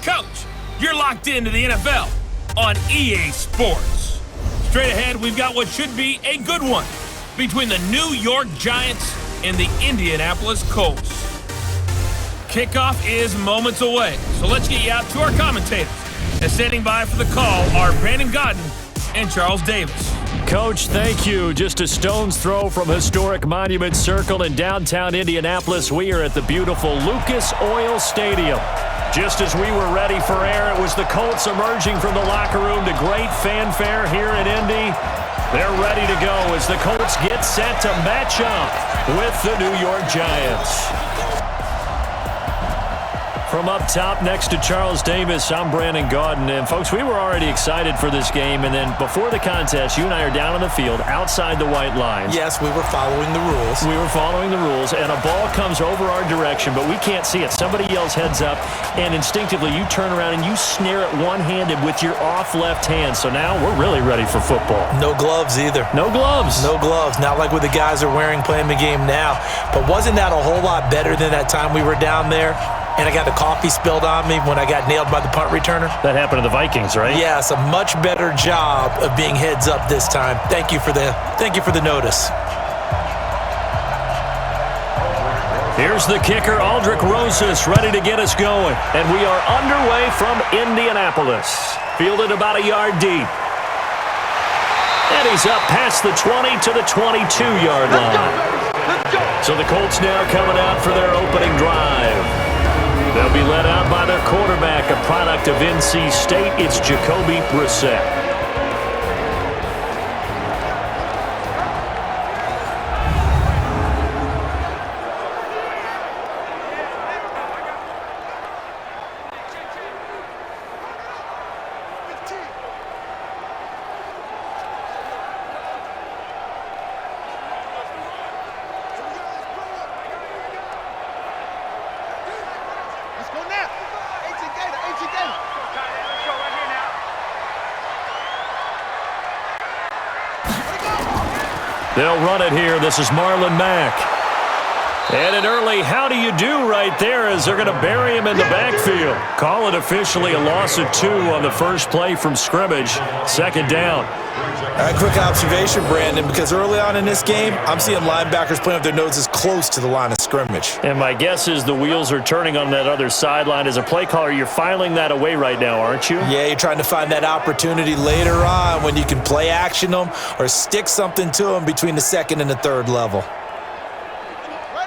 Coach, you're locked into the NFL on EA Sports. Straight ahead, we've got what should be a good one between the New York Giants and the Indianapolis Colts. Kickoff is moments away, so let's get you out to our commentators. And standing by for the call are Brandon Godden and Charles Davis. Coach, thank you. Just a stone's throw from historic Monument Circle in downtown Indianapolis. We are at the beautiful Lucas Oil Stadium. Just as we were ready for air, it was the Colts emerging from the locker room to great fanfare here in Indy. They're ready to go as the Colts get set to match up with the New York Giants. From up top next to Charles Davis, I'm Brandon Godden. And, folks, we were already excited for this game. And then before the contest, you and I are down on the field outside the white lines. Yes, we were following the rules. We were following the rules, and a ball comes over our direction, but we can't see it. Somebody yells heads up, and instinctively you turn around and you snare it one-handed with your off left hand. So now we're really ready for football. No gloves either. No gloves. No gloves. Not like what the guys are wearing playing the game now. But wasn't that a whole lot better than that time we were down there? And I got the coffee spilled on me when I got nailed by the punt returner. That happened to the Vikings, right? Yes, a much better job of being heads up this time. Thank you for the notice. Here's the kicker, Aldrick Rosas, ready to get us going. And we are underway from Indianapolis. Fielded about a yard deep. And he's up past the 20 to the 22-yard line. So the Colts now coming out for their opening drive. They'll be led out by their quarterback, a product of NC State. It's Jacoby Brissett. They'll run it here. This is Marlon Mack. And an early how do you do right there as they're going to bury him in the backfield. Call it officially a loss of 2 on the first play from scrimmage. Second down. All right, quick observation, Brandon, because early on in this game, I'm seeing linebackers playing with their noses close to the line of scrimmage. And my guess is the wheels are turning on that other sideline. As a play caller, you're filing that away right now, aren't you? Yeah, you're trying to find that opportunity later on when you can play action them or stick something to them between the second and the third level.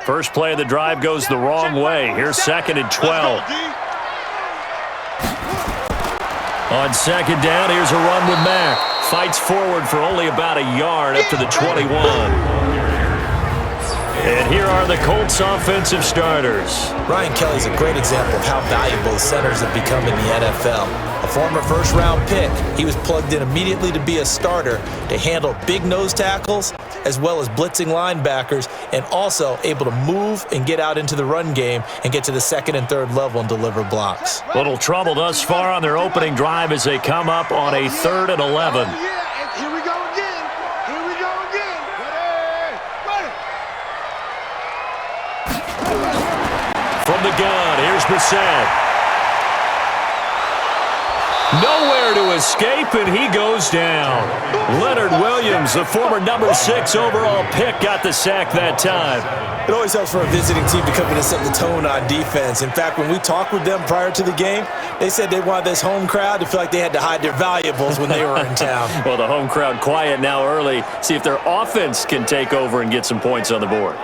First play of the drive goes the wrong way. Here's 2nd and 12. On second down, here's a run with Mack. Fights forward for only about a yard up to the 21. And here are the Colts offensive starters. Ryan Kelly's a great example of how valuable centers have become in the NFL. A former first-round pick, he was plugged in immediately to be a starter to handle big nose tackles as well as blitzing linebackers, and also able to move and get out into the run game and get to the second and third level and deliver blocks. Little trouble thus far on their opening drive as they come up on a 3rd and 11. Here we go again. Here we go again. Ready. From the gun, here's Brissett. Nowhere to escape, and he goes down. Leonard Williams, the former number 6 overall pick, got the sack that time. It always helps for a visiting team to come in and set the tone on defense. In fact, when we talked with them prior to the game, they said they wanted this home crowd to feel like they had to hide their valuables when they were in town. Well, the home crowd quiet now early. See if their offense can take over and get some points on the board.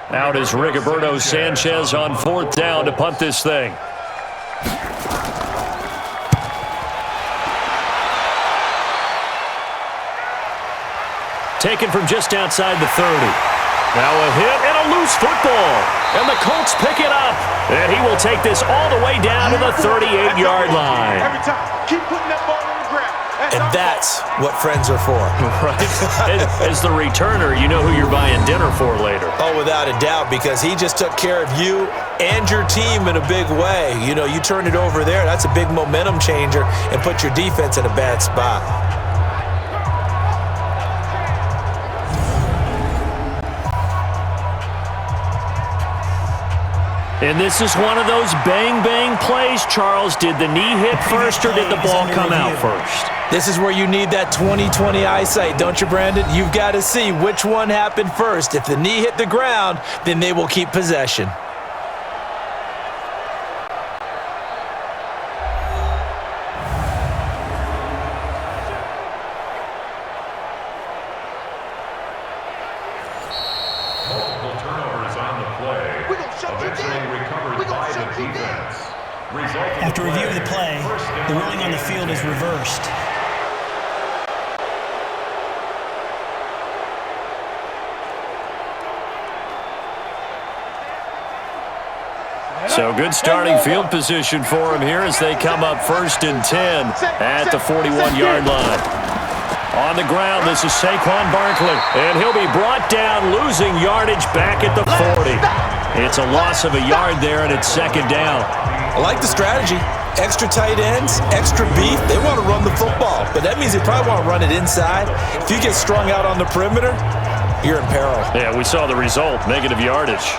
Out is Rigoberto Sanchez on 4th down to punt this thing. Taken from just outside the 30. Now a hit and a loose football. And the Colts pick it up. And he will take this all the way down to the 38-yard line. Every time. Keep putting that ball on the ground. And that's what friends are for. Right. As the returner, you know who you're buying dinner for later. Oh, without a doubt, because he just took care of you and your team in a big way. You know, you turn it over there, that's a big momentum changer and put your defense in a bad spot. And this is one of those bang-bang plays, Charles. Did the knee hit first or did the ball come out first? This is where you need that 20/20 eyesight, don't you, Brandon? You've got to see which one happened first. If the knee hit the ground, then they will keep possession. After review of the play, the ruling on the field is reversed. So good starting field position for him here as they come up 1st and 10 at the 41-yard line. On the ground, this is Saquon Barkley, and he'll be brought down, losing yardage back at the 40. It's a loss of a yard there, and it's 2nd down. I like the strategy. Extra tight ends, extra beef. They want to run the football, but that means they probably want to run it inside. If you get strung out on the perimeter, you're in peril. Yeah, we saw the result, negative yardage.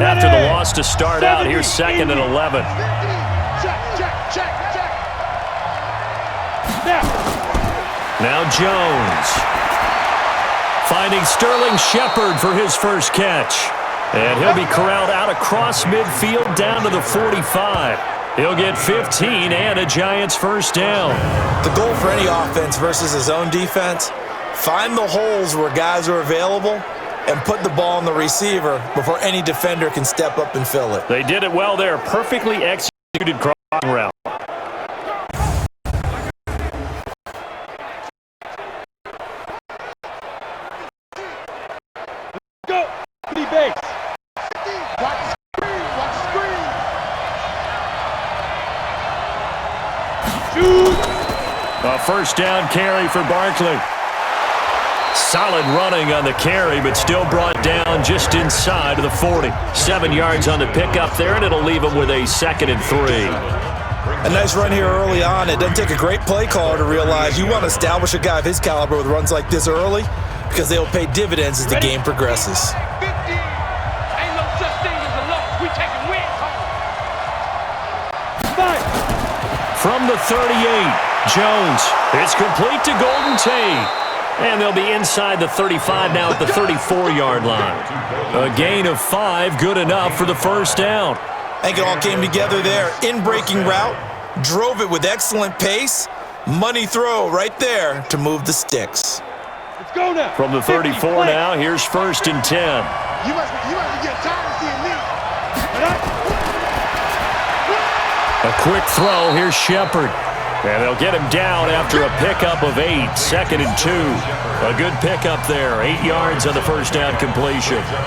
After the loss to start out, here's 2nd and 11. Now Jones. Finding Sterling Shepard for his first catch. And he'll be corralled out across midfield down to the 45. He'll get 15 and a Giants first down. The goal for any offense versus his own defense, find the holes where guys are available and put the ball on the receiver before any defender can step up and fill it. They did it well there. Perfectly executed crossing route. Go! Base. Watch screen. Watch screen. Shoot! A first down carry for Barkley. Solid running on the carry, but still brought down just inside of the 40. 7 yards on the pickup there, and it'll leave him with a 2nd and 3. A nice run here early on. It doesn't take a great play caller to realize you want to establish a guy of his caliber with runs like this early because they will pay dividends as the game progresses. 50. Ain't no such thing as a loss. We taking wins home. From the 38, Jones. It's complete to Golden Tate. And they'll be inside the 35 now at the 34-yard line. A gain of 5, good enough for the first down. I think it all came together there. In-breaking route, drove it with excellent pace. Money throw right there to move the sticks. Let's go now. From the 34 now, here's 1st and 10. You must be getting tired of seeing me. A quick throw, here's Shepard. And they'll get him down after a pickup of 8, 2nd and 2. A good pickup there, 8 yards on the first down completion. Here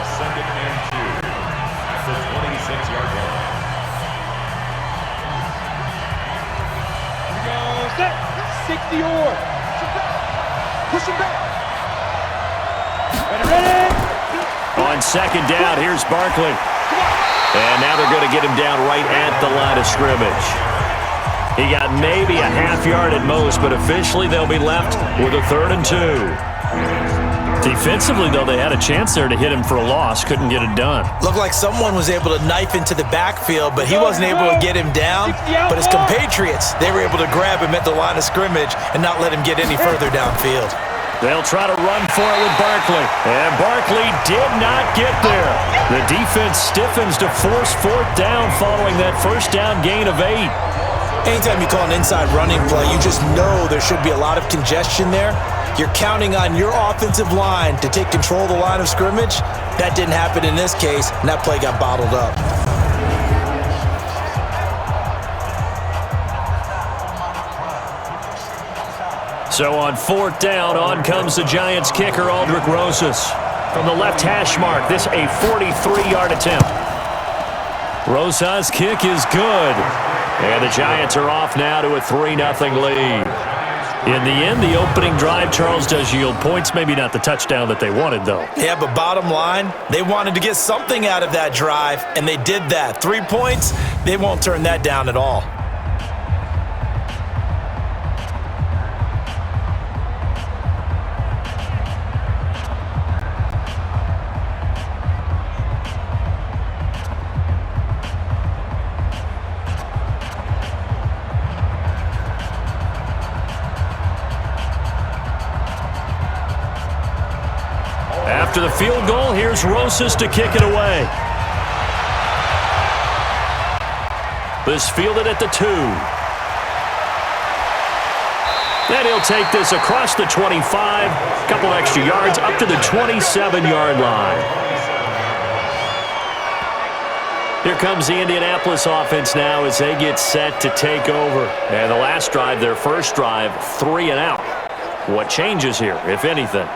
we go, set, 60 or. Push him back. Ready. On 2nd down, here's Barkley. And now they're going to get him down right at the line of scrimmage. He got maybe a half yard at most, but officially they'll be left with a 3rd and 2. Defensively, though, they had a chance there to hit him for a loss. Couldn't get it done. Looked like someone was able to knife into the backfield, but he wasn't able to get him down. But his compatriots, they were able to grab him at the line of scrimmage and not let him get any further downfield. They'll try to run for it with Barkley. And Barkley did not get there. The defense stiffens to force 4th down following that first down gain of 8. Anytime you call an inside running play, you just know there should be a lot of congestion there. You're counting on your offensive line to take control of the line of scrimmage. That didn't happen in this case, and that play got bottled up. So on 4th down, on comes the Giants kicker, Aldrick Rosas. From the left hash mark, this a 43-yard attempt. Rosas' kick is good. And the Giants are off now to a 3-0 lead. In the end, the opening drive, Charles, does yield points. Maybe not the touchdown that they wanted, though. Yeah, but bottom line, they wanted to get something out of that drive, and they did that. 3 points, they won't turn that down at all. After the field goal, here's Rosas to kick it away. This fielded at the 2. And he'll take this across the 25, a couple extra yards up to the 27-yard line. Here comes the Indianapolis offense now as they get set to take over. And the last drive, their first drive, 3 and out. What changes here, if anything?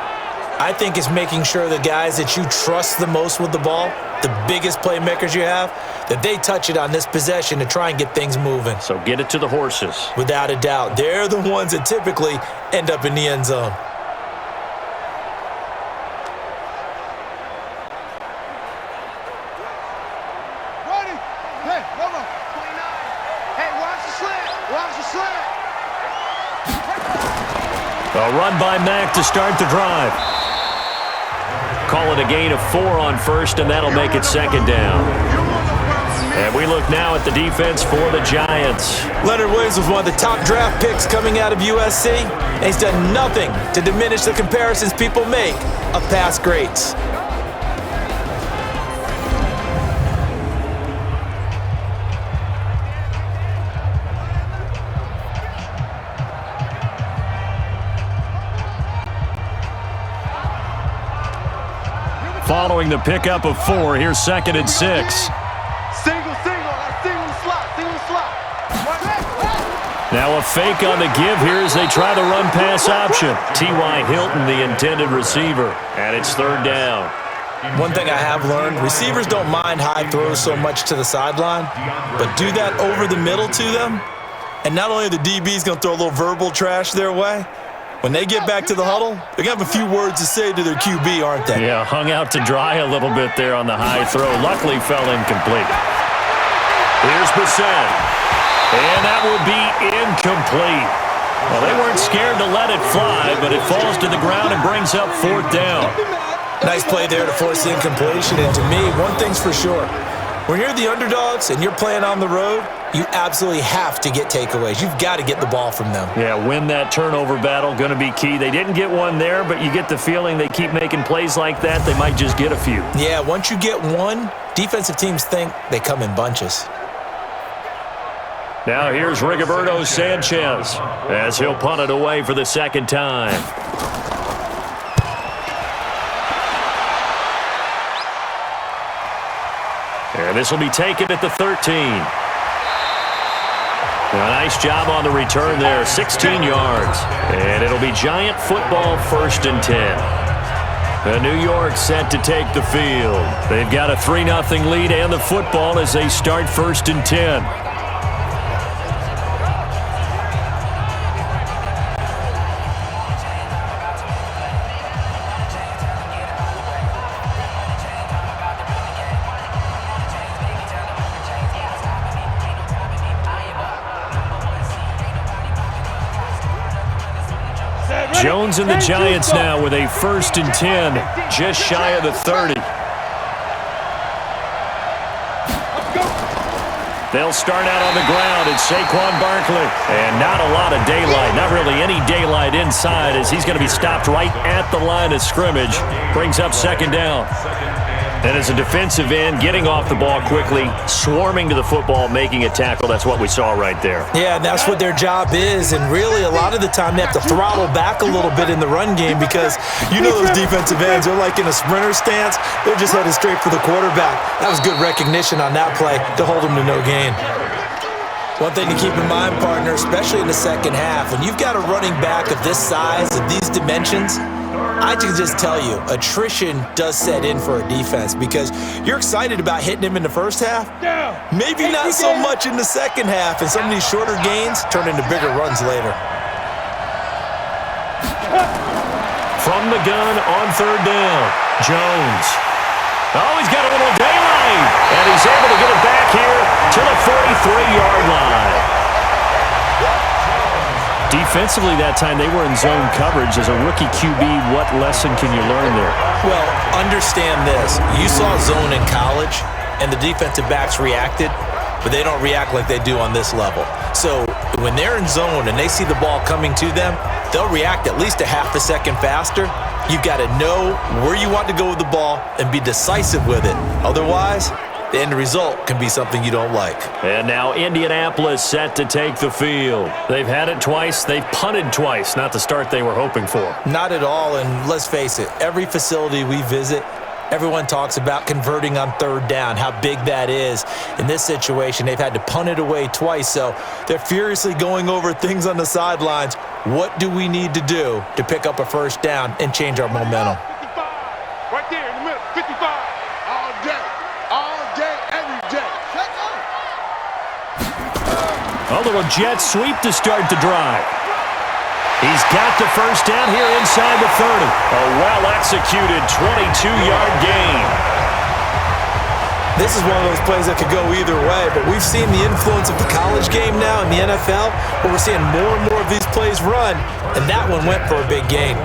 I think it's making sure the guys that you trust the most with the ball, the biggest playmakers you have, that they touch it on this possession to try and get things moving. So get it to the horses. Without a doubt. They're the ones that typically end up in the end zone. A run by Mack to start the drive. Call it a gain of 4 on first, and that'll make it second down. And we look now at the defense for the Giants. Leonard Williams was one of the top draft picks coming out of USC, and he's done nothing to diminish the comparisons people make of past greats. Following the pickup of 4, here's 2nd and 6. Single slot. Now a fake on the give here as they try the run-pass option. T.Y. Hilton, the intended receiver, and it's 3rd down. One thing I have learned, receivers don't mind high throws so much to the sideline, but do that over the middle to them, and not only are the DBs going to throw a little verbal trash their way, when they get back to the huddle, they're going to have a few words to say to their QB, aren't they? Yeah, hung out to dry a little bit there on the high throw. Luckily fell incomplete. Here's Brissett. And that would be incomplete. Well, they weren't scared to let it fly, but it falls to the ground and brings up 4th down. Nice play there to force the incompletion. And to me, one thing's for sure. When you're the underdogs and you're playing on the road, you absolutely have to get takeaways. You've got to get the ball from them. Yeah, win that turnover battle, going to be key. They didn't get one there, but you get the feeling they keep making plays like that, they might just get a few. Yeah, once you get one, defensive teams think they come in bunches. Now here's Rigoberto Sanchez as he'll punt it away for the 2nd time. And this will be taken at the 13. A nice job on the return there, 16 yards. And it'll be Giant football 1st and 10. The New York set to take the field. They've got a 3-0 lead and the football as they start 1st and 10. Jones and the Giants now with a 1st and 10, just shy of the 30. They'll start out on the ground. It's Saquon Barkley. And not a lot of daylight, not really any daylight inside as he's going to be stopped right at the line of scrimmage. Brings up 2nd down. And as a defensive end, getting off the ball quickly, swarming to the football, making a tackle. That's what we saw right there. Yeah, and that's what their job is. And really, a lot of the time, they have to throttle back a little bit in the run game because you know those defensive ends, they're like in a sprinter stance. They're just headed straight for the quarterback. That was good recognition on that play to hold them to no gain. One thing to keep in mind, partner, especially in the second half, when you've got a running back of this size, of these dimensions, I can just tell you, attrition does set in for a defense because you're excited about hitting him in the first half. Maybe not so much in the second half, and some of these shorter gains turn into bigger runs later. From the gun on 3rd down, Jones. Oh, he's got a little daylight, and he's able to get it back here to the 43-yard line. Defensively that time, they were in zone coverage. As a rookie QB, what lesson can you learn there? Well, understand this. You saw zone in college, and the defensive backs reacted, but they don't react like they do on this level. So when they're in zone and they see the ball coming to them, they'll react at least a half a second faster. You've got to know where you want to go with the ball and be decisive with it. Otherwise, the end result can be something you don't like. And now Indianapolis set to take the field. They've had it twice. They've punted twice. Not the start they were hoping for. Not at all, and let's face it, every facility we visit, everyone talks about converting on third down, how big that is. In this situation, they've had to punt it away twice, so they're furiously going over things on the sidelines. What do we need to do to pick up a first down and change our momentum? 55, right there in the middle, 55, all day, every day. A little jet sweep to start the drive. He's got the first down here inside the 30. A well-executed 22-yard gain. This is one of those plays that could go either way, but we've seen the influence of the college game now in the NFL, where we're seeing more and more of these plays run, and that one went for a big gain.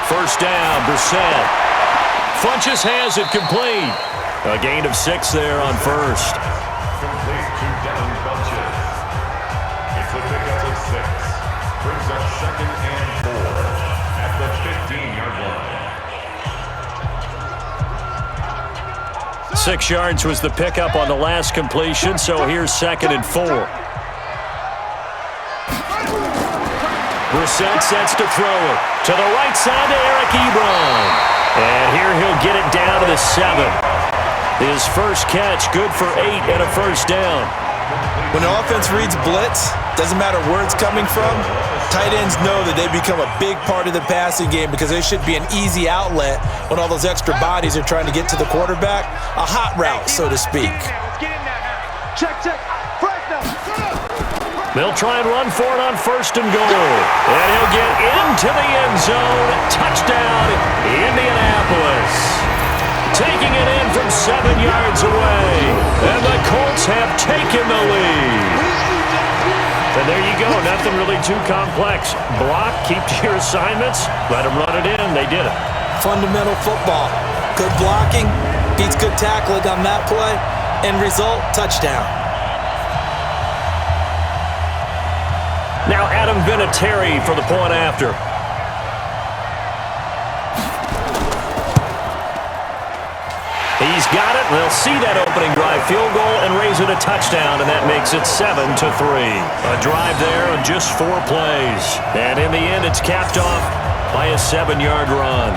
First down, Brissett. Funches has it complete. A gain of 6 there on first. Complete to Devin Funches. It's a pickup of 6. Brings up 2nd and 4 at the 15-yard line. 6 yards was the pickup on the last completion, so here's 2nd and 4. Brissett sets to throw it. To the right side to Eric Ebron. And here he'll get it down to the 7. His first catch, good for 8 and a first down. When the offense reads blitz, doesn't matter where it's coming from, tight ends know that they become a big part of the passing game because there should be an easy outlet when all those extra bodies are trying to get to the quarterback. A hot route, so to speak. Check. They'll try and run for it on 1st and goal. And he'll get into the end zone. Touchdown, Indianapolis. Taking it in from 7 yards away. And the Colts have taken the lead. And there you go. Nothing really too complex. Block, keep to your assignments. Let them run it in. They did it. Fundamental football. Good blocking beats good tackling on that play. End result, touchdown. Now Adam Vinatieri for the point after. He's got it. They'll see that opening drive field goal and raise it a touchdown, and that makes it 7-3. A drive there of just 4 plays. And in the end, it's capped off by a 7-yard run.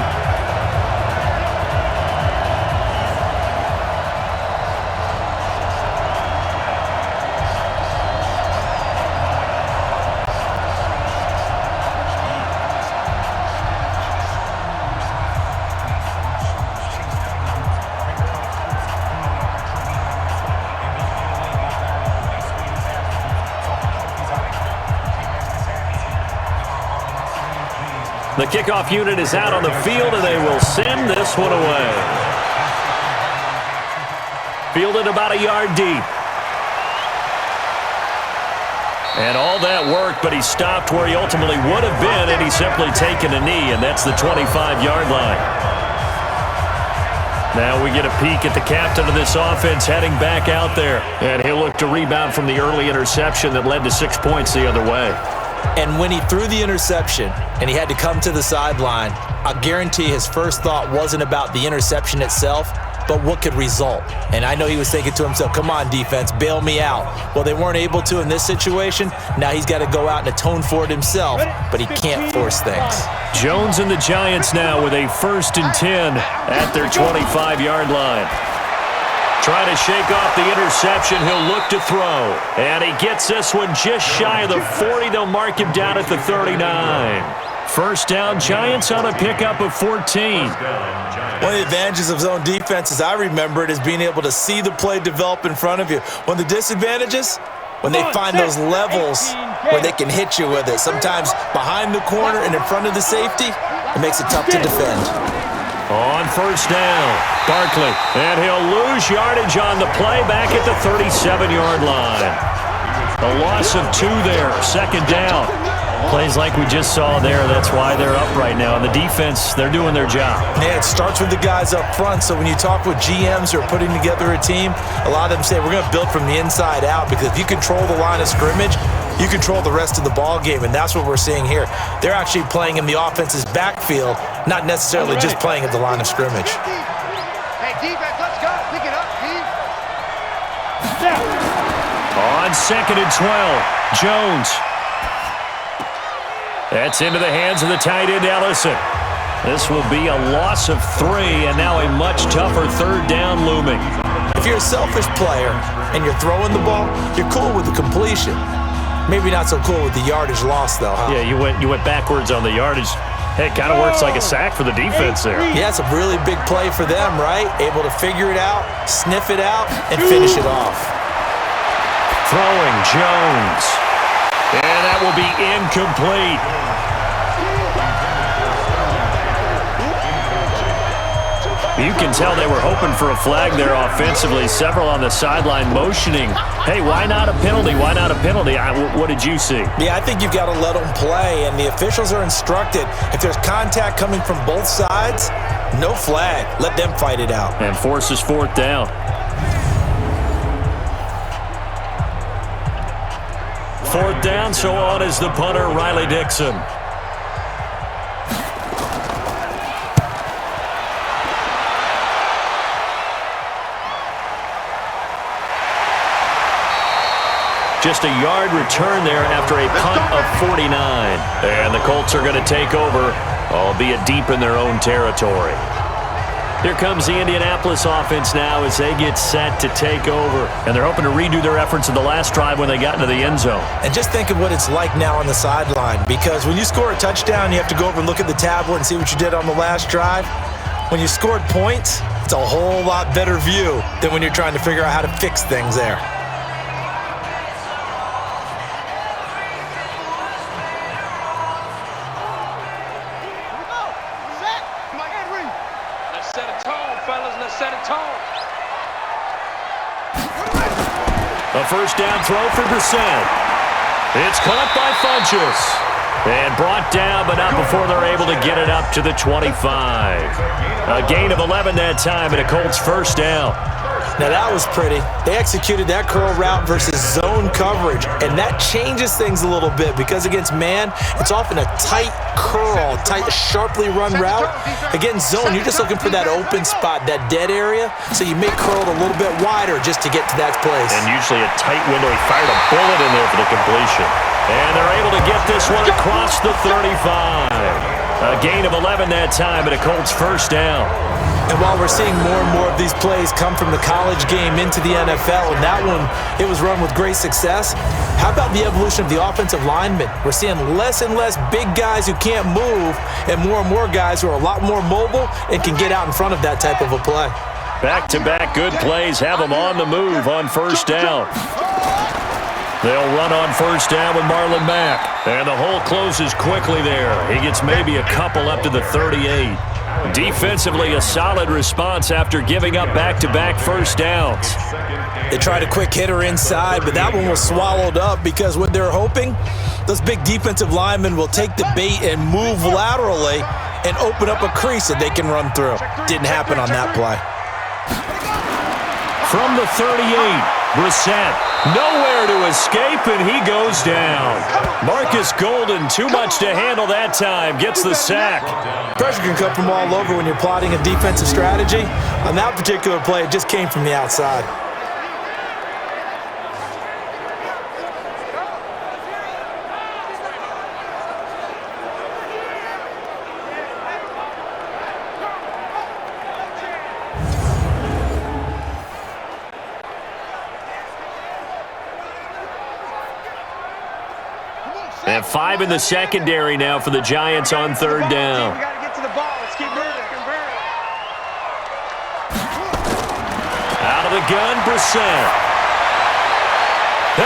The kickoff unit is out on the field, and they will send this one away. Fielded about a yard deep. And all that work, but he stopped where he ultimately would have been, and he's simply taken a knee, and that's the 25-yard line. Now we get a peek at the captain of this offense heading back out there. And he'll look to rebound from the early interception that led to 6 points the other way. And when he threw the interception and he had to come to the sideline, I guarantee his first thought wasn't about the interception itself, but what could result. And I know he was thinking to himself, come on, defense, bail me out. Well, they weren't able to in this situation. Now he's got to go out and atone for it himself, but he can't force things. Jones and the Giants now with a 1st and 10 at their 25-yard line. Trying to shake off the interception, he'll look to throw. And he gets this one just shy of the 40. They'll mark him down at the 39. First down, Giants on a pickup of 14. One of the advantages of zone defense, as I remember it, is being able to see the play develop in front of you. One of the disadvantages, when they find those levels where they can hit you with it. Sometimes behind the corner and in front of the safety, it makes it tough to defend. On first down, Barkley, and he'll lose yardage on the play back at the 37-yard line. A loss of 2 there, second down. Plays like we just saw there, that's why they're up right now. And the defense, they're doing their job. Yeah, it starts with the guys up front. So when you talk with GMs who are putting together a team, a lot of them say we're going to build from the inside out, because if you control the line of scrimmage, you control the rest of the ball game, and that's what we're seeing here. They're actually playing in the offense's backfield, not necessarily just playing at the line of scrimmage. Hey, defense, let's go. Pick it up, Steve. On second and 12, Jones. That's into the hands of the tight end, Ellison. This will be a loss of 3, and now a much tougher third down looming. If you're a selfish player and you're throwing the ball, you're cool with the completion. Maybe not so cool with the yardage loss, though, huh? Yeah, you went backwards on the yardage. Hey, it kind of works like a sack for the defense there. Yeah, it's a really big play for them, right? Able to figure it out, sniff it out, and finish it off. Throwing, Jones. And that will be incomplete. You can tell they were hoping for a flag there offensively. Several on the sideline motioning. Hey, why not a penalty? Why not a penalty? What did you see? Yeah, I think you've got to let them play, and the officials are instructed, if there's contact coming from both sides, no flag. Let them fight it out. And forces fourth down. Fourth down, so on is the punter, Riley Dixon. Just a yard return there after a punt of 49. And the Colts are going to take over, albeit deep in their own territory. Here comes the Indianapolis offense now as they get set to take over. And they're hoping to redo their efforts in the last drive when they got into the end zone. And just think of what it's like now on the sideline, because when you score a touchdown, you have to go over and look at the tablet and see what you did on the last drive. When you scored points, it's a whole lot better view than when you're trying to figure out how to fix things there. A first down throw for Brissett. It's caught by Funchess. And brought down, but not before they're able to get it up to the 25. A gain of 11 that time, and a Colts first down. Now that was pretty. They executed that curl route versus zone coverage, and that changes things a little bit because against man, it's often a tight curl, tight, sharply run route. Against zone, you're just looking for that open spot, that dead area, so you make curl a little bit wider just to get to that place. And usually a tight window. He fired a bullet in there for the completion. And they're able to get this one across the 35. A gain of 11 that time, and a Colts first down. And while we're seeing more and more of these plays come from the college game into the NFL, and that one, it was run with great success, how about the evolution of the offensive linemen? We're seeing less and less big guys who can't move and more guys who are a lot more mobile and can get out in front of that type of a play. Back-to-back good plays have them on the move on first down. They'll run on first down with Marlon Mack. And the hole closes quickly there. He gets maybe a couple up to the 38. Defensively, a solid response after giving up back-to-back first downs. They tried a quick hitter inside, but that one was swallowed up because what they're hoping, those big defensive linemen will take the bait and move laterally and open up a crease that they can run through. Didn't happen on that play. From the 38, Brissett, nowhere to escape, and he goes down. Marcus Golden, too much to handle that time, gets the sack. Pressure can come from all over when you're plotting a defensive strategy. On that particular play, it just came from the outside. And 5 in the secondary now for the Giants on third down. We got to get to the ball. Let's keep moving. Out of the gun, Brissett.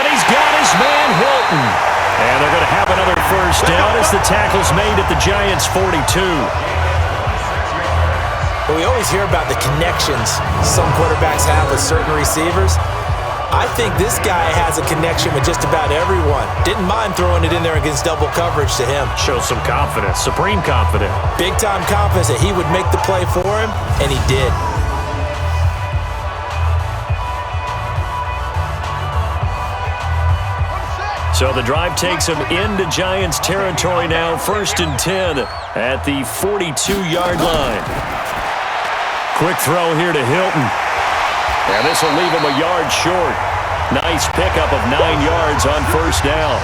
And he's got his man, Hilton. And they're going to have another first down as the tackle's made at the Giants' 42. We always hear about the connections some quarterbacks have with certain receivers. I think this guy has a connection with just about everyone. Didn't mind throwing it in there against double coverage to him. Shows some confidence, supreme confidence. Big-time confidence that he would make the play for him, and he did. So the drive takes him into Giants territory now, 1st and 10 at the 42-yard line. Quick throw here to Hilton. And this will leave him a yard short. Nice pickup of 9 yards on 1st down.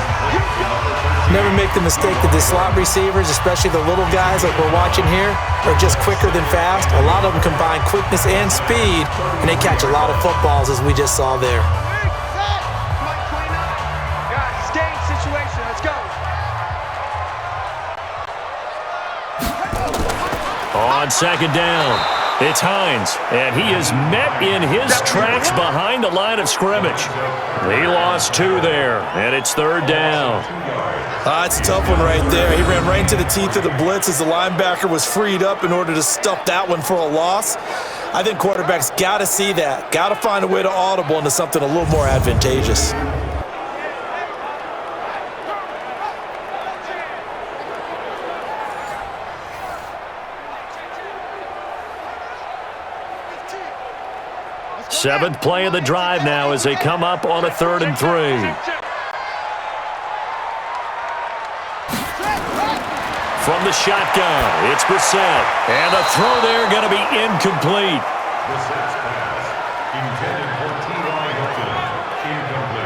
Never make the mistake that the slot receivers, especially the little guys like we're watching here, are just quicker than fast. A lot of them combine quickness and speed, and they catch a lot of footballs, as we just saw there. On 2nd down, it's Hines, and he is met in his tracks behind the line of scrimmage. He lost 2 there, and it's 3rd down. It's a tough one right there. He ran right into the teeth of the blitz as the linebacker was freed up in order to stuff that one for a loss. I think quarterbacks got to see that, got to find a way to audible into something a little more advantageous. Seventh play of the drive now as they come up on a 3rd and 3. From the shotgun, it's Brissett. And the throw there going to be incomplete.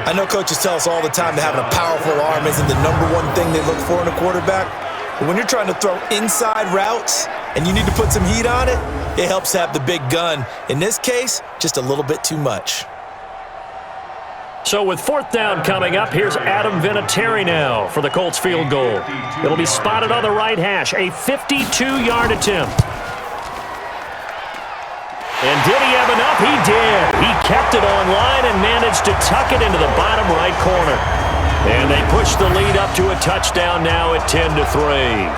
I know coaches tell us all the time that having a powerful arm isn't the #1 thing they look for in a quarterback. But when you're trying to throw inside routes and you need to put some heat on it, it helps have the big gun. In this case, just a little bit too much. So with 4th down coming up, here's Adam Vinatieri now for the Colts field goal. It'll be spotted on the right hash, a 52-yard attempt. And did he have enough? He did. He kept it on line and managed to tuck it into the bottom right corner. And they push the lead up to a touchdown now at 10-3.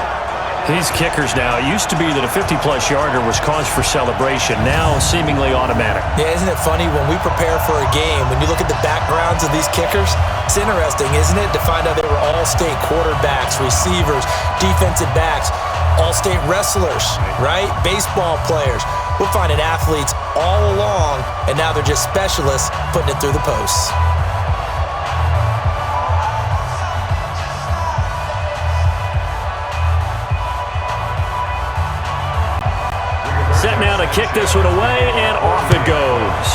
These kickers now, it used to be that a 50-plus yarder was cause for celebration, now seemingly automatic. Yeah, isn't it funny when we prepare for a game, when you look at the backgrounds of these kickers, it's interesting, isn't it, to find out they were all-state quarterbacks, receivers, defensive backs, all-state wrestlers, right? Baseball players. We're finding athletes all along, and now they're just specialists putting it through the posts. Set now to kick this one away, and off it goes.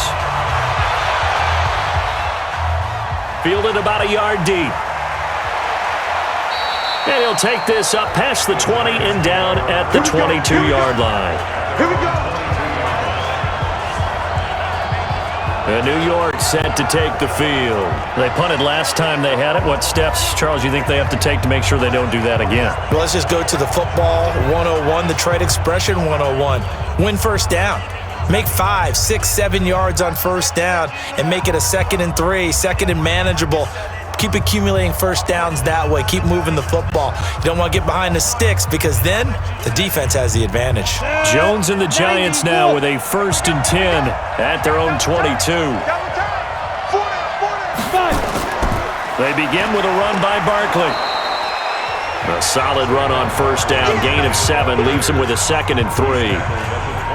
Fielded about a yard deep. And he'll take this up past the 20 and down at the 22-yard line. Here we go. And New York set to take the field. They punted last time they had it. What steps, Charles, you think they have to take to make sure they don't do that again? Well, let's just go to the football 101, the trade expression 101. Win 1st down. Make 5, 6, 7 yards on 1st down and make it a 2nd and 3, 2nd and manageable. Keep accumulating 1st downs that way. Keep moving the football. You don't want to get behind the sticks because then the defense has the advantage. Jones and the Giants now with a 1st and 10 at their own 22. They begin with a run by Barkley. A solid run on 1st down, gain of 7, leaves him with a 2nd and 3.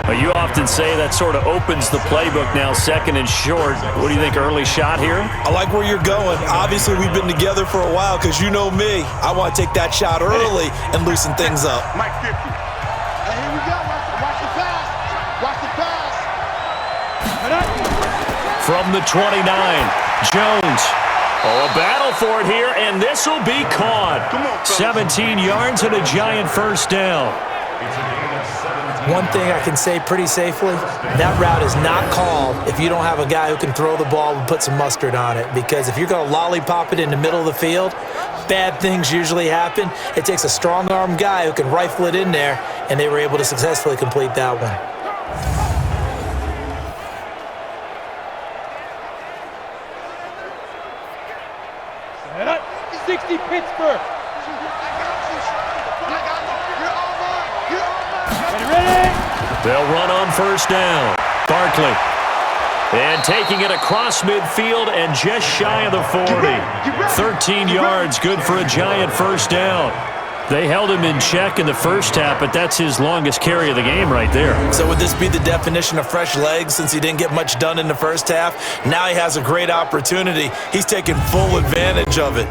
You often say that sort of opens the playbook now, 2nd and short. What do you think, early shot here? I like where you're going. Obviously, we've been together for a while because you know me. I want to take that shot early and loosen things up. Mike 50. Hey, here we go. Watch the pass. Watch the pass. From the 29, Jones. Oh, a battle for it here, and this will be caught. 17 yards and a Giant 1st down. One thing I can say pretty safely, that route is not called if you don't have a guy who can throw the ball and put some mustard on it. Because if you're going to lollipop it in the middle of the field, bad things usually happen. It takes a strong-arm guy who can rifle it in there, and they were able to successfully complete that one. 60 Pittsburgh. Ready? They'll run on first down. Barkley. And taking it across midfield and just shy of the 40. 13 yards, good for a Giant first down. They held him in check in the first half, but that's his longest carry of the game right there. So would this be the definition of fresh legs since he didn't get much done in the first half? Now he has a great opportunity. He's taking full advantage of it.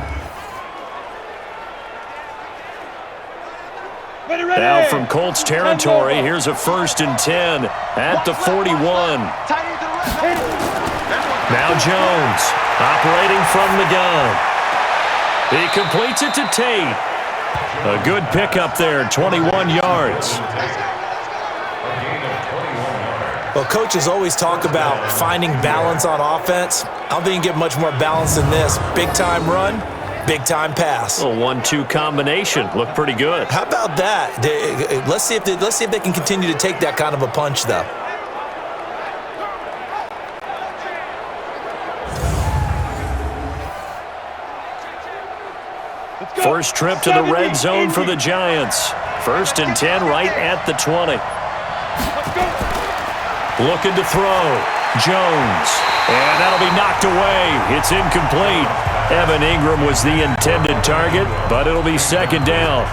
Now from Colts territory, here's a 1st and 10 at the 41. Now Jones operating from the gun. He completes it to Tate. A good pickup there, 21 yards. Well, coaches always talk about finding balance on offense. I don't think you get much more balance than this. Big-time run, big-time pass. A 1-2 combination. Looked pretty good. How about that? Let's see if they can continue to take that kind of a punch, though. First trip to the red zone for the Giants. 1st and 10 right at the 20. Looking to throw. Jones. And that'll be knocked away. It's incomplete. Evan Ingram was the intended target, but it'll be 2nd down.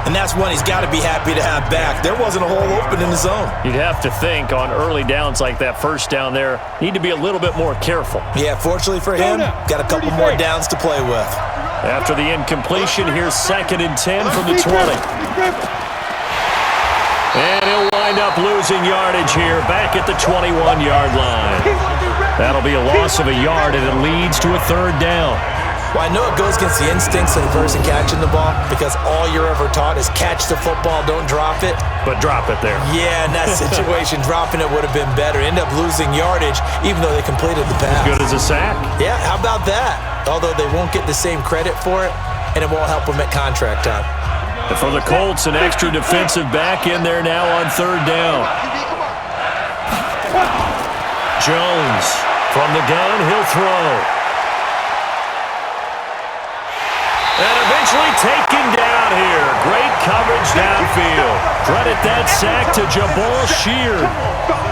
And that's one he's got to be happy to have back. There wasn't a hole open in the zone. You'd have to think on early downs like that first down there, need to be a little bit more careful. Yeah, fortunately for him, got a couple more downs to play with. After the incompletion, here's 2nd and 10 from the 20. And he'll wind up losing yardage here, back at the 21-yard line. That'll be a loss of a yard, and it leads to a 3rd down. Well, I know it goes against the instincts of the person catching the ball because all you're ever taught is catch the football, don't drop it. But drop it there. Yeah, in that situation, dropping it would have been better. End up losing yardage even though they completed the pass. As good as a sack. Yeah, how about that? Although they won't get the same credit for it, and it won't help them at contract time. And for the Colts, an extra defensive back in there now on 3rd down. Jones from the gun, he'll throw. And eventually taken down here. Great coverage downfield. Credit that sack to Jabal Sheard.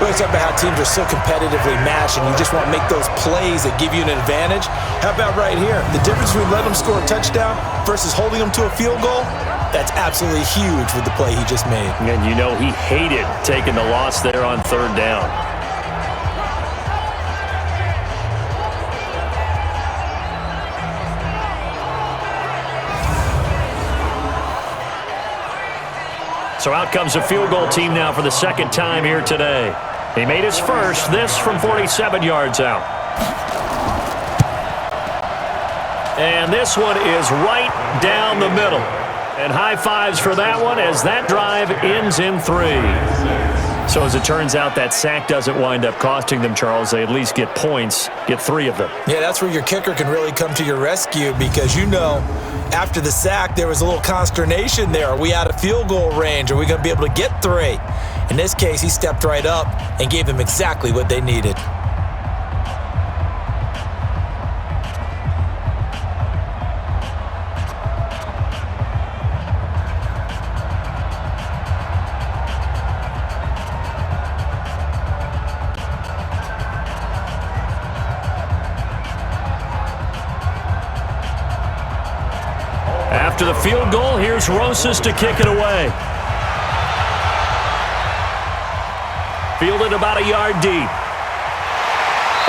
We're talking about how teams are so competitively matched and you just want to make those plays that give you an advantage. How about right here? The difference between letting them score a touchdown versus holding them to a field goal, that's absolutely huge with the play he just made. And you know he hated taking the loss there on 3rd down. So out comes a field goal team now for the 2nd time here today. He made his first, this from 47 yards out. And this one is right down the middle. And high fives for that one as that drive ends in 3. So as it turns out, that sack doesn't wind up costing them, Charles. They at least get points, get 3 of them. Yeah, that's where your kicker can really come to your rescue because you know after the sack there was a little consternation there. Are we out of field goal range? Are we going to be able to get 3? In this case, he stepped right up and gave them exactly what they needed. After the field goal, here's Rosas to kick it away. Fielded about a yard deep.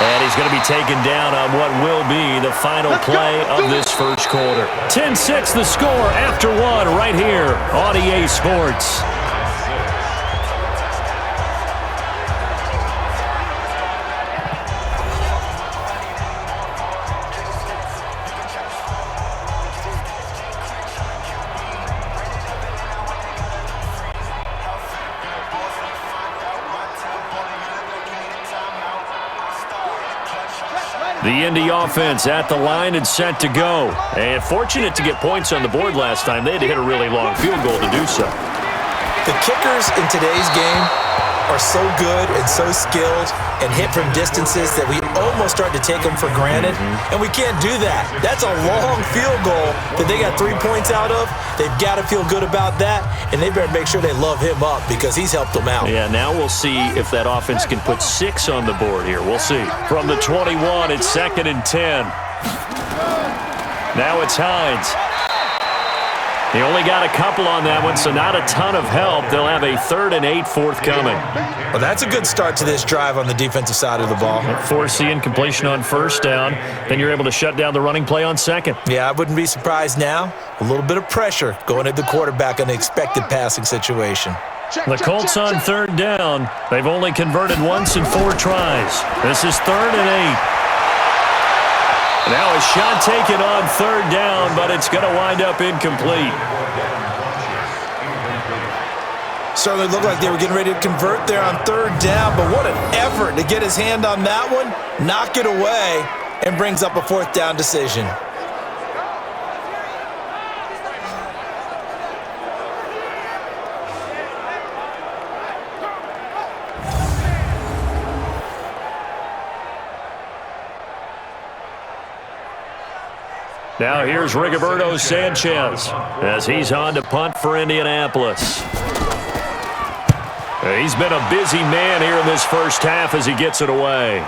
And he's going to be taken down on what will be the final play of this first quarter. 10-6 the score after 1 right here on EA Sports. The Indy offense at the line and set to go. And fortunate to get points on the board last time. They had to hit a really long field goal to do so. The kickers in today's game are are so good and so skilled and hit from distances that we almost start to take them for granted, and we can't do that. That's a long field goal that they got 3 points out of. They've got to feel good about that, and they better make sure they love him up because he's helped them out. Yeah, now we'll see if that offense can put 6 on the board here. We'll see. From the 21, it's 2nd and 10. Now it's Hines. He only got a couple on that one, so not a ton of help. They'll have a 3rd and 8 forthcoming. Well, that's a good start to this drive on the defensive side of the ball. Force the incompletion on 1st down. Then you're able to shut down the running play on 2nd. Yeah, I wouldn't be surprised now. A little bit of pressure going at the quarterback in an expected passing situation. The Colts on 3rd down. They've only converted once in 4 tries. This is 3rd and 8. Now a shot taken on 3rd down, but it's going to wind up incomplete. Certainly looked like they were getting ready to convert there on 3rd down, but what an effort to get his hand on that one, knock it away, and brings up a 4th down decision. Now here's Rigoberto Sanchez as he's on to punt for Indianapolis. He's been a busy man here in this first half as he gets it away.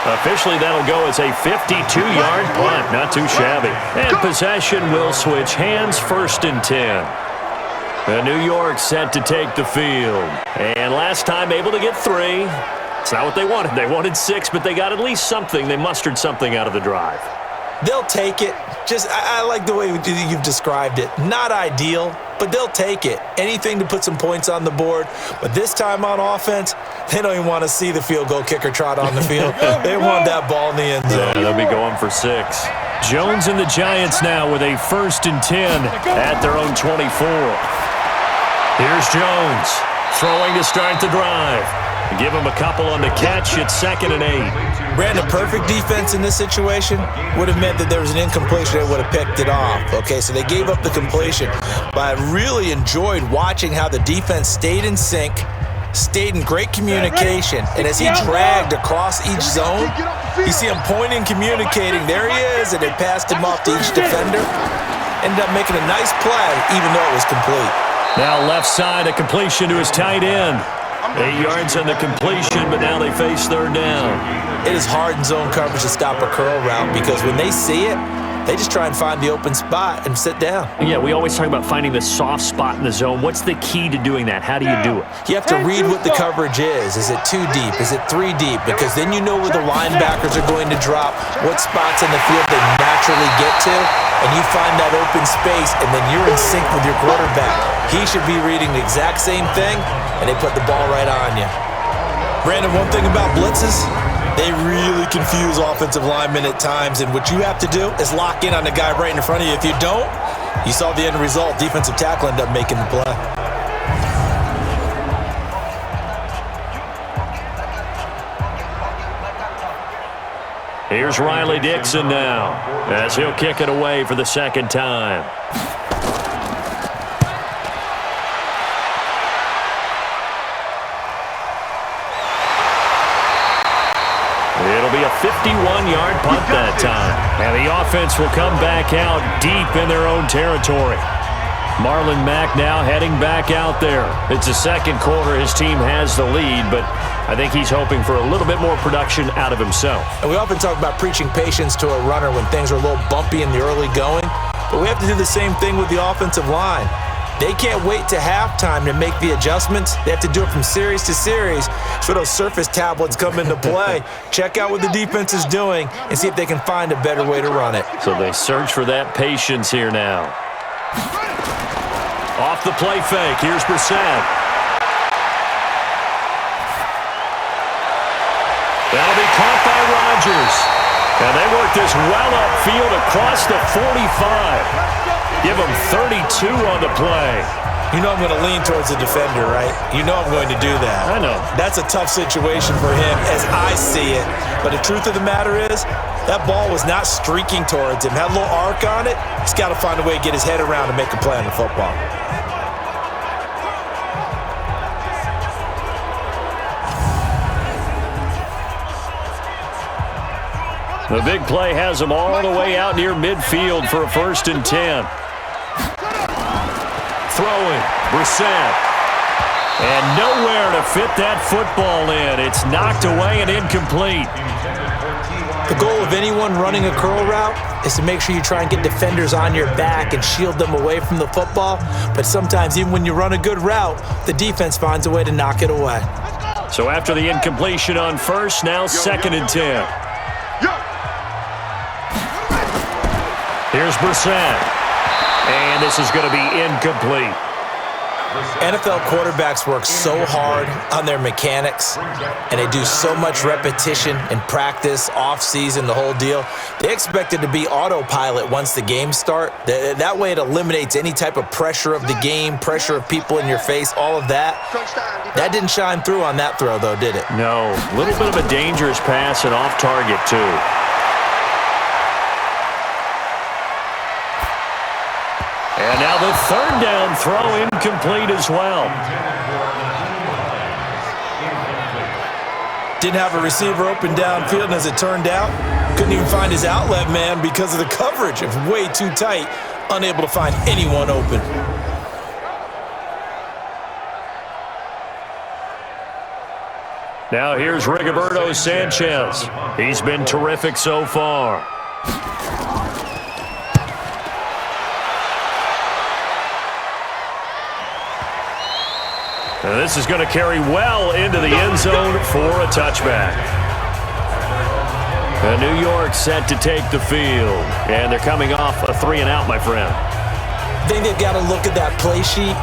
Officially, that'll go as a 52-yard punt. Not too shabby. And possession will switch hands, 1st and 10. The New York set to take the field. And last time able to get 3. It's not what they wanted. They wanted 6, but they got at least something. They mustered something out of the drive. They'll take it. I like the way you've described it. Not ideal, but they'll take it. Anything to put some points on the board. But this time on offense, they don't even want to see the field goal kicker trot on the field. They want that ball in the end zone. Yeah, they'll be going for 6. Jones and the Giants now with a 1st and 10 at their own 24. Here's Jones throwing to start the drive. Give him a couple on the catch. It's 2nd and 8. Brandon, perfect defense in this situation would have meant that there was an incompletion. They would have picked it off. Okay, so they gave up the completion. But I really enjoyed watching how the defense stayed in sync, stayed in great communication, and as he dragged across each zone, you see him pointing, communicating. There he is, and they passed him off to each defender. Ended up making a nice play, even though it was complete. Now left side, a completion to his tight end. 8 yards on the completion, but now they face 3rd down. It is hard in zone coverage to stop a curl route because when they see it, they just try and find the open spot and sit down. Yeah, we always talk about finding the soft spot in the zone. What's the key to doing that? How do you do it? You have to read what the coverage is. Is it 2 deep? Is it 3 deep? Because then you know where the linebackers are going to drop, what spots in the field they naturally get to, and you find that open space, and then you're in sync with your quarterback. He should be reading the exact same thing, and they put the ball right on you. Brandon, one thing about blitzes, they really confuse offensive linemen at times, and what you have to do is lock in on the guy right in front of you. If you don't, you saw the end result. Defensive tackle ended up making the play. Here's Riley Dixon now as he'll kick it away for the 2nd time. It'll be a 51-yard punt that time. And the offense will come back out deep in their own territory. Marlon Mack now heading back out there. It's the 2nd quarter. His team has the lead, but I think he's hoping for a little bit more production out of himself. And we often talk about preaching patience to a runner when things are a little bumpy in the early going, but we have to do the same thing with the offensive line. They can't wait to halftime to make the adjustments. They have to do it from series to series. So those surface tablets come into play. Check out what the defense is doing and see if they can find a better way to run it. So they search for that patience here now. Off the play fake, here's Brissett. That'll be caught by Rodgers. And they work this well upfield across the 45. Give him 32 on the play. You know I'm going to lean towards the defender, right? You know I'm going to do that. I know. That's a tough situation for him as I see it. But the truth of the matter is, that ball was not streaking towards him. Had a little arc on it. He's got to find a way to get his head around and make a play on the football. The big play has him all the way out near midfield for a 1st and 10. Throwing, Brissett. And nowhere to fit that football in. It's knocked away and incomplete. The goal of anyone running a curl route is to make sure you try and get defenders on your back and shield them away from the football. But sometimes even when you run a good route, the defense finds a way to knock it away. So after the incompletion on 1st, now 2nd and 10. Here's Brissett. And this is going to be incomplete. NFL quarterbacks work so hard on their mechanics, and they do so much repetition and practice, off-season, the whole deal. They expect it to be autopilot once the games start. That way it eliminates any type of pressure of the game, pressure of people in your face, all of that. That didn't shine through on that throw, though, did it? No. A little bit of a dangerous pass and off target, too. And now the 3rd down throw incomplete as well. Didn't have a receiver open downfield, and as it turned out, couldn't even find his outlet man because of the coverage. It was way too tight, unable to find anyone open. Now here's Rigoberto Sanchez. He's been terrific so far. And this is going to carry well into the end zone for a touchback. And New York set to take the field. And they're coming off a 3-and-out, my friend. I think they've got to look at that play sheet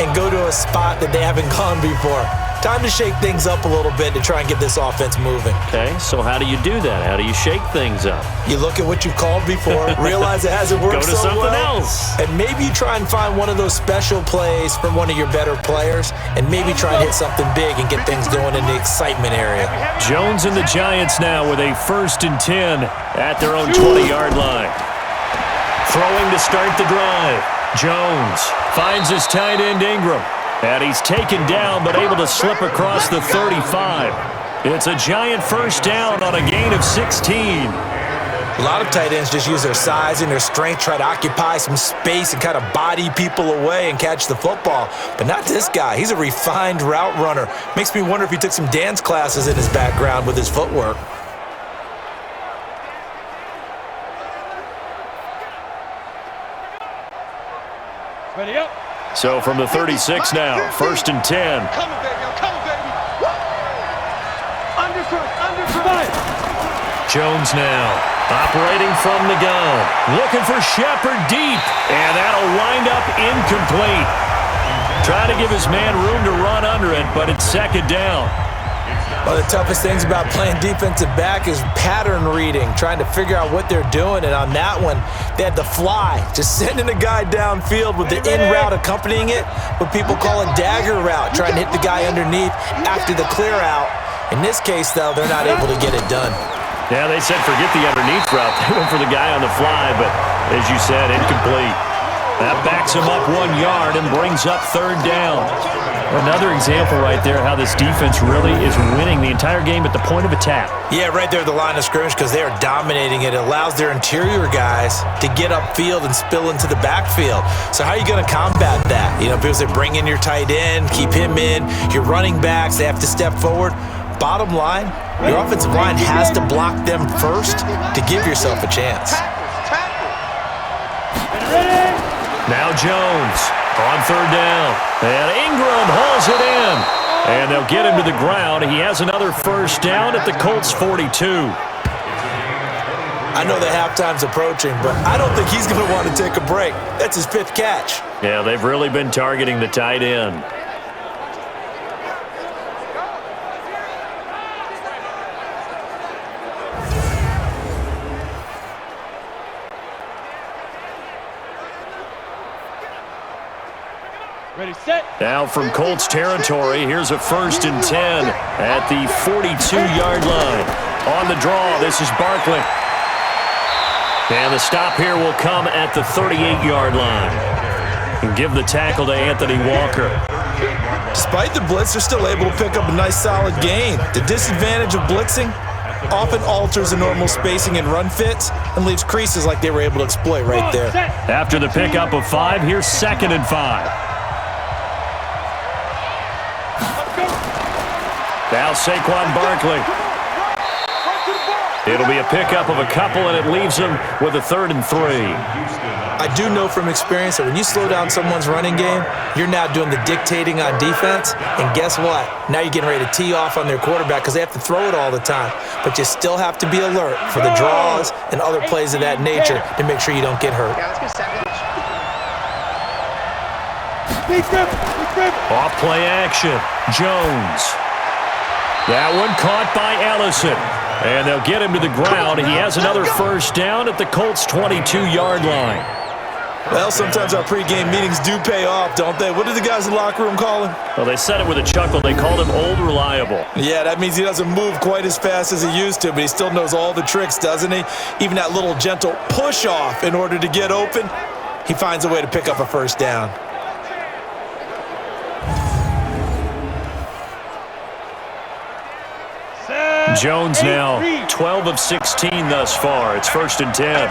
and go to a spot that they haven't gone before. Time to shake things up a little bit to try and get this offense moving. Okay, so how do you do that? How do you shake things up? You look at what you've called before, realize it hasn't worked Go to so something well, else. and maybe you try and find one of those special plays from one of your better players, and maybe try and hit something big and get things going in the excitement area. Jones and the Giants now with a 1st and 10 at their own 20-yard line. Throwing to start the drive. Jones finds his tight end Ingram. And he's taken down but able to slip across the 35. It's a Giant 1st down on a gain of 16. A lot of tight ends just use their size and their strength, try to occupy some space and kind of body people away and catch the football. But not this guy. He's a refined route runner. Makes me wonder if he took some dance classes in his background with his footwork. Ready up. So from the 36 now, 1st and 10. Coming, baby. I'm coming, baby. Under. Jones now operating from the gun. Looking for Shepard deep. And that'll wind up incomplete. Trying to give his man room to run under it, but it's 2nd down. One of the toughest things about playing defensive back is pattern reading, trying to figure out what they're doing. And on that one, they had the fly, just sending a guy downfield with the in route accompanying it, what people call a dagger route, trying to hit the guy underneath after the clear out. In this case, though, they're not able to get it done. Yeah, they said forget the underneath route. They went for the guy on the fly, but as you said, incomplete. That backs him up 1 yard and brings up 3rd down. Another example right there how this defense really is winning the entire game at the point of attack. Yeah, right there at the line of scrimmage because they are dominating it. It allows their interior guys to get upfield and spill into the backfield. So how are you going to combat that? You know, people say bring in your tight end, keep him in. Your running backs, they have to step forward. Bottom line, your offensive line has to block them first to give yourself a chance. Now Jones on 3rd down. And Ingram hauls it in. And they'll get him to the ground. He has another 1st down at the Colts 42. I know that halftime's approaching, but I don't think he's going to want to take a break. That's his 5th catch. Yeah, they've really been targeting the tight end. Ready, set. Now from Colts territory, here's a 1st and 10 at the 42-yard line. On the draw, this is Barkley. And the stop here will come at the 38-yard line. And give the tackle to Anthony Walker. Despite the blitz, they're still able to pick up a nice solid gain. The disadvantage of blitzing, often alters the normal spacing and run fits and leaves creases like they were able to exploit right there. After the pickup of 5, here's 2nd and 5. Now Saquon Barkley. It'll be a pickup of a couple, and it leaves him with a 3rd and 3. I do know from experience that when you slow down someone's running game, you're now doing the dictating on defense, and guess what? Now you're getting ready to tee off on their quarterback because they have to throw it all the time. But you still have to be alert for the draws and other plays of that nature to make sure you don't get hurt. Off play action. Jones. That one caught by Ellison. And they'll get him to the ground. He has another first down at the Colts' 22-yard line. Well, sometimes our pregame meetings do pay off, don't they? What did the guys in the locker room call him? Well, they said it with a chuckle. They called him Old Reliable. Yeah, that means he doesn't move quite as fast as he used to, but he still knows all the tricks, doesn't he? Even that little gentle push-off in order to get open, he finds a way to pick up a first down. Jones now 12 of 16 thus far. It's 1st and 10.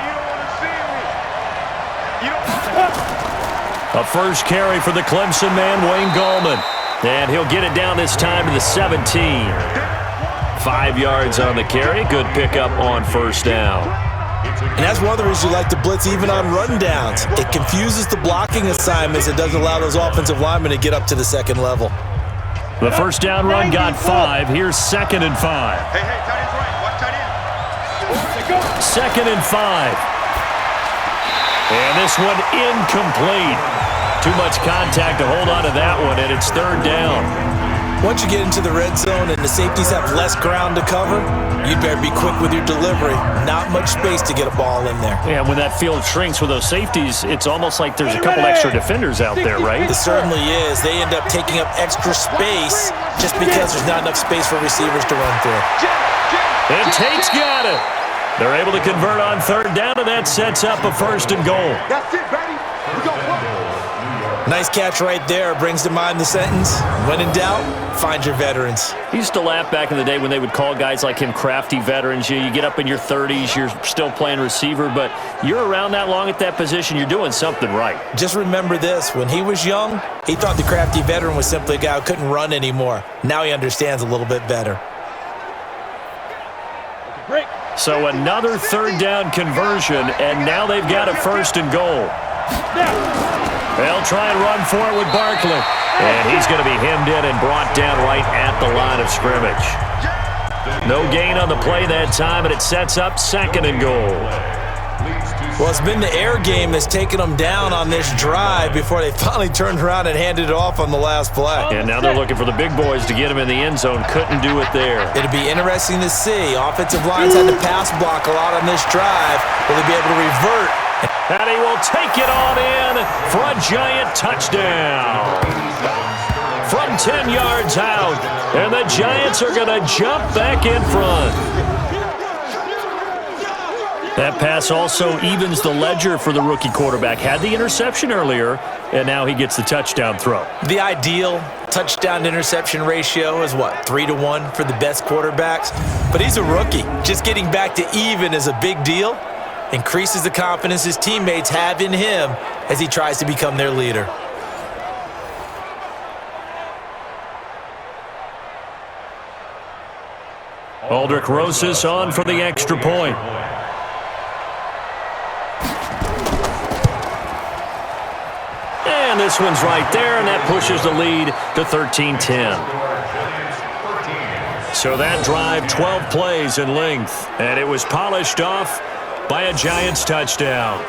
A first carry for the Clemson man, Wayne Gallman. And he'll get it down this time to the 17. 5 yards on the carry. Good pickup on first down. And that's one of the reasons you like to blitz even on rundowns. It confuses the blocking assignments. It doesn't allow those offensive linemen to get up to the second level. The first down run got 5. Here's 2nd and 5. Hey, tight end's right. Watch tight end. 2nd and 5. And this one incomplete. Too much contact to hold on to that one, and it's 3rd down. Once you get into the red zone and the safeties have less ground to cover, you'd better be quick with your delivery. Not much space to get a ball in there. Yeah, when that field shrinks with those safeties, it's almost like there's a couple extra defenders out there, right? It certainly is. They end up taking up extra space just because there's not enough space for receivers to run through. And Tate's got it. They're able to convert on 3rd down, and that sets up a 1st and goal. That's it, baby. We go play. Nice catch right there. Brings to mind the sentence, when in doubt, find your veterans. He used to laugh back in the day when they would call guys like him crafty veterans. You get up in your 30s, you're still playing receiver, but you're around that long at that position, you're doing something right. Just remember this. When he was young, he thought the crafty veteran was simply a guy who couldn't run anymore. Now he understands a little bit better. So another 3rd down conversion, and now they've got a 1st and goal. They'll try and run for it with Barkley. And he's going to be hemmed in and brought down right at the line of scrimmage. No gain on the play that time, and it sets up 2nd and goal. Well, it's been the air game that's taken them down on this drive before they finally turned around and handed it off on the last play. And now they're looking for the big boys to get him in the end zone. Couldn't do it there. It'll be interesting to see. Offensive lines had to pass block a lot on this drive. Will they be able to revert? And he will take it on in for a giant touchdown. From 10 yards out. And the Giants are going to jump back in front. That pass also evens the ledger for the rookie quarterback. Had the interception earlier, and now he gets the touchdown throw. The ideal touchdown-interception ratio is what, 3-to-1 for the best quarterbacks? But he's a rookie. Just getting back to even is a big deal. Increases the confidence his teammates have in him as he tries to become their leader. Aldrick Rosas on for the extra point. And this one's right there, and that pushes the lead to 13-10. So that drive, 12 plays in length, and it was polished off by a Giants touchdown.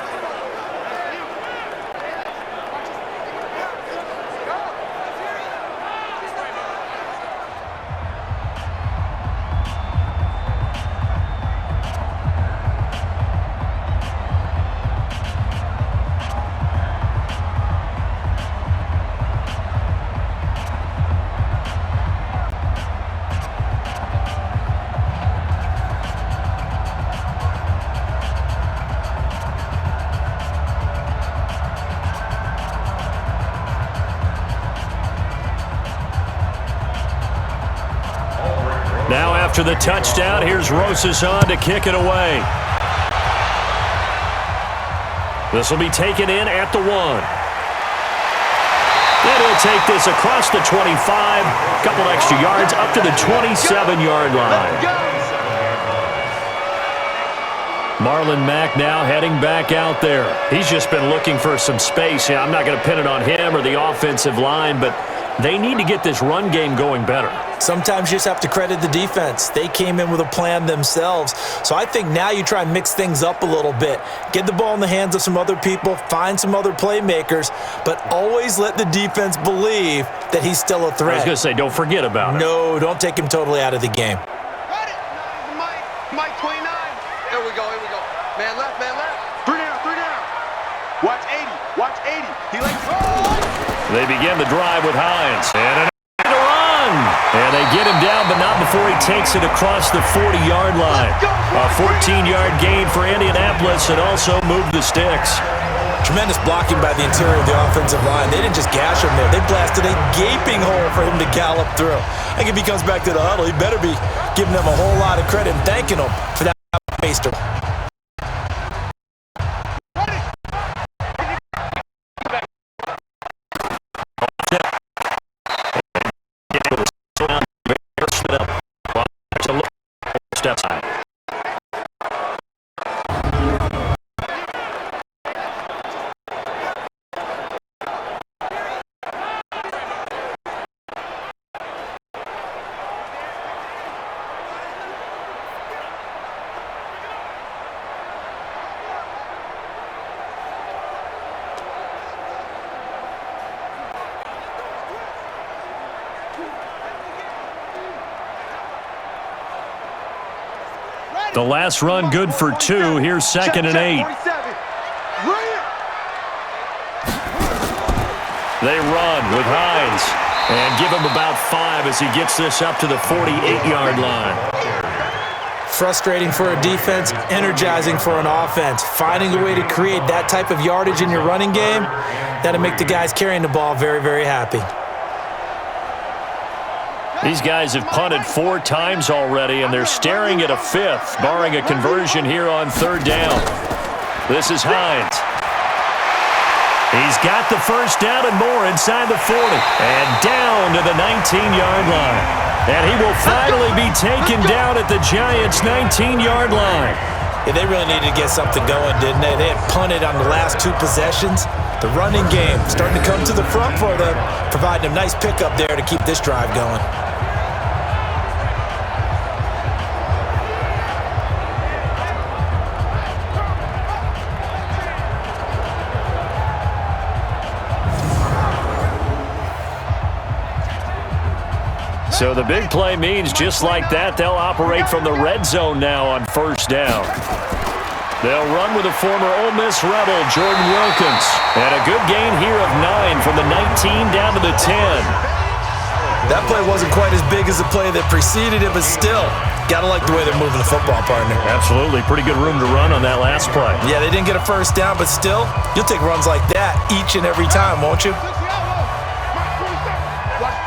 Now after the touchdown, here's Rosas on to kick it away. This will be taken in at the 1. And he'll take this across the 25, a couple extra yards up to the 27-yard line. Marlon Mack now heading back out there. He's just been looking for some space. I'm not going to pin it on him or the offensive line, but they need to get this run game going better. Sometimes you just have to credit the defense. They came in with a plan themselves. So I think now you try and mix things up a little bit. Get the ball in the hands of some other people, find some other playmakers, but always let the defense believe that he's still a threat. I was going to say, don't forget about it. No, don't take him totally out of the game. Mike 29. Here we go. Man left. 3 down. Watch 80. He likes They begin the drive with Hines. And a run. And they get him down, but not before he takes it across the 40-yard line. A 14-yard gain for Indianapolis and also moved the sticks. Tremendous blocking by the interior of the offensive line. They didn't just gash him there. They blasted a gaping hole for him to gallop through. I think if he comes back to the huddle, he better be giving them a whole lot of credit and thanking them for that waster. Steps high. The last run good for 2. Here's 2nd and 8. They run with Hines and give him about 5 as he gets this up to the 48-yard line. Frustrating for a defense, energizing for an offense. Finding a way to create that type of yardage in your running game, that'll make the guys carrying the ball very, very happy. These guys have punted 4 times already, and they're staring at a 5th, barring a conversion here on 3rd down. This is Hines. He's got the first down and more inside the 40, and down to the 19-yard line. And he will finally be taken down at the Giants' 19-yard line. Yeah, they really needed to get something going, didn't they? They had punted on the last 2 possessions. The running game starting to come to the front for them, providing a nice pickup there to keep this drive going. So the big play means just like that, they'll operate from the red zone now on 1st down. They'll run with a former Ole Miss Rebel, Jordan Wilkins. And a good gain here of 9 from the 19 down to the 10. That play wasn't quite as big as the play that preceded it, but still, gotta like the way they're moving the football, partner. Absolutely. Pretty good room to run on that last play. Yeah, they didn't get a first down, but still, you'll take runs like that each and every time, won't you?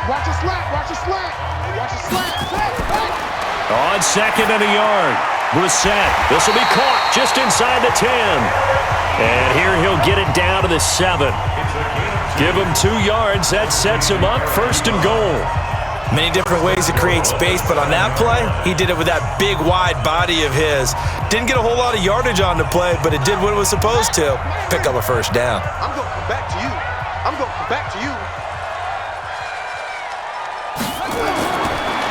Watch a slant. On 2nd and a yard. Brissett. This will be caught just inside the 10. And here he'll get it down to the 7. Give him 2 yards. That sets him up 1st and goal. Many different ways to create space, but on that play, he did it with that big, wide body of his. Didn't get a whole lot of yardage on the play, but it did what it was supposed to. Pick up a 1st down. I'm going to come back to you.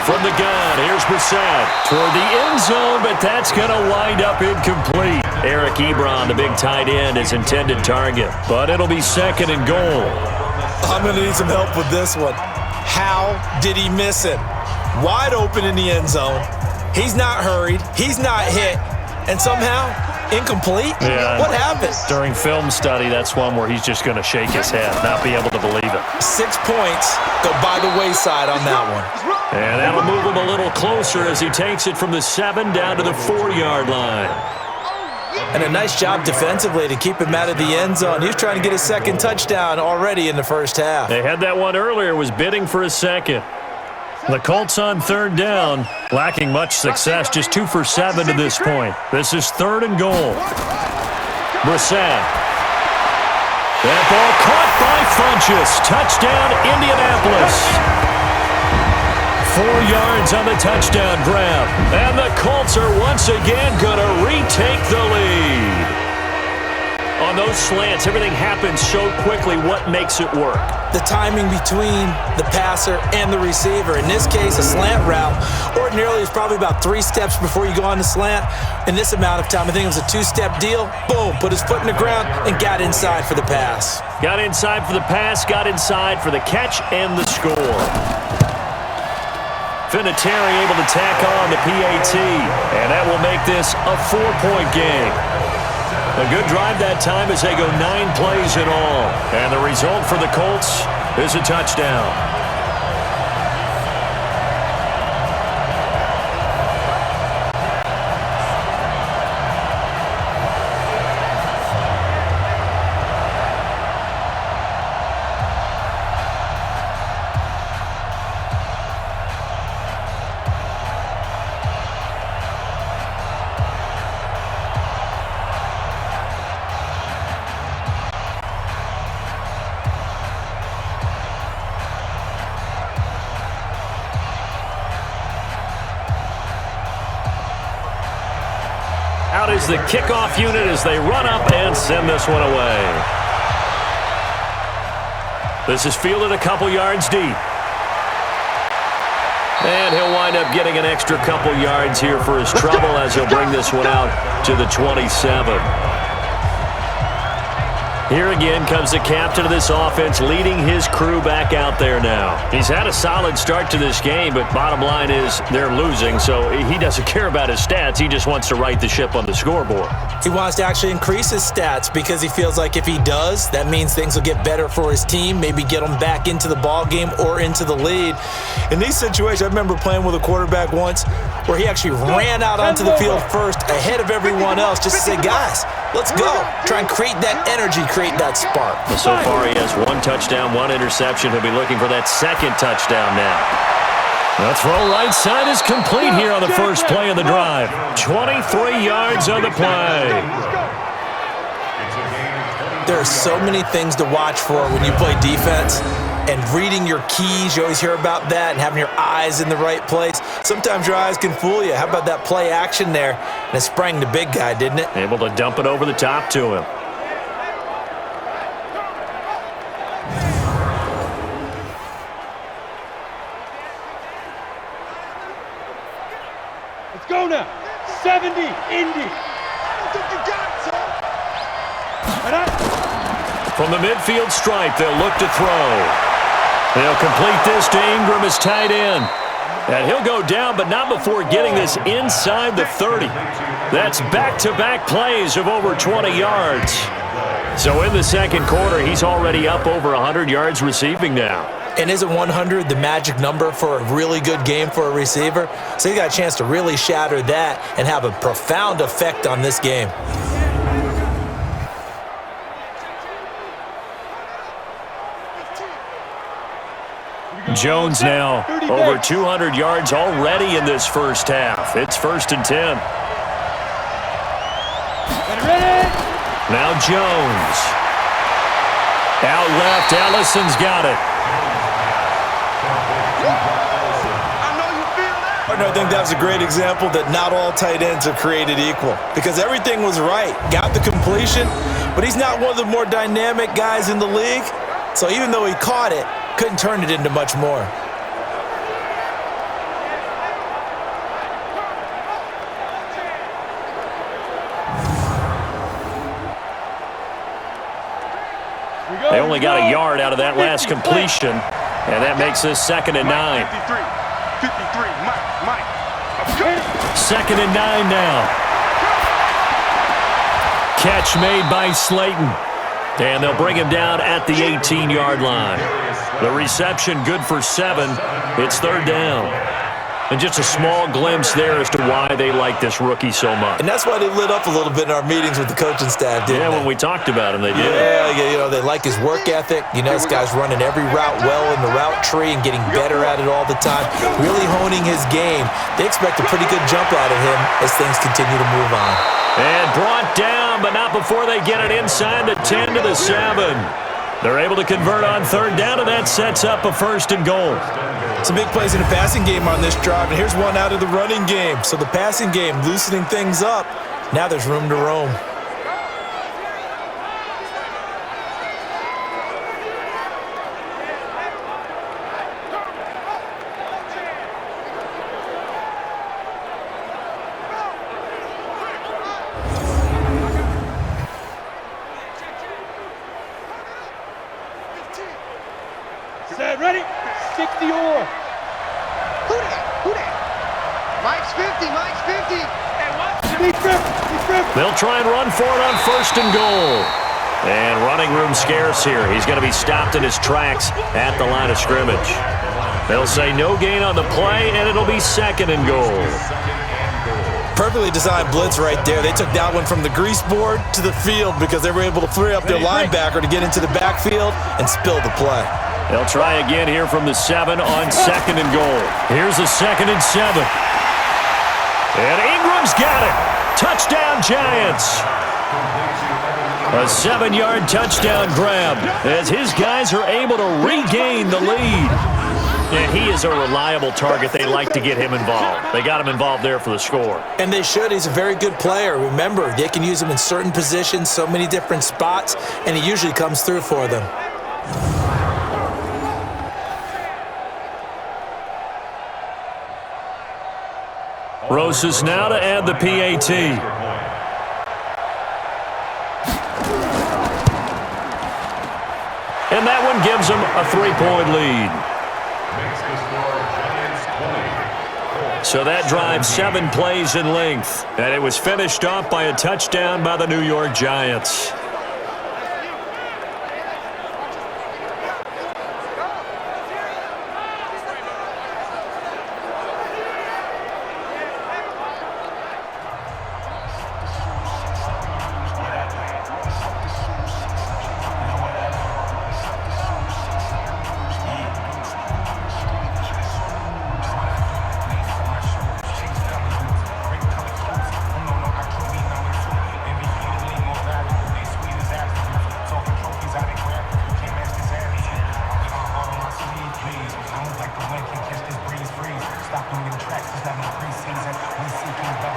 From the gun, here's Brissett toward the end zone, but that's going to wind up incomplete. Eric Ebron, the big tight end, his intended target, but it'll be 2nd and goal. I'm going to need some help with this one. How did he miss it? Wide open in the end zone. He's not hurried. He's not hit. And somehow, incomplete? Yeah. What happened? During film study, that's one where he's just going to shake his head, not be able to believe it. 6 points go by the wayside on that one. And that'll move him a little closer as he takes it from the 7 down to the 4-yard line. And a nice job defensively to keep him out of the end zone. He was trying to get his 2nd touchdown already in the 1st half. They had that one earlier, was bidding for a 2nd. The Colts on third down, lacking much success, just 2 for 7 to this point. This is 3rd and goal. Brissett. That ball caught by Funchess. Touchdown, Indianapolis. 4 yards on the touchdown grab. And the Colts are once again going to retake the lead. On those slants, everything happens so quickly. What makes it work? The timing between the passer and the receiver. In this case, a slant route ordinarily is probably about 3 steps before you go on the slant. In this amount of time, I think it was a 2-step deal. Boom, put his foot in the ground and got inside for the pass. Got inside for the pass, got inside for the catch and the score. Vinatieri able to tack on the PAT, and that will make this a 4-point game. A good drive that time as they go 9 plays in all. And the result for the Colts is a touchdown. Out is the kickoff unit as they run up and send this one away. This is fielded a couple yards deep. And he'll wind up getting an extra couple yards here for his trouble as he'll bring this one out to the 27. Here again comes the captain of this offense leading his crew back out there now. He's had a solid start to this game, but bottom line is they're losing, so he doesn't care about his stats. He just wants to right the ship on the scoreboard. He wants to actually increase his stats because he feels like if he does, that means things will get better for his team, maybe get them back into the ball game or into the lead. In these situations, I remember playing with a quarterback once where he actually ran out onto the field first ahead of everyone else just to say, guys, let's go. Try and create that energy, create that spark. So far, he has 1 touchdown, 1 interception. He'll be looking for that 2nd touchdown now. The throw right side is complete here on the first play of the drive. 23 yards on the play. There are so many things to watch for when you play defense. And reading your keys, you always hear about that, and having your eyes in the right place. Sometimes your eyes can fool you. How about that play action there? And it sprang the big guy, didn't it? Able to dump it over the top to him. Let's go now. 70, Indy. From the midfield stripe, they'll look to throw. They'll complete this to Ingram as tight end. And he'll go down, but not before getting this inside the 30. That's back-to-back plays of over 20 yards. So in the second quarter, he's already up over 100 yards receiving now. And isn't 100 the magic number for a really good game for a receiver? So he got a chance to really shatter that and have a profound effect on this game. Jones now over 200 yards already in this first half. It's 1st and 10. Now Jones. Out left, Ellison's got it. I think that was a great example that not all tight ends are created equal because everything was right. Got the completion, but he's not one of the more dynamic guys in the league. So even though he caught it, couldn't turn it into much more. They only got a yard out of that last completion, and that makes this 2nd and 9. 53, Mike. 2nd and 9 now. Catch made by Slayton. And they'll bring him down at the 18-yard line. The reception good for 7. It's 3rd down. And just a small glimpse there as to why they like this rookie so much. And that's why they lit up a little bit in our meetings with the coaching staff, didn't they? Yeah, when we talked about him, they did. Yeah, they like his work ethic. This guy's running every route well in the route tree and getting better at it all the time, really honing his game. They expect a pretty good jump out of him as things continue to move on. And brought down, but not before they get it inside the 10 to the 7. They're able to convert on third down, and that sets up a 1st and goal. Some big plays in the passing game on this drive, and here's one out of the running game. So the passing game loosening things up. Now there's room to roam. Set, ready? 60 or. Who that? Mike's 50, Mike's 50. Hey, what? He's 50. They'll try and run for it on 1st and goal. And running room scarce here. He's going to be stopped in his tracks at the line of scrimmage. They'll say no gain on the play, and it'll be 2nd and goal. Perfectly designed blitz right there. They took that one from the grease board to the field because they were able to free up their linebacker to get into the backfield and spill the play. They'll try again here from the 7 on 2nd and goal. Here's a 2nd and 7. And Ingram's got it. Touchdown, Giants. A 7-yard touchdown grab as his guys are able to regain the lead. And he is a reliable target. They like to get him involved. They got him involved there for the score. And they should. He's a very good player. Remember, they can use him in certain positions, so many different spots, and he usually comes through for them. Rosas now to add the PAT. And that one gives them a 3-point lead. So that drive 7 plays in length. And it was finished off by a touchdown by the New York Giants.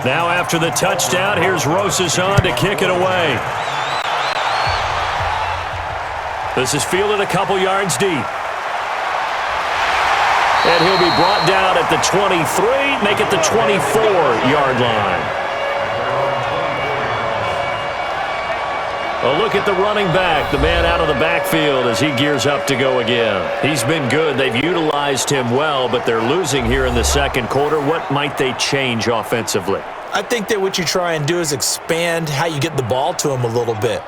Now after the touchdown, here's Rosas on to kick it away. This is fielded a couple yards deep. And he'll be brought down at the 23, make it the 24-yard line. A look at the running back, the man out of the backfield as he gears up to go again. He's been good. They've utilized him well, but they're losing here in the second quarter. What might they change offensively? I think that what you try and do is expand how you get the ball to him a little bit.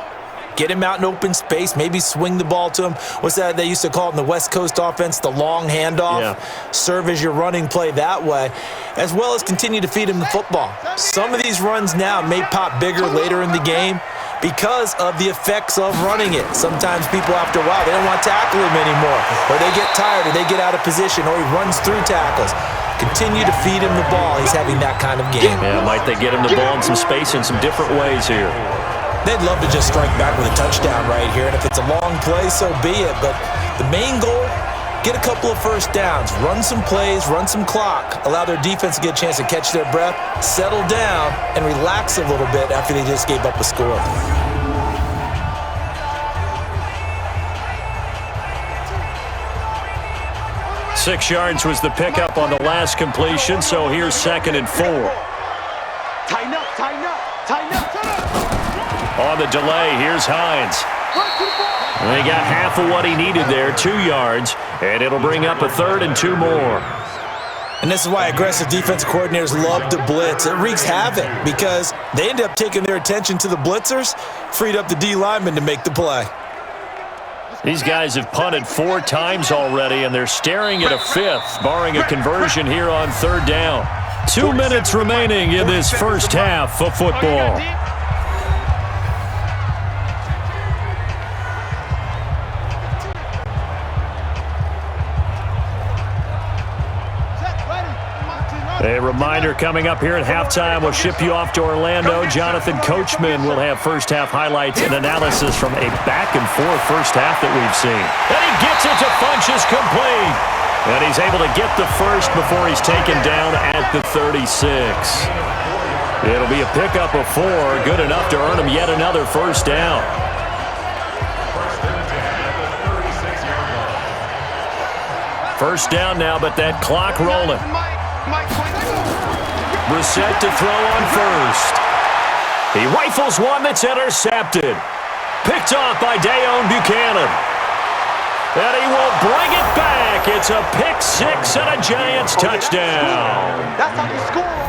Get him out in open space, maybe swing the ball to him. What's that they used to call it in the West Coast offense, the long handoff? Yeah. Serve as your running play that way, as well as continue to feed him the football. Some of these runs now may pop bigger later in the game because of the effects of running it. Sometimes people, after a while, they don't want to tackle him anymore, or they get tired, or they get out of position, or he runs through tackles. Continue to feed him the ball. He's having that kind of game. Yeah, might they get him the ball in some space in some different ways here? They'd love to just strike back with a touchdown right here, and if it's a long play, so be it. But the main goal, get a couple of first downs, run some plays, run some clock, allow their defense to get a chance to catch their breath, settle down, and relax a little bit after they just gave up a score. Six yards was the pickup on the last completion, so here's 2nd and 4. Tighten up, tighten up, tighten up. On the delay, here's Hines. And he got half of what he needed there, 2 yards, and it'll bring up a 3rd and 2 more. And this is why aggressive defense coordinators love to blitz. It wreaks havoc because they end up taking their attention to the blitzers, freed up the D lineman to make the play. These guys have punted 4 times already, and they're staring at a 5th, barring a conversion here on 3rd down. 2 minutes remaining in this first half of football. A reminder coming up here at halftime. We'll ship you off to Orlando. Jonathan Coachman will have first half highlights and analysis from a back-and-forth first half that we've seen. And he gets it to Funchess complete. And he's able to get the first before he's taken down at the 36. It'll be a pickup of 4, good enough to earn him yet another first down. First down now, but that clock rolling. Brissett to throw on first. He rifles one that's intercepted. Picked off by Dayon Buchanan. And he will bring it back. It's a pick 6 and a Giants touchdown. That's how you score.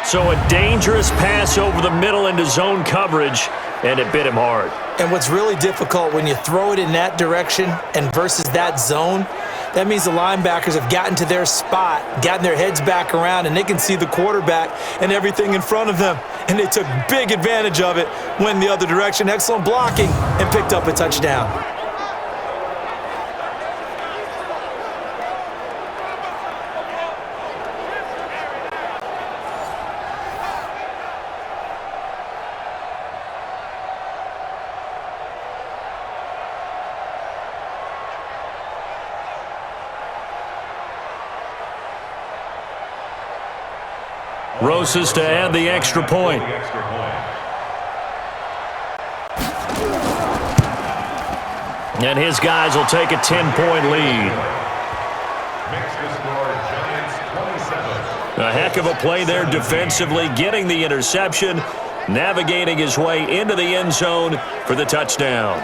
So a dangerous pass over the middle into zone coverage, and it bit him hard. And what's really difficult when you throw it in that direction and versus that zone, that means the linebackers have gotten to their spot, gotten their heads back around, and they can see the quarterback and everything in front of them. And they took big advantage of it, went the other direction, excellent blocking, and picked up a touchdown. Rosas to add the extra point. And his guys will take a 10-point lead. A heck of a play there defensively, getting the interception, navigating his way into the end zone for the touchdown.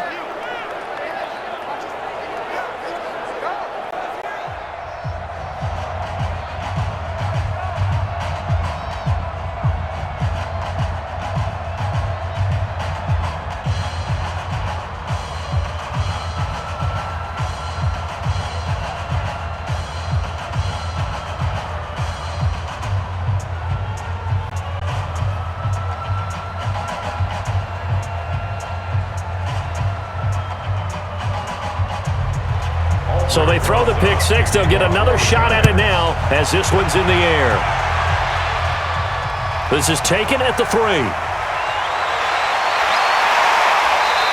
So they throw the pick 6. They'll get another shot at it now as this one's in the air. This is taken at the 3.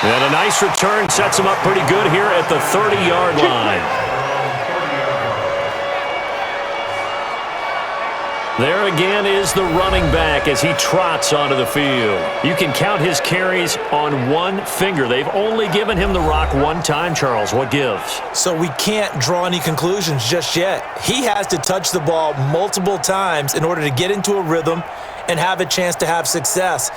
And a nice return sets him up pretty good here at the 30-yard line. There again is the running back as he trots onto the field. You can count his carries on one finger. They've only given him the rock one time, Charles. What gives? So we can't draw any conclusions just yet. He has to touch the ball multiple times in order to get into a rhythm and have a chance to have success.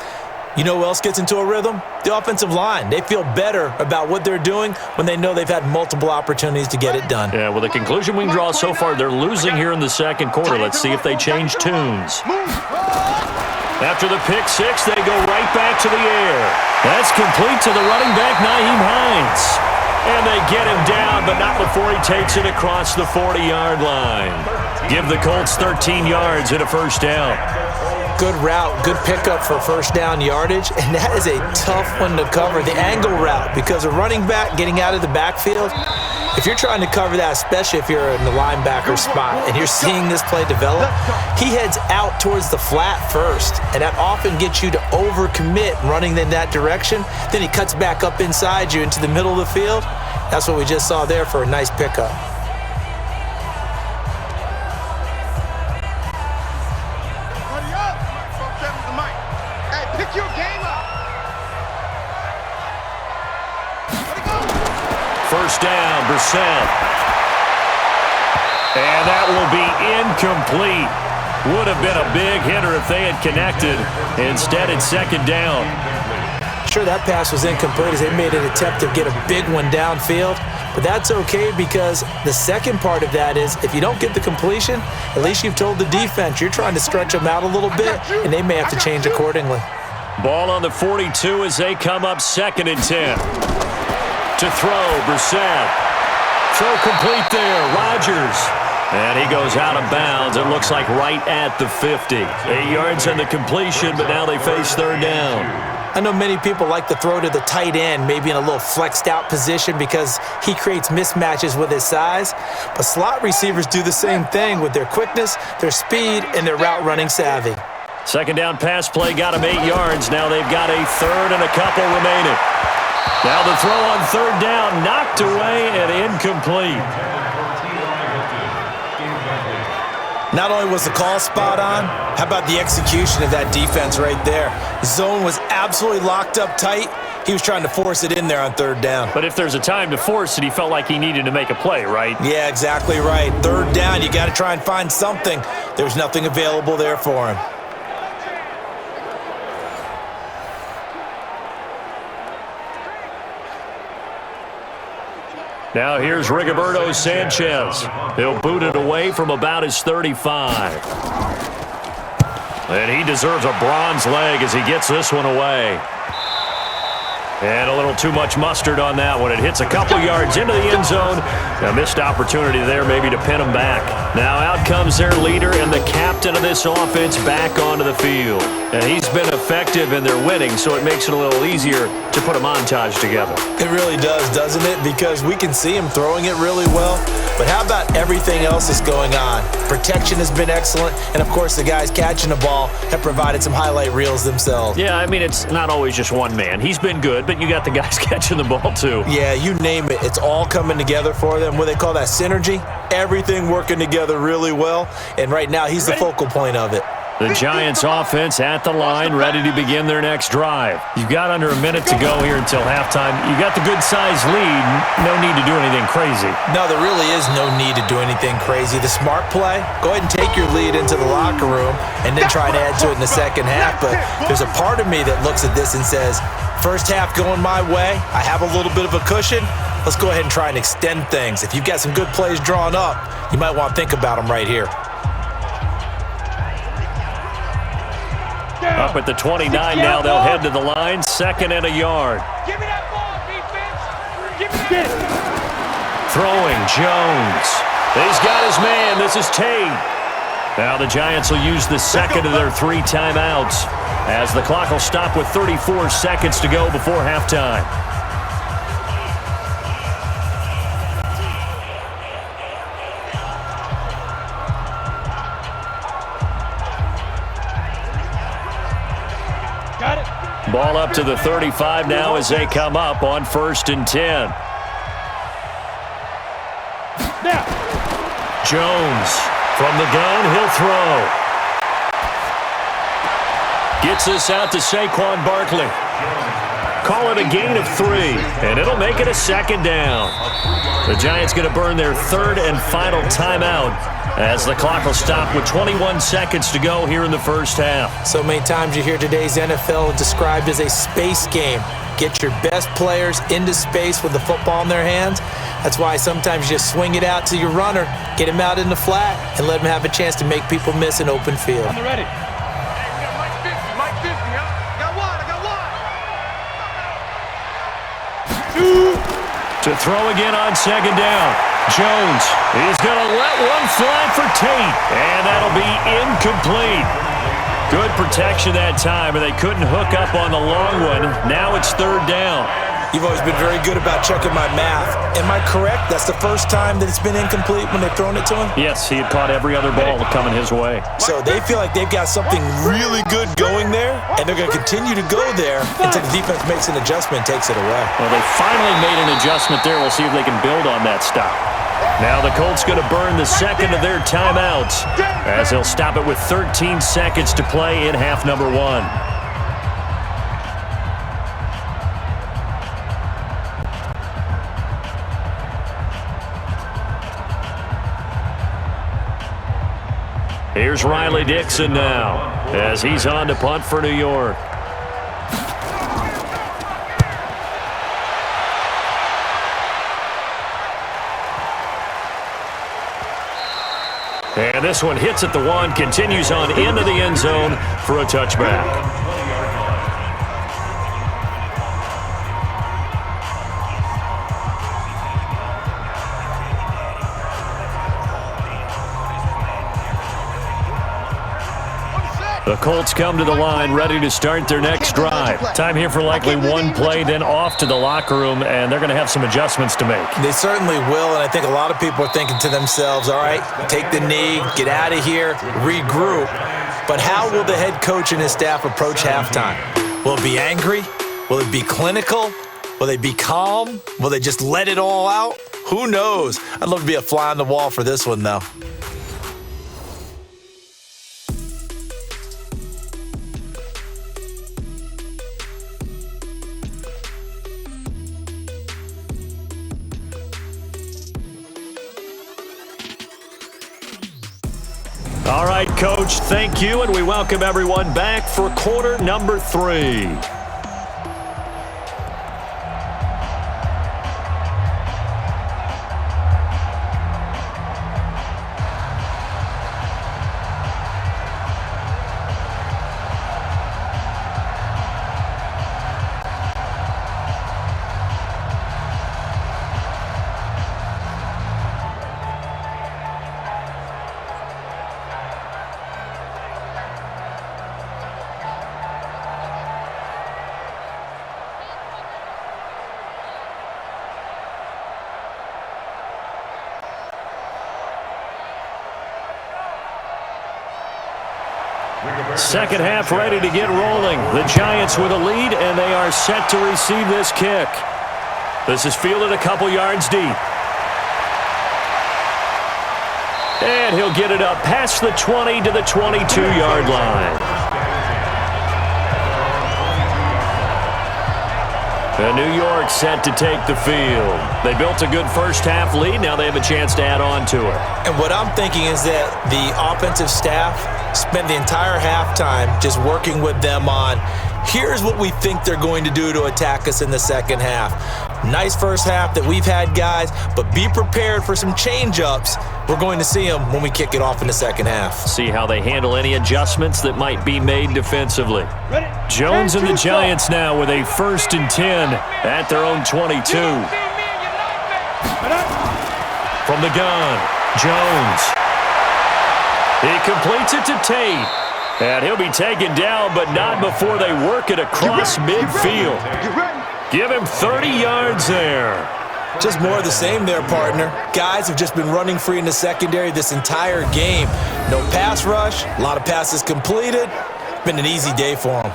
You know who else gets into a rhythm? The offensive line. They feel better about what they're doing when they know they've had multiple opportunities to get it done. Yeah, well, the conclusion we can draw so far, they're losing here in the second quarter. Let's see if they change tunes. After the pick 6, they go right back to the air. That's complete to the running back, Nyheim Hines. And they get him down, but not before he takes it across the 40-yard line. Give the Colts 13 yards and a first down. Good route, good pickup for first down yardage, and that is a tough one to cover, the angle route, because a running back getting out of the backfield, if you're trying to cover that, especially if you're in the linebacker spot and you're seeing this play develop, he heads out towards the flat first, and that often gets you to overcommit running in that direction. Then he cuts back up inside you into the middle of the field. That's what we just saw there for a nice pickup. First down, Brissett. And that will be incomplete. Would have been a big hitter if they had connected. Instead, it's second down. Sure, that pass was incomplete as they made an attempt to get a big one downfield. But that's okay because the second part of that is if you don't get the completion, at least you've told the defense you're trying to stretch them out a little bit, and they may have to change accordingly. Ball on the 42 as they come up 2nd and 10. To throw, Brissett. Throw complete there, Rodgers. And he goes out of bounds. It looks like right at the 50. 8 yards on the completion, but now they face third down. I know many people like to throw to the tight end, maybe in a little flexed out position because he creates mismatches with his size. But slot receivers do the same thing with their quickness, their speed, and their route running savvy. Second down pass play got him 8 yards. Now they've got a third and a couple remaining. Now the throw on third down, knocked away and incomplete. Not only was the call spot on, how about the execution of that defense right there? Zone was absolutely locked up tight. He was trying to force it in there on third down. But if there's a time to force it, he felt like he needed to make a play, right? Yeah, exactly right. Third down, you got to try and find something. There's nothing available there for him. Now here's Rigoberto Sanchez. He'll boot it away from about his 35. And he deserves a bronze leg as he gets this one away. And a little too much mustard on that one. It hits a couple yards into the end zone. A missed opportunity there maybe to pin him back. Now out comes their leader and the captain of this offense back onto the field. And he's been effective in their winning, so it makes it a little easier to put a montage together. It really does, doesn't it? Because we can see him throwing it really well. But how about everything else that's going on? Protection has been excellent. And, of course, the guys catching the ball have provided some highlight reels themselves. Yeah, I mean, it's not always just one man. He's been good, but you got the guys catching the ball, too. Yeah, you name it. It's all coming together for them. What they call that synergy. Everything working together really well. And right now, he's the focal point of it. The Giants offense at the line, ready to begin their next drive. You've got under a minute to go here until halftime. You got the good-sized lead. No need to do anything crazy. No, there really is no need to do anything crazy. The smart play, go ahead and take your lead into the locker room and then try and add to it in the second half. But there's a part of me that looks at this and says, first half going my way, I have a little bit of a cushion. Let's go ahead and try and extend things. If you've got some good plays drawn up, you might want to think about them right here. Up at the 29 now, they'll head to the line, second and a yard. Give me that ball, defense. Give me that. Throwing, Jones. He's got his man. This is Tate. Now the Giants will use the second of their 3 timeouts as the clock will stop with 34 seconds to go before halftime. Ball up to the 35 now as they come up on 1st and 10. Now. Jones from the gun, he'll throw. Gets this out to Saquon Barkley. Call it a gain of 3, and it'll make it a second down. The Giants going to burn their 3rd and final timeout as the clock will stop with 21 seconds to go here in the first half. So many times you hear today's NFL described as a space game. Get your best players into space with the football in their hands. That's why sometimes you just swing it out to your runner, get him out in the flat, and let him have a chance to make people miss an open field. I'm ready. Mike 50, huh? I got one. To throw again on second down. Jones, he's going to let one fly for Tate, and that'll be incomplete. Good protection that time, and they couldn't hook up on the long one. Now it's 3rd down. You've always been very good about checking my math. Am I correct? That's the first time that it's been incomplete when they've thrown it to him? Yes, he had caught every other ball coming his way. So they feel like they've got something really good going there, and they're going to continue to go there until the defense makes an adjustment and takes it away. Well, they finally made an adjustment there. We'll see if they can build on that stop. Now the Colts going to burn the second of their timeouts as they'll stop it with 13 seconds to play in half number 1. Here's Riley Dixon now as he's on to punt for New York. And this one hits at the 1, continues on into the end zone for a touchback. The Colts come to the line ready to start their next drive. Time here for likely one play, then off to the locker room, and they're going to have some adjustments to make. They certainly will, and I think a lot of people are thinking to themselves, all right, take the knee, get out of here, regroup. But how will the head coach and his staff approach halftime? Will it be angry? Will it be clinical? Will they be calm? Will they just let it all out? Who knows? I'd love to be a fly on the wall for this one, though. All right, Coach, thank you, and we welcome everyone back for quarter number 3. Second half ready to get rolling. The Giants with a lead, and they are set to receive this kick. This is fielded a couple yards deep. And he'll get it up past the 20 to the 22-yard line. And New York set to take the field. They built a good first-half lead. Now they have a chance to add on to it. And what I'm thinking is that the offensive staff spent the entire halftime just working with them on, here's what we think they're going to do to attack us in the second half. Nice first half that we've had, guys, but be prepared for some change-ups. We're going to see them when we kick it off in the second half. See how they handle any adjustments that might be made defensively. Jones and the Giants now with a 1st and 10 at their own 22. From the gun, Jones. He completes it to Tate. And he'll be taken down, but not before they work it across midfield. Give him 30 yards there. Just more of the same there, partner. Guys have just been running free in the secondary this entire game. No pass rush, a lot of passes completed. Been an easy day for them.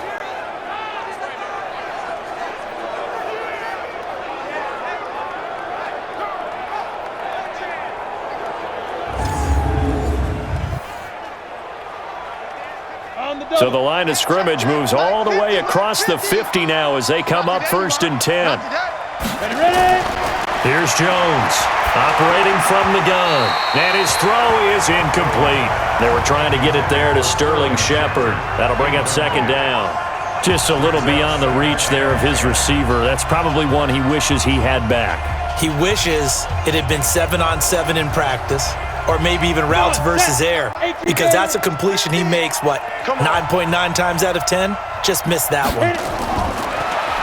So the line of scrimmage moves all the way across the 50 now as they come up 1st and 10. Here's Jones operating from the gun. And his throw is incomplete. They were trying to get it there to Sterling Shepard. That'll bring up 2nd down. Just a little beyond the reach there of his receiver. That's probably one he wishes he had back. He wishes it had been 7-on-7 in practice, or maybe even routes versus air, because that's a completion he makes, 9.9 times out of 10? Just missed that one.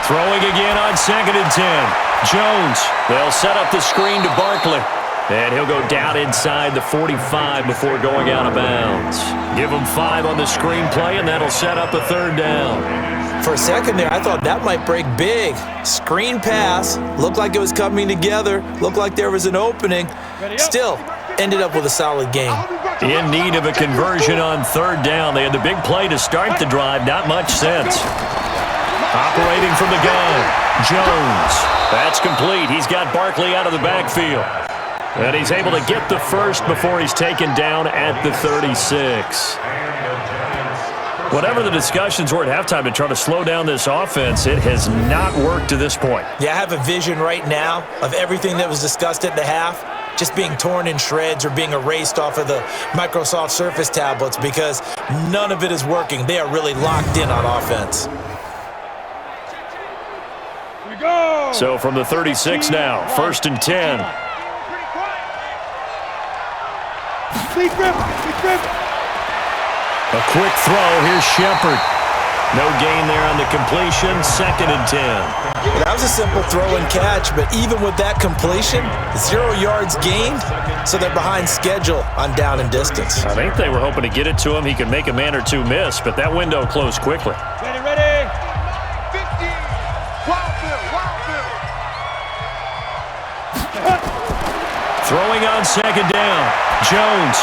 Throwing again on 2nd and 10. Jones, they'll set up the screen to Barkley. And he'll go down inside the 45 before going out of bounds. Give him 5 on the screen play, and that'll set up a 3rd down. For a second there, I thought that might break big. Screen pass, looked like it was coming together, looked like there was an opening. Still, ended up with a solid game. In need of a conversion on 3rd down. They had the big play to start the drive, not much sense. Operating from the gun, Jones. That's complete. He's got Barkley out of the backfield. And he's able to get the first before he's taken down at the 36. Whatever the discussions were at halftime to try to slow down this offense, it has not worked to this point. Yeah, I have a vision right now of everything that was discussed at the half just being torn in shreds or being erased off of the Microsoft Surface tablets because none of it is working. They are really locked in on offense. So from the 36 now, 1st and 10. A quick throw. Here's Shepard. No gain there on the completion, 2nd and 10. Well, that was a simple throw and catch, but even with that completion, 0 yards gained, so they're behind schedule on down and distance. I think they were hoping to get it to him. He could make a man or two miss, but that window closed quickly. Ready. 50. Wild Bill. Throwing on 2nd down. Jones.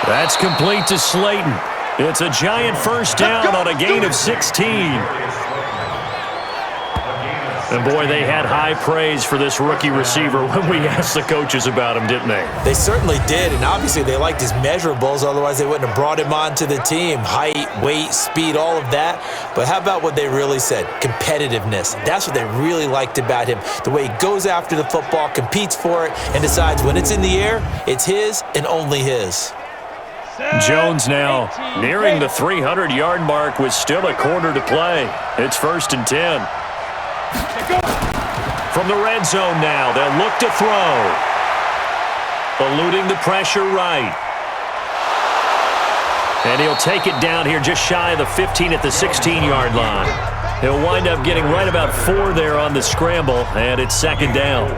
That's complete to Slayton. It's a giant first down on a gain of 16. And boy, they had high praise for this rookie receiver when we asked the coaches about him, didn't they? They certainly did, and obviously they liked his measurables, otherwise they wouldn't have brought him onto the team. Height, weight, speed, all of that. But how about what they really said? Competitiveness. That's what they really liked about him. The way he goes after the football, competes for it, and decides when it's in the air, it's his and only his. Jones now nearing the 300-yard mark with still a quarter to play. It's 1st and 10. From the red zone now, they'll look to throw. Eluding the pressure right. And he'll take it down here just shy of the 15 at the 16-yard line. He'll wind up getting right about 4 there on the scramble, and it's 2nd down.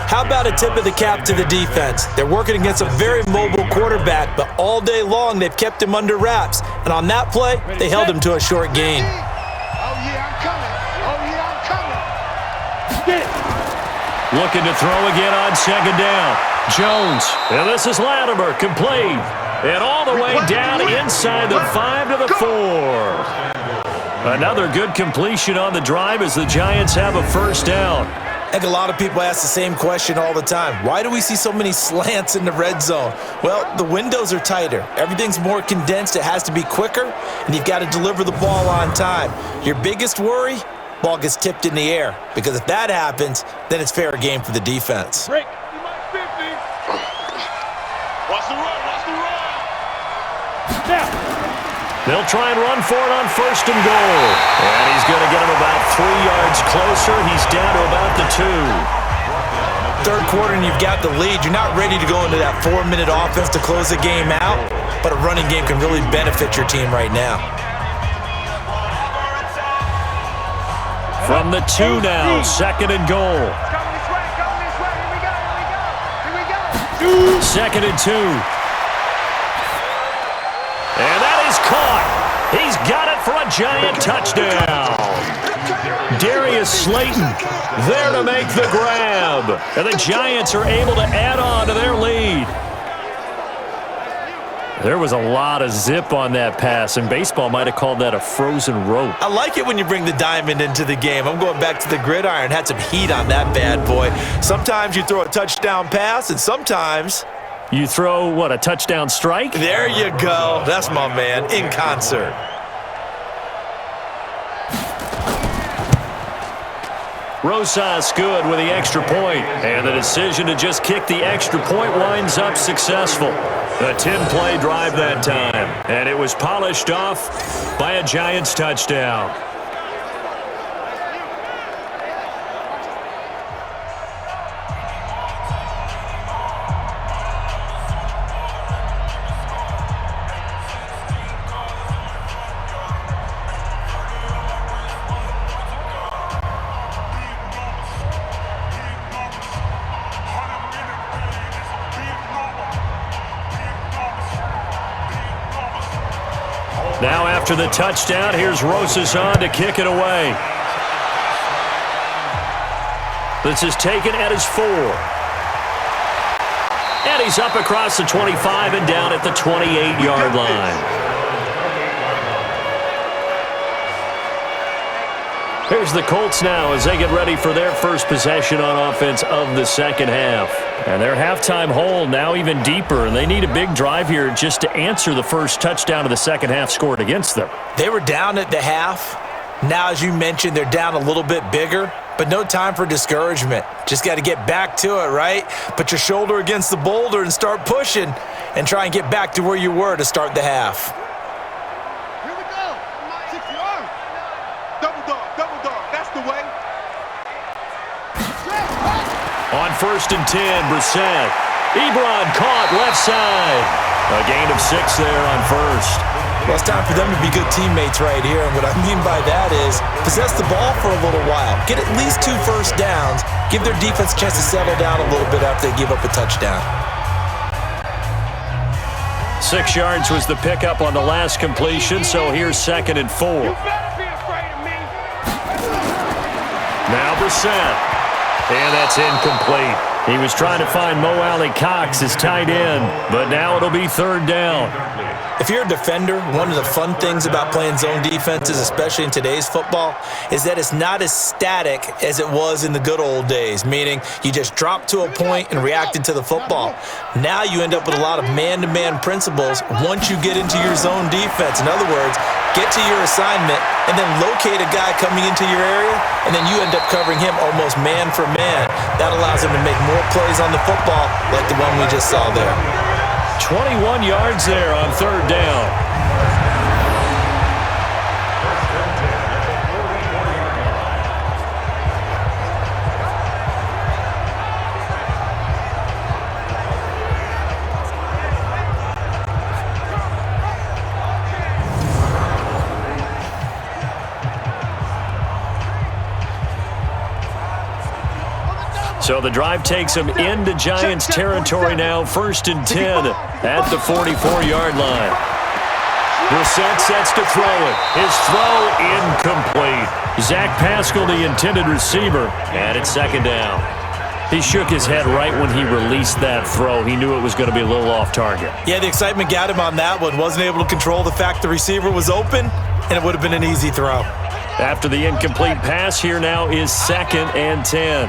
How about a tip of the cap to the defense? They're working against a very mobile quarterback, but all day long they've kept him under wraps. And on that play, they held him to a short gain. Looking to throw again on 2nd down. Jones. And this is Latimer, complete. And all the way down inside the 5 to the 4. Another good completion on the drive as the Giants have a first down. I think a lot of people ask the same question all the time. Why do we see so many slants in the red zone? Well, the windows are tighter. Everything's more condensed. It has to be quicker, and you've got to deliver the ball on time. Your biggest worry? Ball gets tipped in the air, because if that happens, then it's fair game for the defense. Break. Watch the run. Now. They'll try and run for it on 1st and goal. And he's going to get him about 3 yards closer. He's down to about the 2. Third quarter and you've got the lead. You're not ready to go into that 4-minute offense to close the game out, but a running game can really benefit your team right now. From the 2 now, 2nd and goal. Go this way. Here we go. 2nd and 2. And that is caught. He's got it for a giant touchdown. Darius Slayton there to make the grab. And the Giants are able to add on to their lead. There was a lot of zip on that pass, and baseball might have called that a frozen rope. I like it when you bring the diamond into the game. I'm going back to the gridiron. Had some heat on that bad boy. Sometimes you throw a touchdown pass, and sometimes you throw, what, a touchdown strike? There you go. That's my man, in concert. Rosas good with the extra point, and the decision to just kick the extra point winds up successful. A 10-play drive that time, and it was polished off by a Giants touchdown. Now after the touchdown, here's Rosas on to kick it away. This is taken at his 4. And he's up across the 25 and down at the 28-yard line. Here's the Colts now as they get ready for their first possession on offense of the second half. And their halftime hole now even deeper, and they need a big drive here just to answer the first touchdown of the second half scored against them. They were down at the half. Now, as you mentioned, they're down a little bit bigger, but no time for discouragement. Just got to get back to it, right? Put your shoulder against the boulder and start pushing and try and get back to where you were to start the half. Here we go. 60 yards. Double dog. That's the way. On 1st and 10, Brissett. Ebron caught left side. A gain of 6 there on 1st. Well, it's time for them to be good teammates right here, and what I mean by that is possess the ball for a little while, get at least 2 first downs, give their defense a chance to settle down a little bit after they give up a touchdown. 6 yards was the pickup on the last completion, so here's 2nd and 4. You better be afraid of me. Now Brissett. And that's incomplete. He was trying to find Mo Alley Cox as tight end, but now it'll be 3rd down. If you're a defender, one of the fun things about playing zone defenses, especially in today's football, is that it's not as static as it was in the good old days, meaning you just drop to a point and reacted to the football. Now you end up with a lot of man-to-man principles once you get into your zone defense. In other words, get to your assignment and then locate a guy coming into your area, and then you end up covering him almost man for man. That allows him to make more plays on the football like the one we just saw there. 21 yards there on 3rd down. So the drive takes them into Giants territory now, 1st and 10 at the 44-yard line. Brissett sets to throw it. His throw incomplete. Zach Pascal, the intended receiver, and it's 2nd down. He shook his head right when he released that throw. He knew it was going to be a little off target. Yeah, the excitement got him on that one. Wasn't able to control the fact the receiver was open, and it would have been an easy throw. After the incomplete pass, here now is 2nd and 10.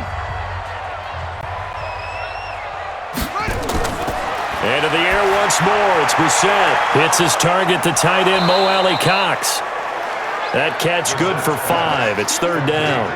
Into the air once more. It's Brissett. Hits his target, the tight end, Mo Alley Cox. That catch good for 5. It's 3rd down.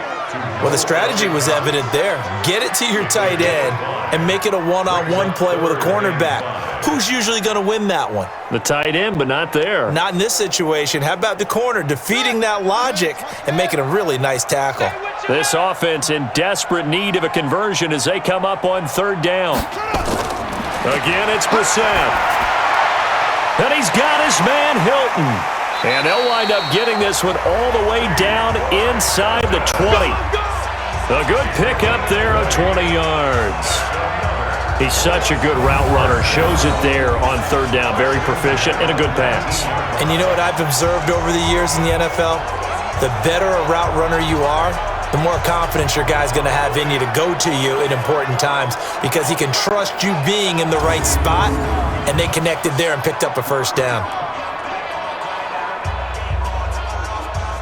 Well, the strategy was evident there. Get it to your tight end and make it a one-on-one play with a cornerback. Who's usually going to win that one? The tight end, but not there. Not in this situation. How about the corner defeating that logic and making a really nice tackle? This offense in desperate need of a conversion as they come up on 3rd down. Again, it's Brissett. And he's got his man, Hilton. And they'll wind up getting this one all the way down inside the 20. A good pickup there of 20 yards. He's such a good route runner. Shows it there on 3rd down. Very proficient and a good pass. And you know what I've observed over the years in the NFL? The better a route runner you are, the more confidence your guy's going to have in you to go to you in important times because he can trust you being in the right spot, and they connected there and picked up a 1st down.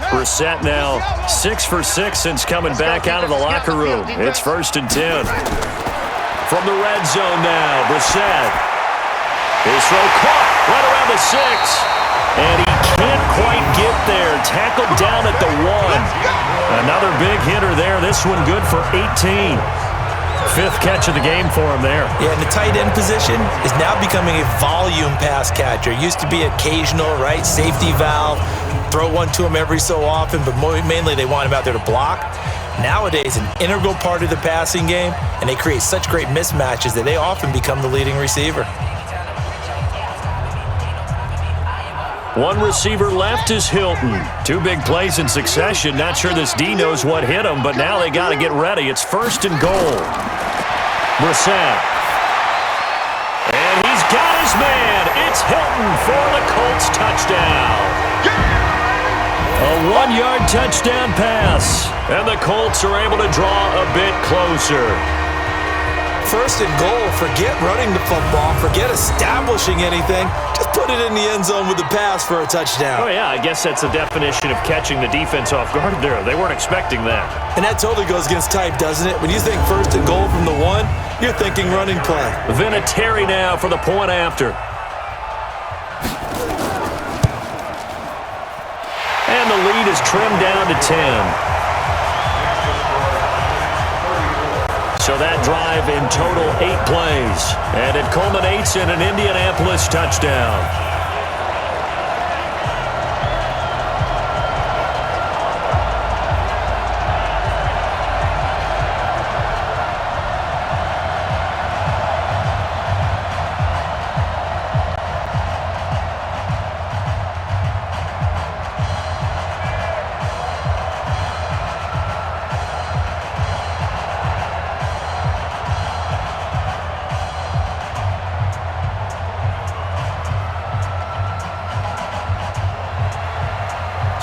Brissett now 6 for 6 since coming back out of the locker room. It's 1st and 10. From the red zone now, Brissett. His throw caught right around the 6. And he can't quite get there. Tackled down at the 1. Another big hitter there. This one good for 18. 5th catch of the game for him there. Yeah, and the tight end position is now becoming a volume pass catcher. Used to be occasional, right? Safety valve. Throw one to him every so often, but mainly they want him out there to block. Nowadays, an integral part of the passing game, and they create such great mismatches that they often become the leading receiver. One receiver left is Hilton. 2 big plays in succession. Not sure this D knows what hit him, but now they got to get ready. It's 1st and goal. Brissett. And he's got his man. It's Hilton for the Colts touchdown. A 1-yard touchdown pass. And the Colts are able to draw a bit closer. 1st and goal. Forget running the football. Forget establishing anything. Just put it in the end zone with the pass for a touchdown. Oh, yeah, I guess that's the definition of catching the defense off guard there. They weren't expecting that. And that totally goes against type, doesn't it? When you think 1st and goal from the 1, you're thinking running play. Vinatieri now for the point after. And the lead is trimmed down to 10. So that drive in total 8 plays. And it culminates in an Indianapolis touchdown.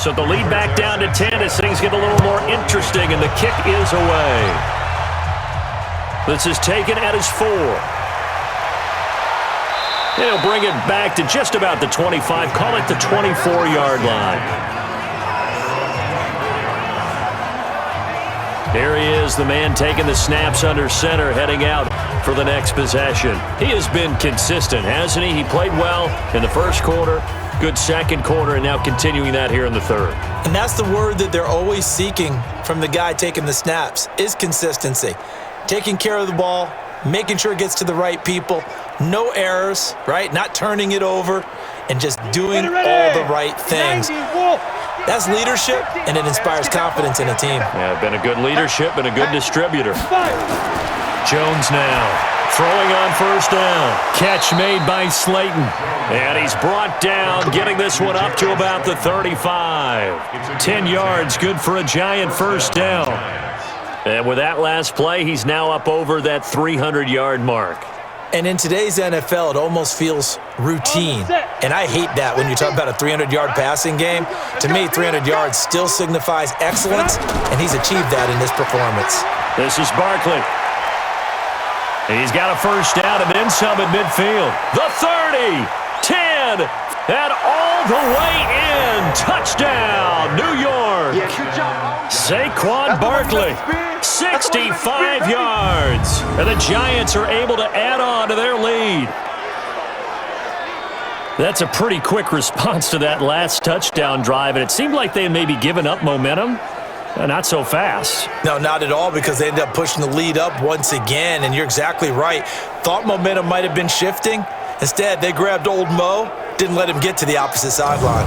So the lead back down to 10 as things get a little more interesting, and the kick is away. This is taken at his 4. He'll bring it back to just about the 25. Call it the 24-yard line. Here he is, the man taking the snaps under center, heading out for the next possession. He has been consistent, hasn't he? He played well in the first quarter, good second quarter, and now continuing that here in the third. And that's the word that they're always seeking from the guy taking the snaps, is consistency. Taking care of the ball, making sure it gets to the right people, no errors, right? Not turning it over, and just doing all the right things. That's leadership, and it inspires confidence in a team. Yeah, been a good leadership and a good distributor. Jones now throwing on first down. Catch made by Slayton. And he's brought down, getting this one up to about the 35. 10 yards, good for a giant first down. And with that last play, he's now up over that 300-yard mark. And in today's NFL, it almost feels routine. And I hate that when you talk about a 300-yard passing game. To me, 300 yards still signifies excellence, and he's achieved that in this performance. This is Barkley. He's got a first down and then some at midfield. The 30, 10, and all the way in. Touchdown, New York. Saquon Barkley. 65 yards, and the Giants are able to add on to their lead. That's a pretty quick response to that last touchdown drive, and it seemed like they had maybe given up momentum. Not so fast. No, not at all, because they ended up pushing the lead up once again, and you're exactly right. Thought momentum might have been shifting. Instead, they grabbed old Mo, didn't let him get to the opposite sideline.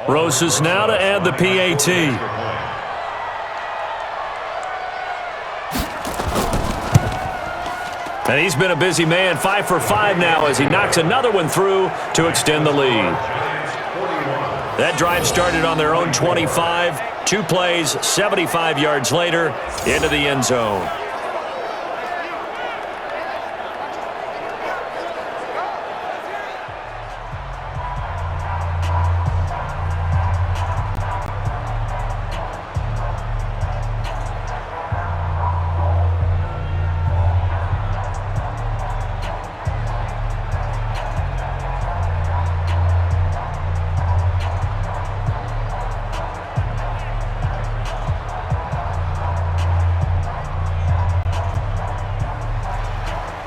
Roses now to add the PAT. And he's been a busy man, 5 for 5 now as he knocks another one through to extend the lead. That drive started on their own 25. 2 plays, 75 yards later, into the end zone.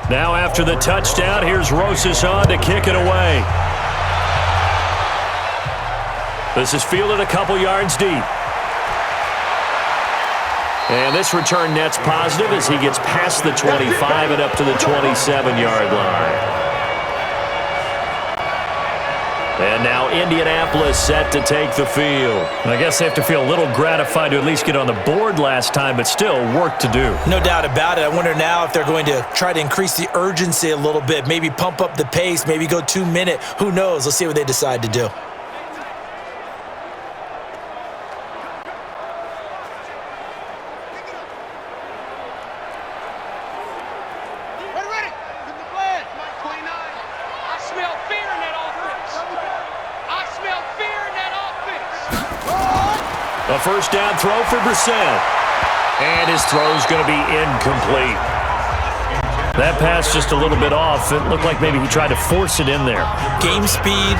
Now after the touchdown, here's Rosas on to kick it away. This is fielded a couple yards deep. And this return net's positive as he gets past the 25 and up to the 27-yard line. And now Indianapolis set to take the field. I guess they have to feel a little gratified to at least get on the board last time, but still work to do. No doubt about it. I wonder now if they're going to try to increase the urgency a little bit, maybe pump up the pace, maybe go 2-minute. Who knows? Let's see what they decide to do. A first down throw for Brissett. And his throw's going to be incomplete. That pass just a little bit off. It looked like maybe he tried to force it in there. Game speed,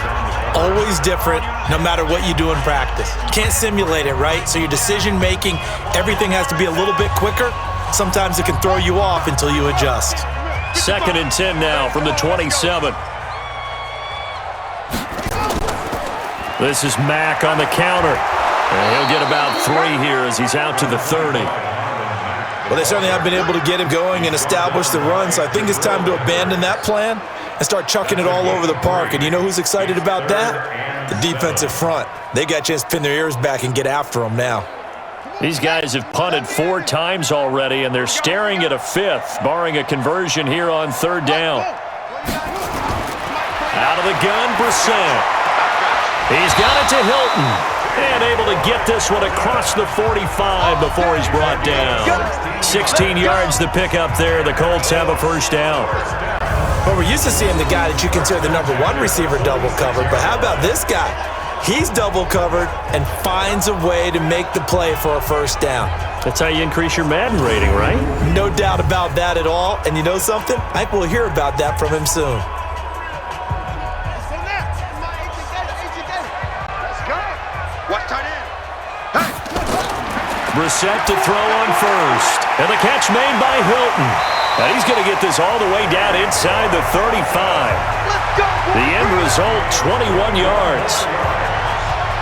always different, no matter what you do in practice. Can't simulate it, right? So your decision-making, everything has to be a little bit quicker. Sometimes it can throw you off until you adjust. 2nd and 10 now from the 27. This is Mack on the counter. And he'll get about 3 here as he's out to the 30. Well, they certainly have been able to get him going and establish the run, so I think it's time to abandon that plan and start chucking it all over the park. And you know who's excited about that? The defensive front. They got a chance to pin their ears back and get after them now. These guys have punted 4 times already, and they're staring at a 5th, barring a conversion here on 3rd down. Out of the gun, Brissett. He's got it to Hilton. And able to get this one across the 45 before he's brought down. 16 yards to pick up there. The Colts have a first down. Well, we're used to seeing the guy that you consider the number one receiver double covered, but how about this guy? He's double covered and finds a way to make the play for a first down. That's how you increase your Madden rating, right? No doubt about that at all. And you know something? I think we'll hear about that from him soon. Brissett to throw on first. And the catch made by Hilton. And he's going to get this all the way down inside the 35. The end result, 21 yards.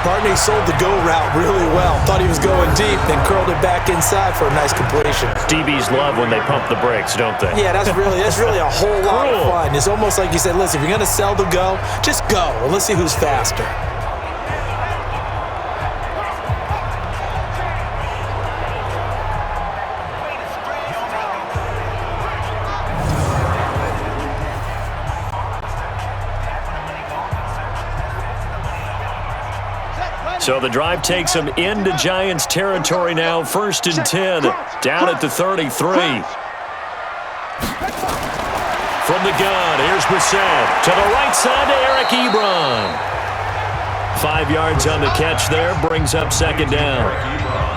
Barney sold the go route really well. Thought he was going deep, then curled it back inside for a nice completion. DBs love when they pump the brakes, don't they? Yeah, that's really a whole lot of fun. It's almost like you said, listen, if you're going to sell the go, just go. And let's see who's faster. So the drive takes him into Giants territory now. 1st and 10, down at the 33. From the gun, here's Brissett. To the right side to Eric Ebron. 5 yards on the catch there, brings up 2nd down.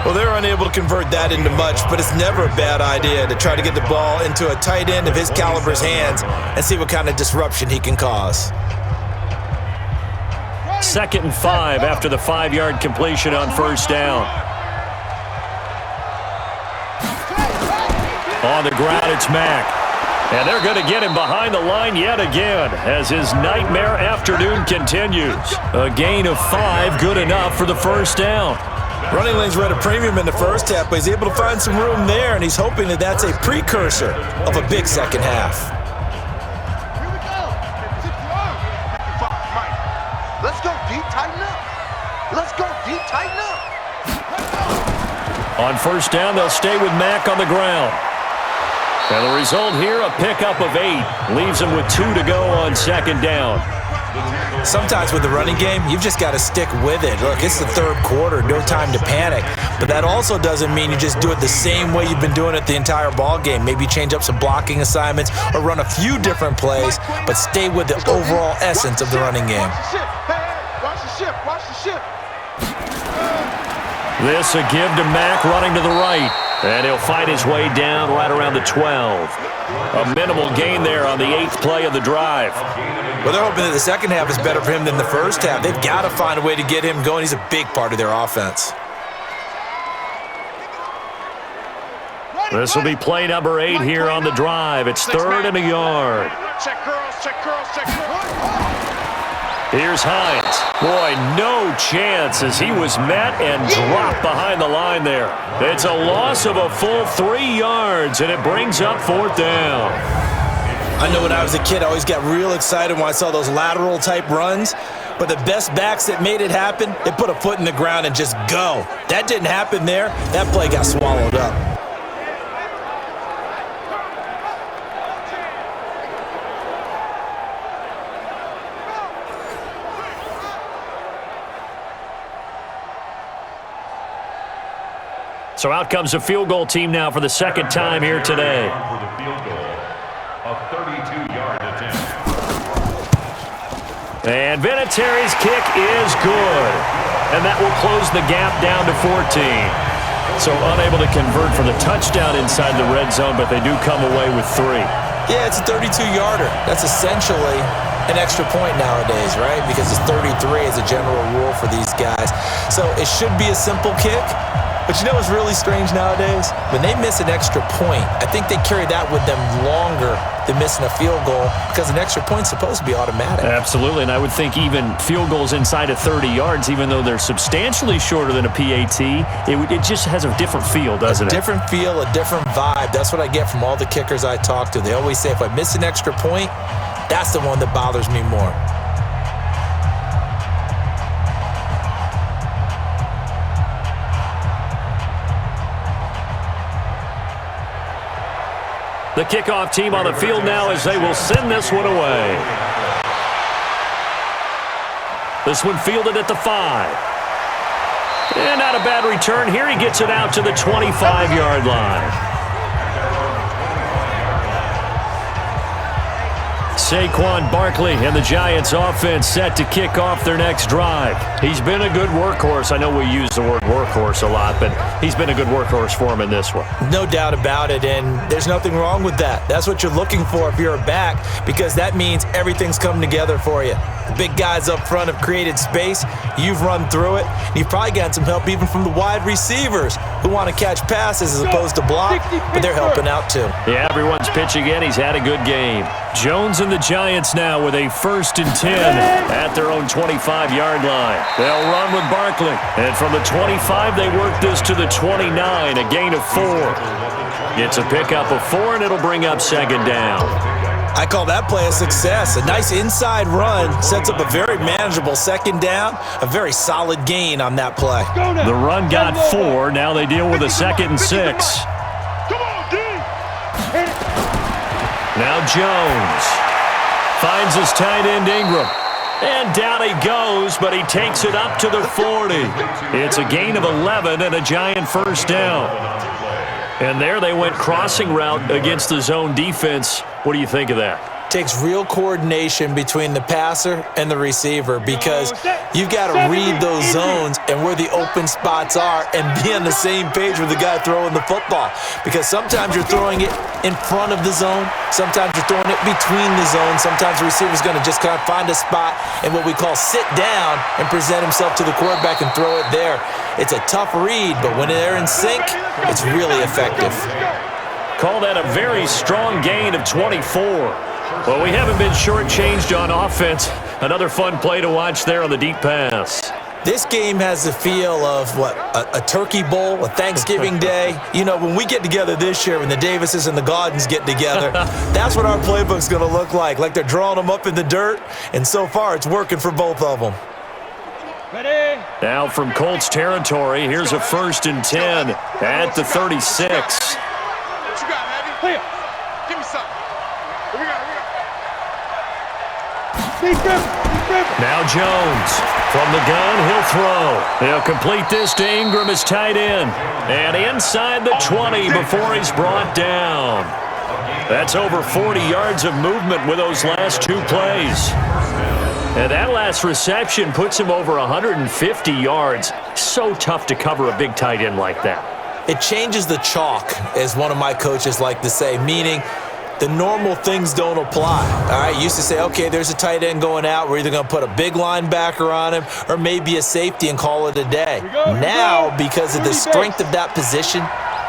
Well, they're unable to convert that into much, but it's never a bad idea to try to get the ball into a tight end of his caliber's hands and see what kind of disruption he can cause. 2nd and 5 after the 5-yard completion on 1st down. On the ground, it's Mack. And they're going to get him behind the line yet again as his nightmare afternoon continues. A gain of 5, good enough for the 1st down. Running lanes were at a premium in the first half, but he's able to find some room there, and he's hoping that that's a precursor of a big second half. Let's go deep, tighten up. Let's go deep, tighten up. On 1st down, they'll stay with Mack on the ground. And the result here, a pickup of 8. Leaves him with 2 to go on 2nd down. Sometimes with the running game, you've just got to stick with it. Look, it's the 3rd quarter, no time to panic. But that also doesn't mean you just do it the same way you've been doing it the entire ball game. Maybe change up some blocking assignments or run a few different plays, but stay with the overall essence of the running game. Watch the ship, watch the ship. This a give to Mack running to the right. And he'll find his way down right around the 12. A minimal gain there on the 8th play of the drive. Well, they're hoping that the second half is better for him than the first half. They've got to find a way to get him going. He's a big part of their offense. This will be play number 8 here on the drive. It's 3rd and a yard. Check girls, check girls, check girls. Here's Hines. Boy, no chance as he was met and dropped behind the line there. It's a loss of a full 3 yards, and it brings up 4th down. I know when I was a kid, I always got real excited when I saw those lateral-type runs. But the best backs that made it happen, they put a foot in the ground and just go. That didn't happen there. That play got swallowed up. So out comes a field goal team now for the 2nd time here today. For the field goal, a 32-yard attempt. And Vinatieri's kick is good. And that will close the gap down to 14. So unable to convert for the touchdown inside the red zone, but they do come away with 3. Yeah, it's a 32-yarder. That's essentially an extra point nowadays, right? Because it's 33 as a general rule for these guys. So it should be a simple kick. But you know what's really strange nowadays? When they miss an extra point, I think they carry that with them longer than missing a field goal because an extra point's supposed to be automatic. Absolutely, and I would think even field goals inside of 30 yards, even though they're substantially shorter than a PAT, it just has a different feel, doesn't it? A different feel, a different vibe. That's what I get from all the kickers I talk to. They always say if I miss an extra point, that's the one that bothers me more. The kickoff team on the field now as they will send this one away. This one fielded at the 5. And not a bad return here. He gets it out to the 25-yard line. Saquon Barkley and the Giants offense set to kick off their next drive. He's been a good workhorse. I know we use the word workhorse a lot, but he's been a good workhorse for him in this one. No doubt about it, and there's nothing wrong with that. That's what you're looking for if you're a back, because that means everything's come together for you. The big guys up front have created space. You've run through it. You've probably gotten some help even from the wide receivers who want to catch passes as opposed to block, but they're helping out too. Yeah, everyone's pitching in. He's had a good game. Jones and the Giants now with a 1st and 10 at their own 25-yard line. They'll run with Barkley. And from the 25, they work this to the 29, a gain of 4. It's a pickup of 4, and it'll bring up 2nd down. I call that play a success. A nice inside run sets up a very manageable 2nd down, a very solid gain on that play. The run got 4. Now they deal with a 2nd and 6. Now Jones finds his tight end Ingram. And down he goes, but he takes it up to the 40. It's a gain of 11 and a Giant 1st down. And there they went crossing route against the zone defense. What do you think of that? Takes real coordination between the passer and the receiver, because you've got to read those zones and where the open spots are and be on the same page with the guy throwing the football. Because sometimes you're throwing it in front of the zone, sometimes you're throwing it between the zones, sometimes the receiver's going to just kind of find a spot and what we call sit down and present himself to the quarterback and throw it there. It's a tough read, but when they're in sync, it's really effective. Call that a very strong gain of 24. Well, we haven't been shortchanged on offense. Another fun play to watch there on the deep pass. This game has the feel of, a turkey bowl, a Thanksgiving day. You know, when we get together this year, when the Davises and the Gaudens get together, that's what our playbook's going to look like they're drawing them up in the dirt, and so far it's working for both of them. Ready? Now from Colts territory, here's a 1st and 10 at the 36. What you got, Abby? Clear. Give me something. Here we go. Now Jones from the gun, he'll throw. He'll complete this to Ingram, his tight end. And inside the 20 before he's brought down. That's over 40 yards of movement with those last 2 plays. And that last reception puts him over 150 yards. So tough to cover a big tight end like that. It changes the chalk, as one of my coaches like to say, meaning the normal things don't apply. All right, used to say, okay, there's a tight end going out. We're either going to put a big linebacker on him or maybe a safety and call it a day. Now, because of the strength of that position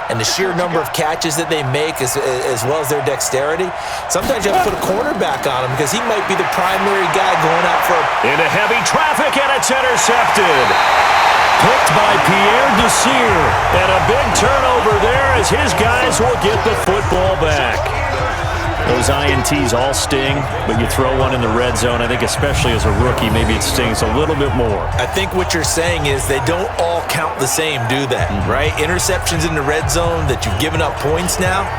and the sheer number of catches that they make as well as their dexterity, sometimes you have to put a cornerback on him because he might be the primary guy going out for into heavy traffic, and it's intercepted. Picked by Pierre Desir. And a big turnover there as his guys will get the football back. Those INTs all sting, but you throw one in the red zone, I think especially as a rookie, maybe it stings a little bit more. I think what you're saying is they don't all count the same, do they? Right? Interceptions in the red zone that you've given up points now,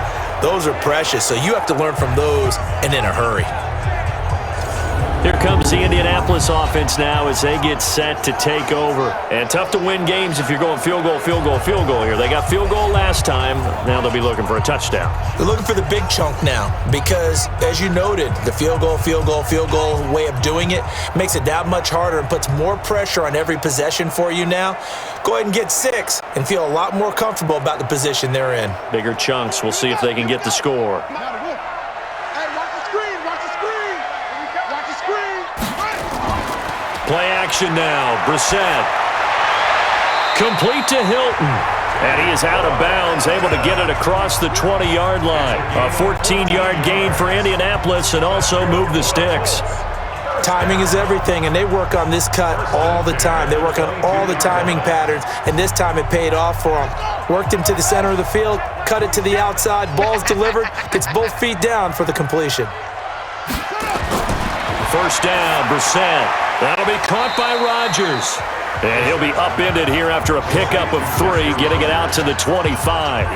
those are precious. So you have to learn from those and in a hurry. Here comes the Indianapolis offense now as they get set to take over. And tough to win games if you're going field goal here. They got field goal last time. Now they'll be looking for a touchdown. They're looking for the big chunk now because, as you noted, the field goal way of doing it makes it that much harder and puts more pressure on every possession for you now. Go ahead and get 6 and feel a lot more comfortable about the position they're in. Bigger chunks. We'll see if they can get the score. Play action now. Brissett. Complete to Hilton. And he is out of bounds, able to get it across the 20-yard line. A 14-yard gain for Indianapolis and also move the sticks. Timing is everything, and they work on this cut all the time. They work on all the timing patterns, and this time it paid off for them. Worked him to the center of the field, cut it to the outside, ball's delivered, gets both feet down for the completion. 1st down, Brissett. That'll be caught by Rodgers. And he'll be upended here after a pickup of 3, getting it out to the 25.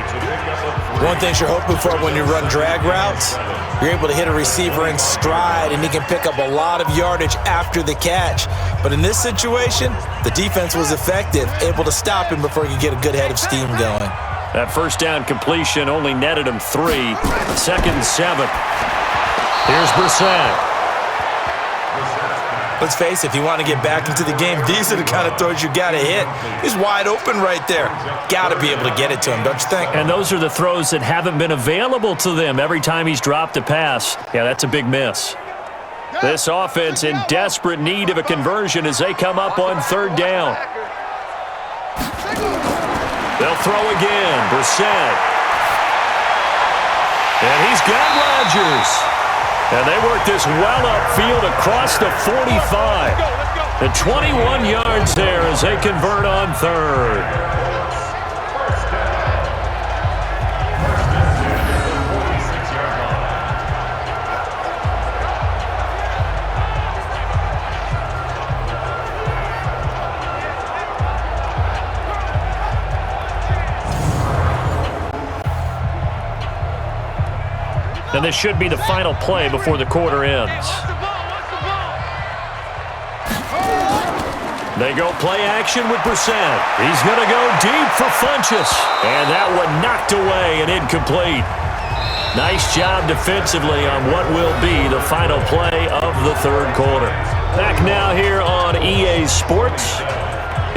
One thing you're hoping for when you run drag routes, you're able to hit a receiver in stride, and he can pick up a lot of yardage after the catch. But in this situation, the defense was effective, able to stop him before he could get a good head of steam going. That first down completion only netted him 3. 2nd and 7. Here's Brissett. Let's face it, if you want to get back into the game, these are the kind of throws you got to hit. He's wide open right there. Got to be able to get it to him, don't you think? And those are the throws that haven't been available to them every time he's dropped a pass. Yeah, that's a big miss. This offense in desperate need of a conversion as they come up on 3rd down. They'll throw again. Brissett. And he's got Rodgers. And they work this well upfield across the 45. The 21 yards there as they convert on 3rd. And this should be the final play before the quarter ends. They go play action with Brissett. He's going to go deep for Funchess. And that one knocked away and incomplete. Nice job defensively on what will be the final play of the 3rd quarter. Back now here on EA Sports.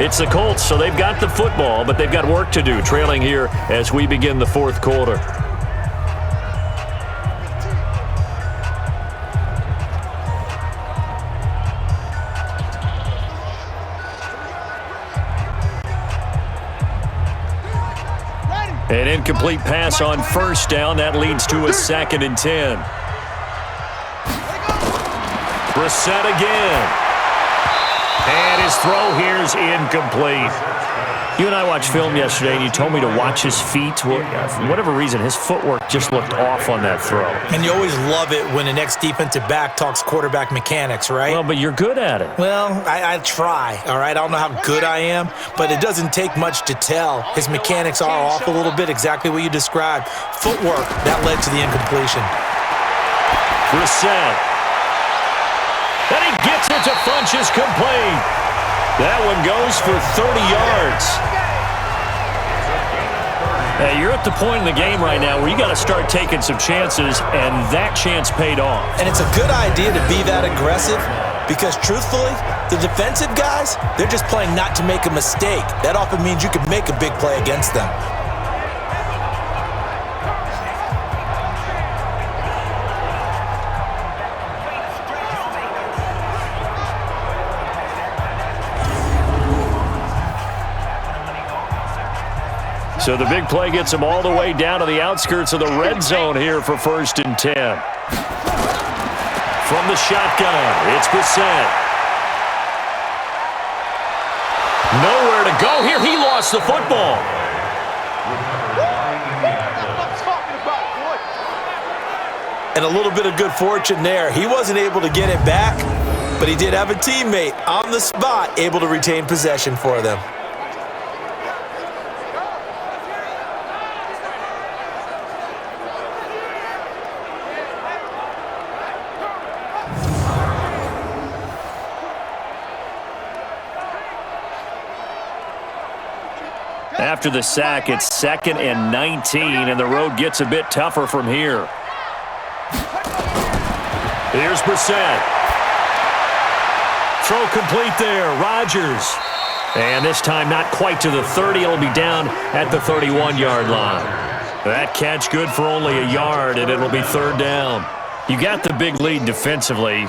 It's the Colts, so they've got the football, but they've got work to do, trailing here as we begin the 4th quarter. An incomplete pass on 1st down. That leads to a 2nd and 10. Brissett again. And his throw here is incomplete. You and I watched film yesterday, and you told me to watch his feet. Well, for whatever reason, his footwork just looked off on that throw. And you always love it when the next defensive back talks quarterback mechanics, right? Well, but you're good at it. Well, I try, all right? I don't know how good I am, but it doesn't take much to tell. His mechanics are off a little bit, exactly what you described. Footwork, that led to the incompletion. Brissett. And he gets it to Funchess, complete. That one goes for 30 yards. Hey, you're at the point in the game right now where you got to start taking some chances, and that chance paid off. And it's a good idea to be that aggressive because, truthfully, the defensive guys, they're just playing not to make a mistake. That often means you can make a big play against them. So the big play gets him all the way down to the outskirts of the red zone here for 1st and 10. From the shotgun, it's Brissett. Nowhere to go here. He lost the football. And a little bit of good fortune there. He wasn't able to get it back, but he did have a teammate on the spot able to retain possession for them. After the sack, it's 2nd and 19, and the road gets a bit tougher from here. Here's Brissett. Throw complete there, Rodgers. And this time not quite to the 30. It'll be down at the 31-yard line. That catch good for only a yard, and it'll be 3rd down. You got the big lead defensively,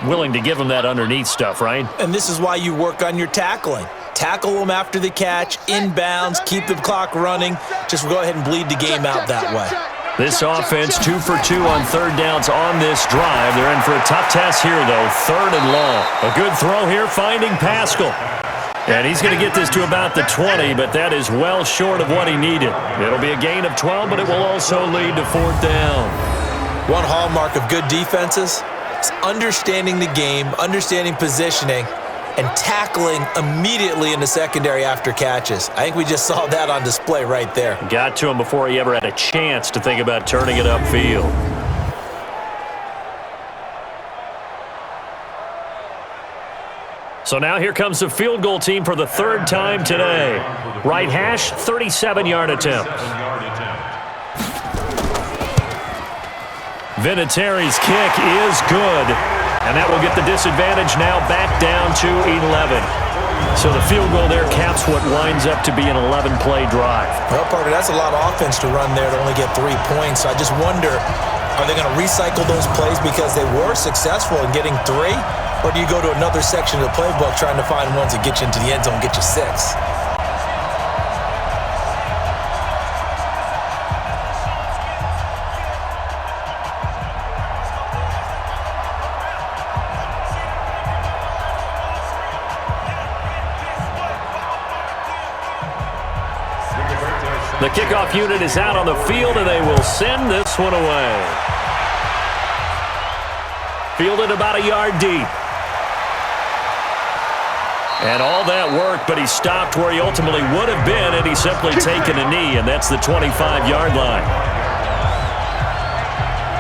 willing to give them that underneath stuff, right? And this is why you work on your tackling. Tackle them after the catch, inbounds, keep the clock running. Just go ahead and bleed the game out that way. This offense 2 for 2 on 3rd downs on this drive. They're in for a tough test here, though. 3rd and long. A good throw here, finding Pascal. And he's going to get this to about the 20, but that is well short of what he needed. It'll be a gain of 12, but it will also lead to 4th down. One hallmark of good defenses is understanding the game, understanding positioning, and tackling immediately in the secondary after catches. I think we just saw that on display right there. Got to him before he ever had a chance to think about turning it upfield. So now here comes the field goal team for the third time today. Right hash, 37-yard attempt. Vinatieri's kick is good, and that will get the disadvantage now back down to 11. So the field goal there caps what winds up to be an 11-play drive. Well, Parker, that's a lot of offense to run there to only get 3 points. So I just wonder, are they going to recycle those plays because they were successful in getting 3? Or do you go to another section of the playbook trying to find ones that get you into the end zone and get you 6? The kickoff unit is out on the field, and they will send this one away. Fielded about a yard deep. And all that worked, but he stopped where he ultimately would have been, and he's simply taken a knee, and that's the 25-yard line.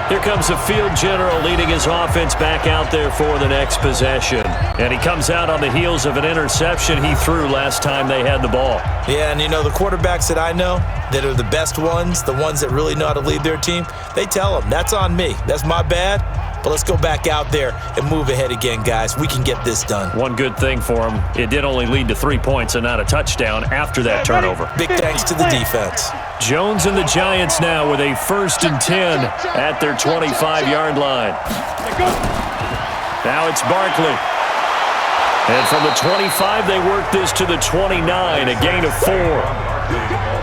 Here comes the field general leading his offense back out there for the next possession. And he comes out on the heels of an interception he threw last time they had the ball. Yeah, and you know, the quarterbacks that I know that are the best ones, the ones that really know how to lead their team, they tell them, that's on me. That's my bad. But let's go back out there and move ahead again, guys. We can get this done. One good thing for him, it did only lead to 3 points and not a touchdown after that turnover. Big thanks to the defense. Jones and the Giants now with a 1st and 10 at their 25-yard line. Now it's Barkley. And from the 25, they work this to the 29, a gain of 4.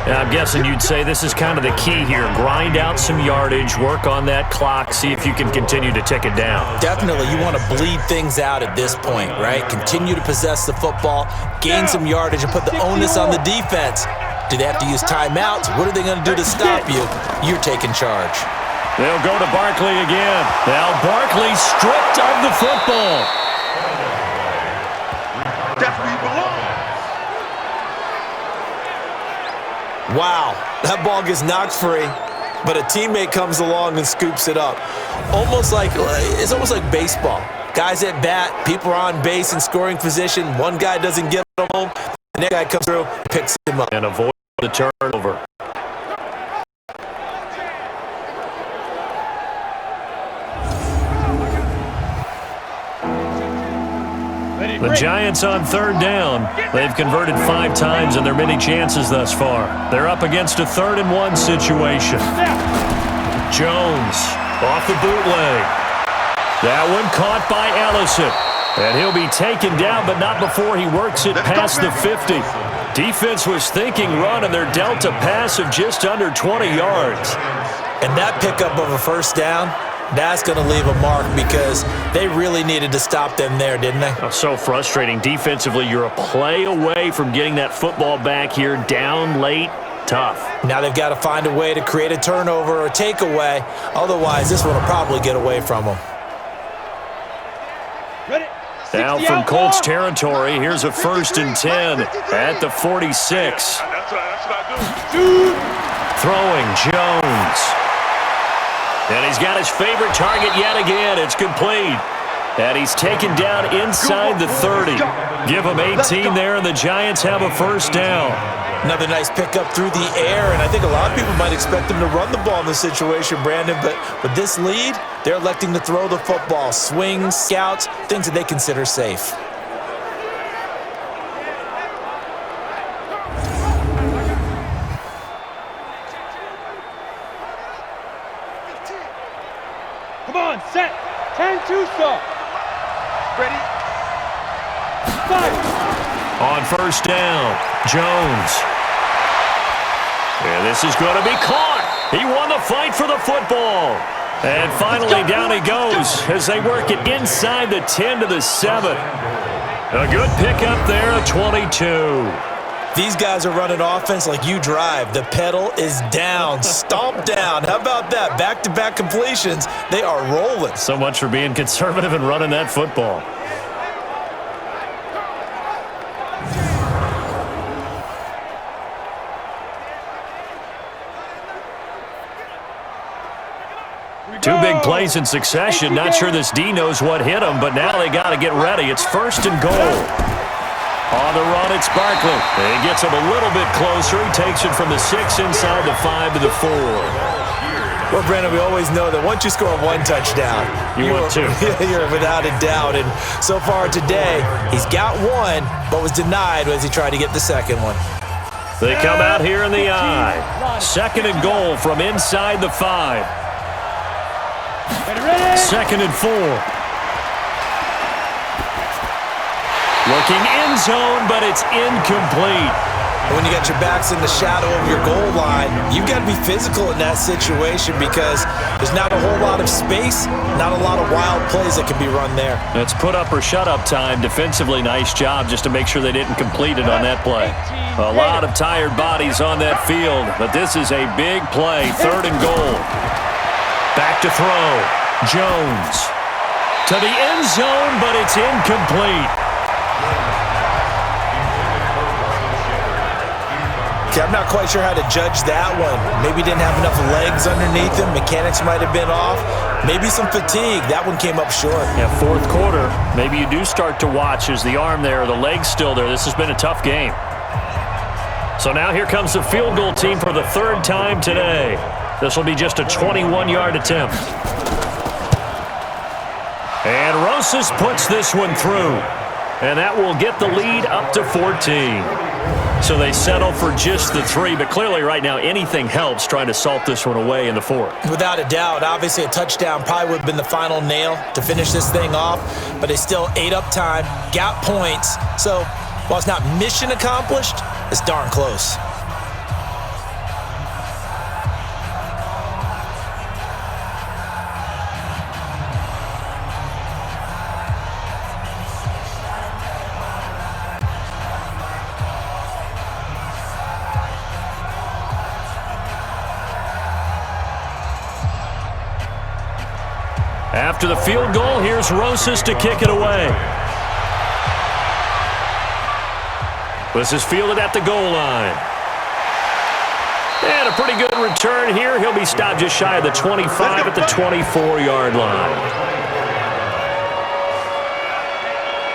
Now, I'm guessing you'd say this is kind of the key here. Grind out some yardage, work on that clock, see if you can continue to tick it down. Definitely. You want to bleed things out at this point, right? Continue to possess the football, gain some yardage, and put the onus on the defense. Do they have to use timeouts? What are they going to do to stop you? You're taking charge. They'll go to Barkley again. Now Barkley stripped of the football. That's where you belong. Wow, that ball gets knocked free, but a teammate comes along and scoops it up. It's almost like baseball. Guys at bat, people are on base in scoring position. One guy doesn't get home, the next guy comes through, picks him up. And avoid the turnover. The Giants on 3rd down. They've converted 5 times in their many chances thus far. They're up against a 3rd and 1 situation. Jones off the bootleg. That one caught by Ellison. And he'll be taken down, but not before he works it past the 50. Defense was thinking run, and they're dealt a pass of just under 20 yards. And that pickup of a 1st down, that's going to leave a mark because they really needed to stop them there, didn't they? Oh, so frustrating. Defensively, you're a play away from getting that football back here down late. Tough. Now they've got to find a way to create a turnover or takeaway. Otherwise, this one will probably get away from them. Now from Colts territory, here's a 1st and 10 at the 46. Throwing Jones. And he's got his favorite target yet again. It's complete. And he's taken down inside the 30. Give him 18 there, and the Giants have a 1st down. Another nice pickup through the air, and I think a lot of people might expect them to run the ball in this situation, Brandon, but with this lead, they're electing to throw the football. Swings, scouts, things that they consider safe. Come on, set. 10-2 stop. Ready? Five. On 1st down, Jones. And this is going to be caught. He won the fight for the football. And finally down he goes as they work it inside the 10 to the 7. A good pickup there, a 22. These guys are running offense like you drive. The pedal is down, stomp down. How about that? Back-to-back completions. They are rolling. So much for being conservative and running that football. plays in succession. Not sure this D knows what hit him, but now they got to get ready. It's 1st and goal. On the run, it's Barkley. He gets him a little bit closer. He takes it from the 6 inside the 5 to the 4. Well, Brandon, we always know that once you score one touchdown, you want two. You're without a doubt. And so far today, he's got one, but was denied as he tried to get the second one. They come out here in the I. 2nd and goal from inside the 5. 2nd and 4. Looking end zone, but it's incomplete. When you got your backs in the shadow of your goal line, you've got to be physical in that situation because there's not a whole lot of space, not a lot of wild plays that can be run there. That's put up or shut up time. Defensively, nice job just to make sure they didn't complete it on that play. A lot of tired bodies on that field, but this is a big play. 3rd and goal. Back to throw. Jones to the end zone, but it's incomplete. Okay, I'm not quite sure how to judge that one. Maybe didn't have enough legs underneath him. Mechanics might have been off. Maybe some fatigue. That one came up short. Yeah, 4th quarter. Maybe you do start to watch. Is the arm there, the leg's still there? This has been a tough game. So now here comes the field goal team for the 3rd time today. This will be just a 21-yard attempt. And Rosas puts this one through. And that will get the lead up to 14. So they settle for just the 3, but clearly right now anything helps trying to salt this one away in the 4th. Without a doubt, obviously a touchdown probably would have been the final nail to finish this thing off, but they still ate up time, got points. So while it's not mission accomplished, it's darn close. After the field goal, here's Rosas to kick it away. This is fielded at the goal line. And a pretty good return here. He'll be stopped just shy of the 25 at the 24-yard line.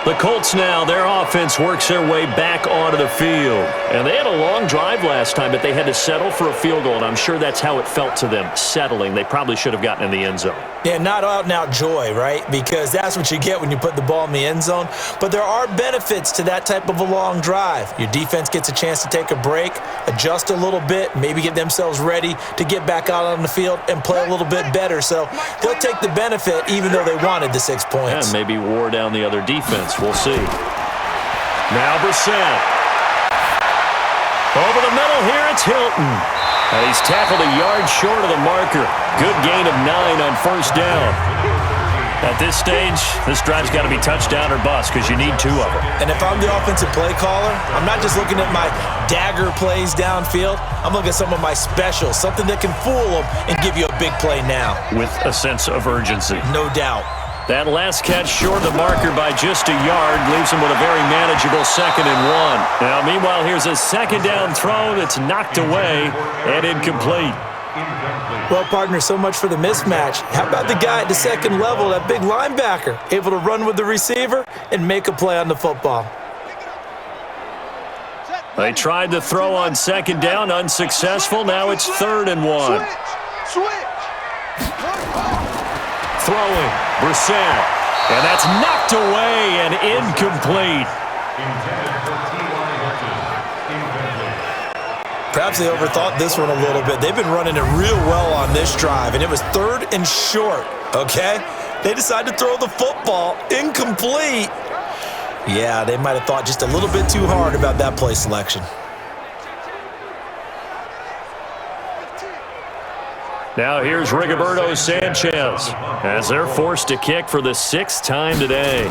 The Colts now, their offense works their way back onto the field. And they had a long drive last time, but they had to settle for a field goal, and I'm sure that's how it felt to them, settling. They probably should have gotten in the end zone. Yeah, not out-and-out joy, right? Because that's what you get when you put the ball in the end zone. But there are benefits to that type of a long drive. Your defense gets a chance to take a break, adjust a little bit, maybe get themselves ready to get back out on the field and play a little bit better. So they'll take the benefit even though they wanted the 6 points. And maybe wore down the other defense. We'll see. Now Brissett. Over the middle here, it's Hilton. And he's tackled a yard short of the marker. Good gain of 9 on 1st down. At this stage, this drive's got to be touchdown or bust because you need 2 of them. And if I'm the offensive play caller, I'm not just looking at my dagger plays downfield. I'm looking at some of my specials, something that can fool them and give you a big play now. With a sense of urgency. No doubt. That last catch short of the marker by just a yard leaves him with a very manageable 2nd and 1. Now, meanwhile, here's a 2nd down throw that's knocked away and incomplete. Well, partner, so much for the mismatch. How about the guy at the 2nd level, that big linebacker, able to run with the receiver and make a play on the football? They tried to throw on 2nd down, unsuccessful. Now it's 3rd and 1. Throwing, Brissett, and that's knocked away and incomplete. Perhaps they overthought this one a little bit. They've been running it real well on this drive, and it was 3rd and short, okay? They decided to throw the football, incomplete. Yeah, they might have thought just a little bit too hard about that play selection. Now here's Rigoberto Sanchez as they're forced to kick for the 6th time today.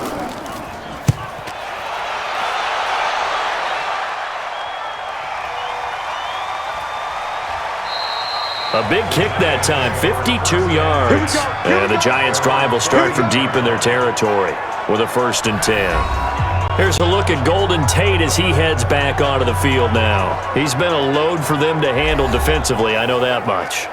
A big kick that time, 52 yards. And the Giants' drive will start from deep in their territory with a 1st and 10. Here's a look at Golden Tate as he heads back onto the field now. He's been a load for them to handle defensively, I know that much.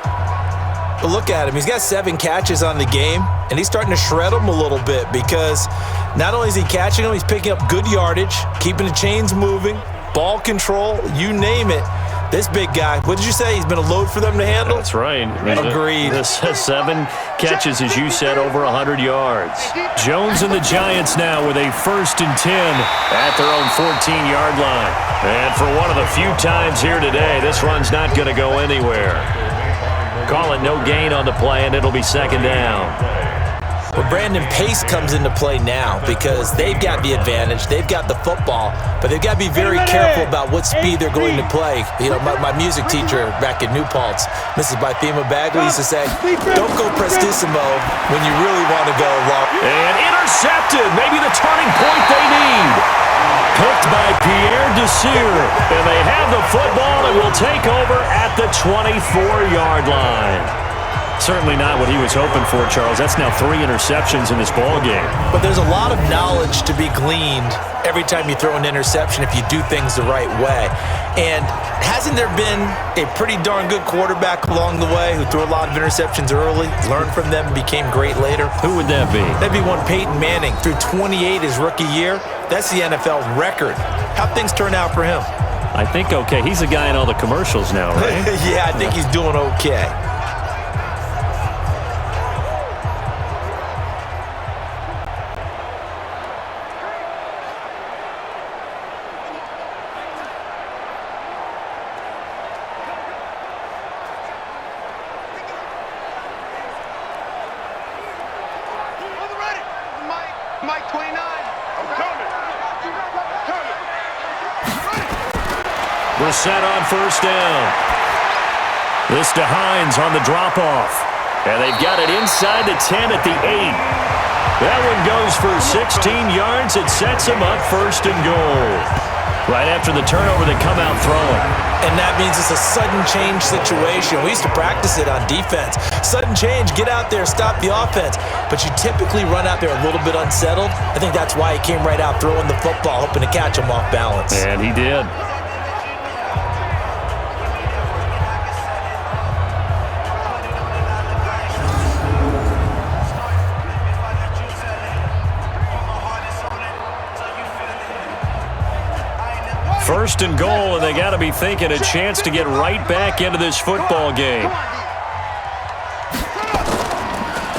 But look at him. He's got 7 catches on the game, and he's starting to shred them a little bit because not only is he catching them, he's picking up good yardage, keeping the chains moving, ball control, you name it. This big guy, what did you say? He's been a load for them to handle? That's right. Agreed. This has 7 catches, as you said, over 100 yards. Jones and the Giants now with a 1st and 10 at their own 14-yard line. And for one of the few times here today, this run's not going to go anywhere. Call it no gain on the play, and it'll be 2nd down. But Brandon, pace comes into play now because they've got the advantage. They've got the football, but they've got to be very careful about what speed they're going to play. You know, my music teacher back in New Paltz, Mrs. Bythema Bagley, used to say, don't go prestissimo when you really want to go long. And intercepted, maybe the turning point they need. Picked by Pierre Desir, and they have the football and will take over at the 24-yard line. Certainly not what he was hoping for, Charles. That's now 3 interceptions in this ballgame. But there's a lot of knowledge to be gleaned every time you throw an interception if you do things the right way. And hasn't there been a pretty darn good quarterback along the way who threw a lot of interceptions early, learned from them, and became great later? Who would that be? That'd be one Peyton Manning. Threw 28 his rookie year. That's the NFL record. How'd things turn out for him? I think okay. He's a guy in all the commercials now, right? Yeah, I think he's doing okay. Mike 29. I'm coming. Brissett on 1st down. This to Hines on the drop-off. And they've got it inside the 10 at the 8. That one goes for 16 yards. It sets them up 1st and goal. Right after the turnover, they come out throwing. And that means it's a sudden change situation. We used to practice it on defense. Sudden change, get out there, stop the offense. But you typically run out there a little bit unsettled. I think that's why he came right out throwing the football, hoping to catch him off balance. And he did. First and goal, and they got to be thinking a chance to get right back into this football game.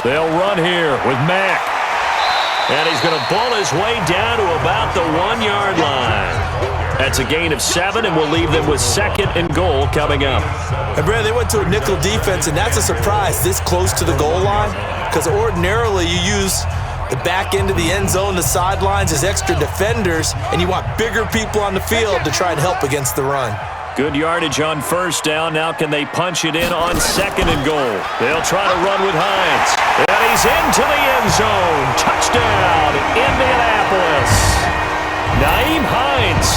They'll run here with Mack. And he's going to ball his way down to about the 1-yard line. That's a gain of 7, and we'll leave them with 2nd and goal coming up. And Brad, they went to a nickel defense, and that's a surprise this close to the goal line, because ordinarily you use the back end of the end zone, the sidelines as extra defenders, and you want bigger people on the field to try and help against the run. Good yardage on 1st down. Now can they punch it in on 2nd and goal? They'll try to run with Hines. And he's into the end zone. Touchdown, Indianapolis. Nyheim Hines,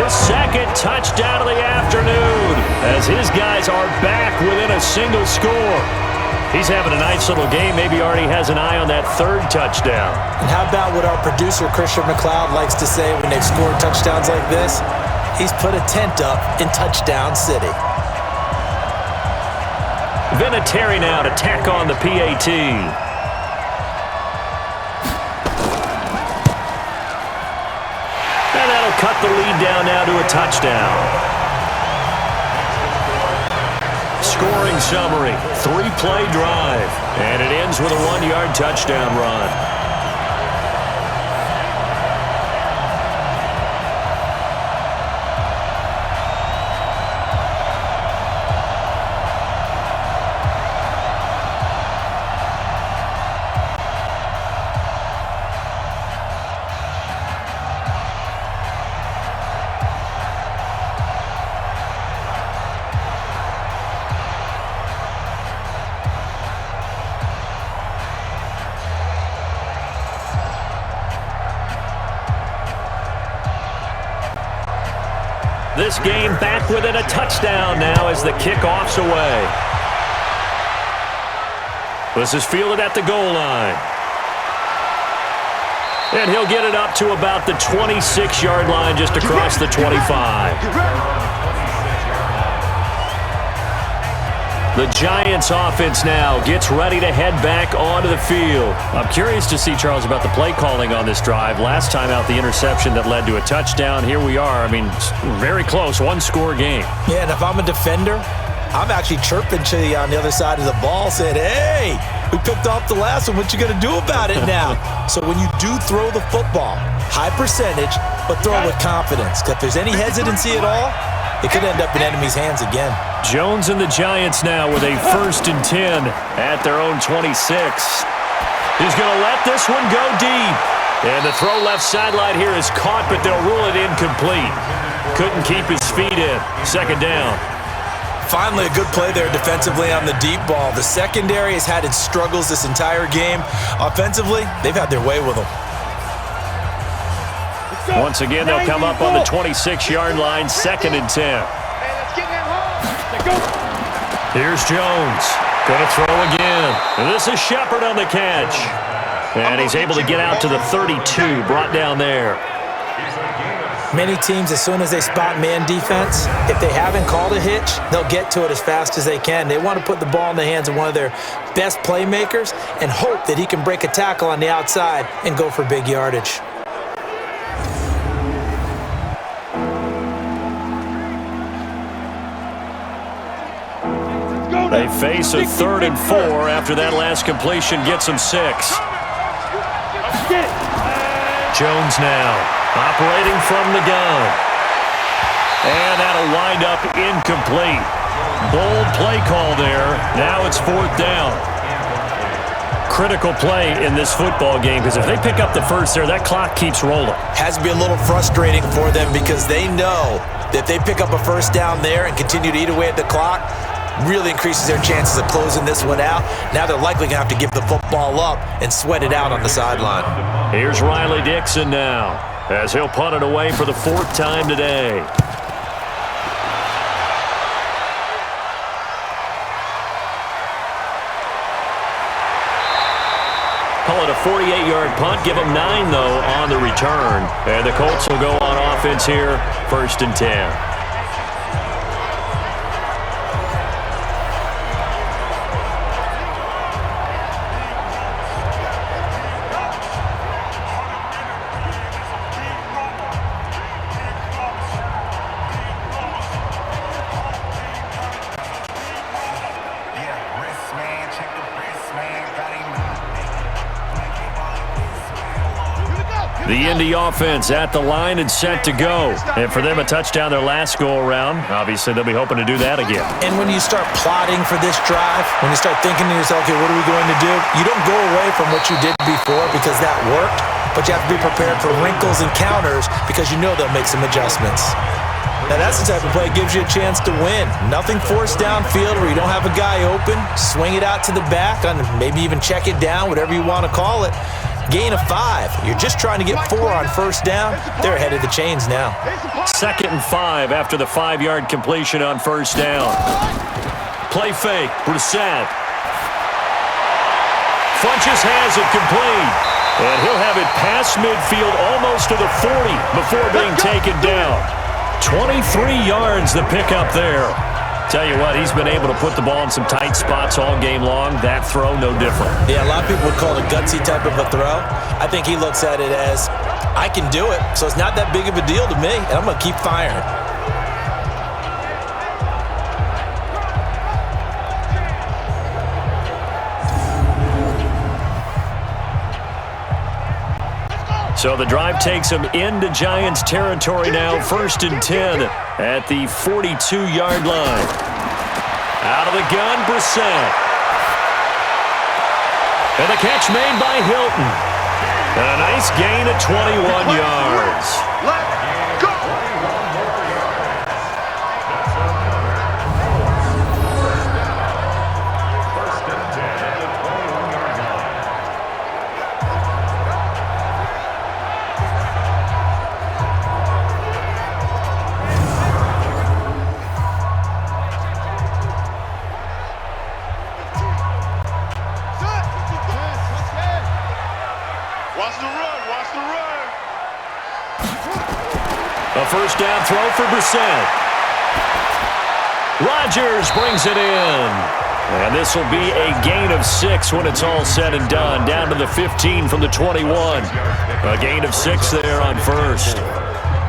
his 2nd touchdown of the afternoon, as his guys are back within a single score. He's having a nice little game. Maybe already has an eye on that 3rd touchdown. And how about what our producer, Christian McLeod, likes to say when they've scored touchdowns like this? He's put a tent up in Touchdown City. Vinatieri now to tack on the PAT. And that'll cut the lead down now to a touchdown. Scoring summary, 3-play drive, and it ends with a 1-yard touchdown run. This game back within a touchdown now as the kickoff's away. This is fielded at the goal line. And he'll get it up to about the 26-yard line just across the 25. The Giants offense now gets ready to head back onto the field. I'm curious to see, Charles, about the play calling on this drive. Last time out, the interception that led to a touchdown. Here we are. I mean, very close, one-score game. Yeah, and if I'm a defender, I'm actually chirping to you on the other side of the ball saying, hey, we picked off the last one. What you going to do about it now? So when you do throw the football, high percentage, but throw it with confidence. If there's any hesitancy at all, it could end up in enemy's hands again. Jones and the Giants now with a 1st and 10 at their own 26. He's going to let this one go deep. And the throw left sideline here is caught, but they'll rule it incomplete. Couldn't keep his feet in. 2nd down. Finally, a good play there defensively on the deep ball. The secondary has had its struggles this entire game. Offensively, they've had their way with them. Once again, they'll come up on the 26-yard line, 2nd and 10. Here's Jones. Going to throw again. And this is Shepard on the catch. And he's able to get out to the 32, brought down there. Many teams, as soon as they spot man defense, if they haven't called a hitch, they'll get to it as fast as they can. They want to put the ball in the hands of one of their best playmakers and hope that he can break a tackle on the outside and go for big yardage. They face a 3rd and 4 after that last completion gets them 6. Jones now operating from the gun. And that'll wind up incomplete. Bold play call there. Now it's 4th down. Critical play in this football game because if they pick up the first there, that clock keeps rolling. Has to be a little frustrating for them because they know that if they pick up a 1st down there and continue to eat away at the clock, really increases their chances of closing this one out. Now they're likely going to have to give the football up and sweat it out on the sideline. Here's Riley Dixon now as he'll punt it away for the 4th time today. Call it a 48-yard punt. Give them 9, though, on the return. And the Colts will go on offense here, 1st and 10. The Indy offense at the line and set to go. And for them, a touchdown their last go-around. Obviously, they'll be hoping to do that again. And when you start plotting for this drive, when you start thinking to yourself, okay, what are we going to do? You don't go away from what you did before because that worked, but you have to be prepared for wrinkles and counters because you know they'll make some adjustments. Now, that's the type of play that gives you a chance to win. Nothing forced downfield where you don't have a guy open. Swing it out to the back, and maybe even check it down, whatever you want to call it. Gain of 5. You're just trying to get 4 on 1st down. They're ahead of the chains now. 2nd and 5 after the 5-yard completion on 1st down. Play fake. Brissett. Funches has it complete. And he'll have it past midfield almost to the 40 before being taken down. 23 yards the pickup there. Tell you what, he's been able to put the ball in some tight spots all game long. That throw, no different. Yeah, a lot of people would call it a gutsy type of a throw. I think he looks at it as, I can do it, so it's not that big of a deal to me, and I'm going to keep firing. So the drive takes him into Giants territory now, 1st and 10 at the 42-yard line. Out of the gun, Brissett. And the catch made by Hilton. And a nice gain of 21 yards. Let's go! A 1st down throw for Brissett. Rodgers brings it in. And this will be a gain of 6 when it's all said and done. Down to the 15 from the 21. A gain of 6 there on first.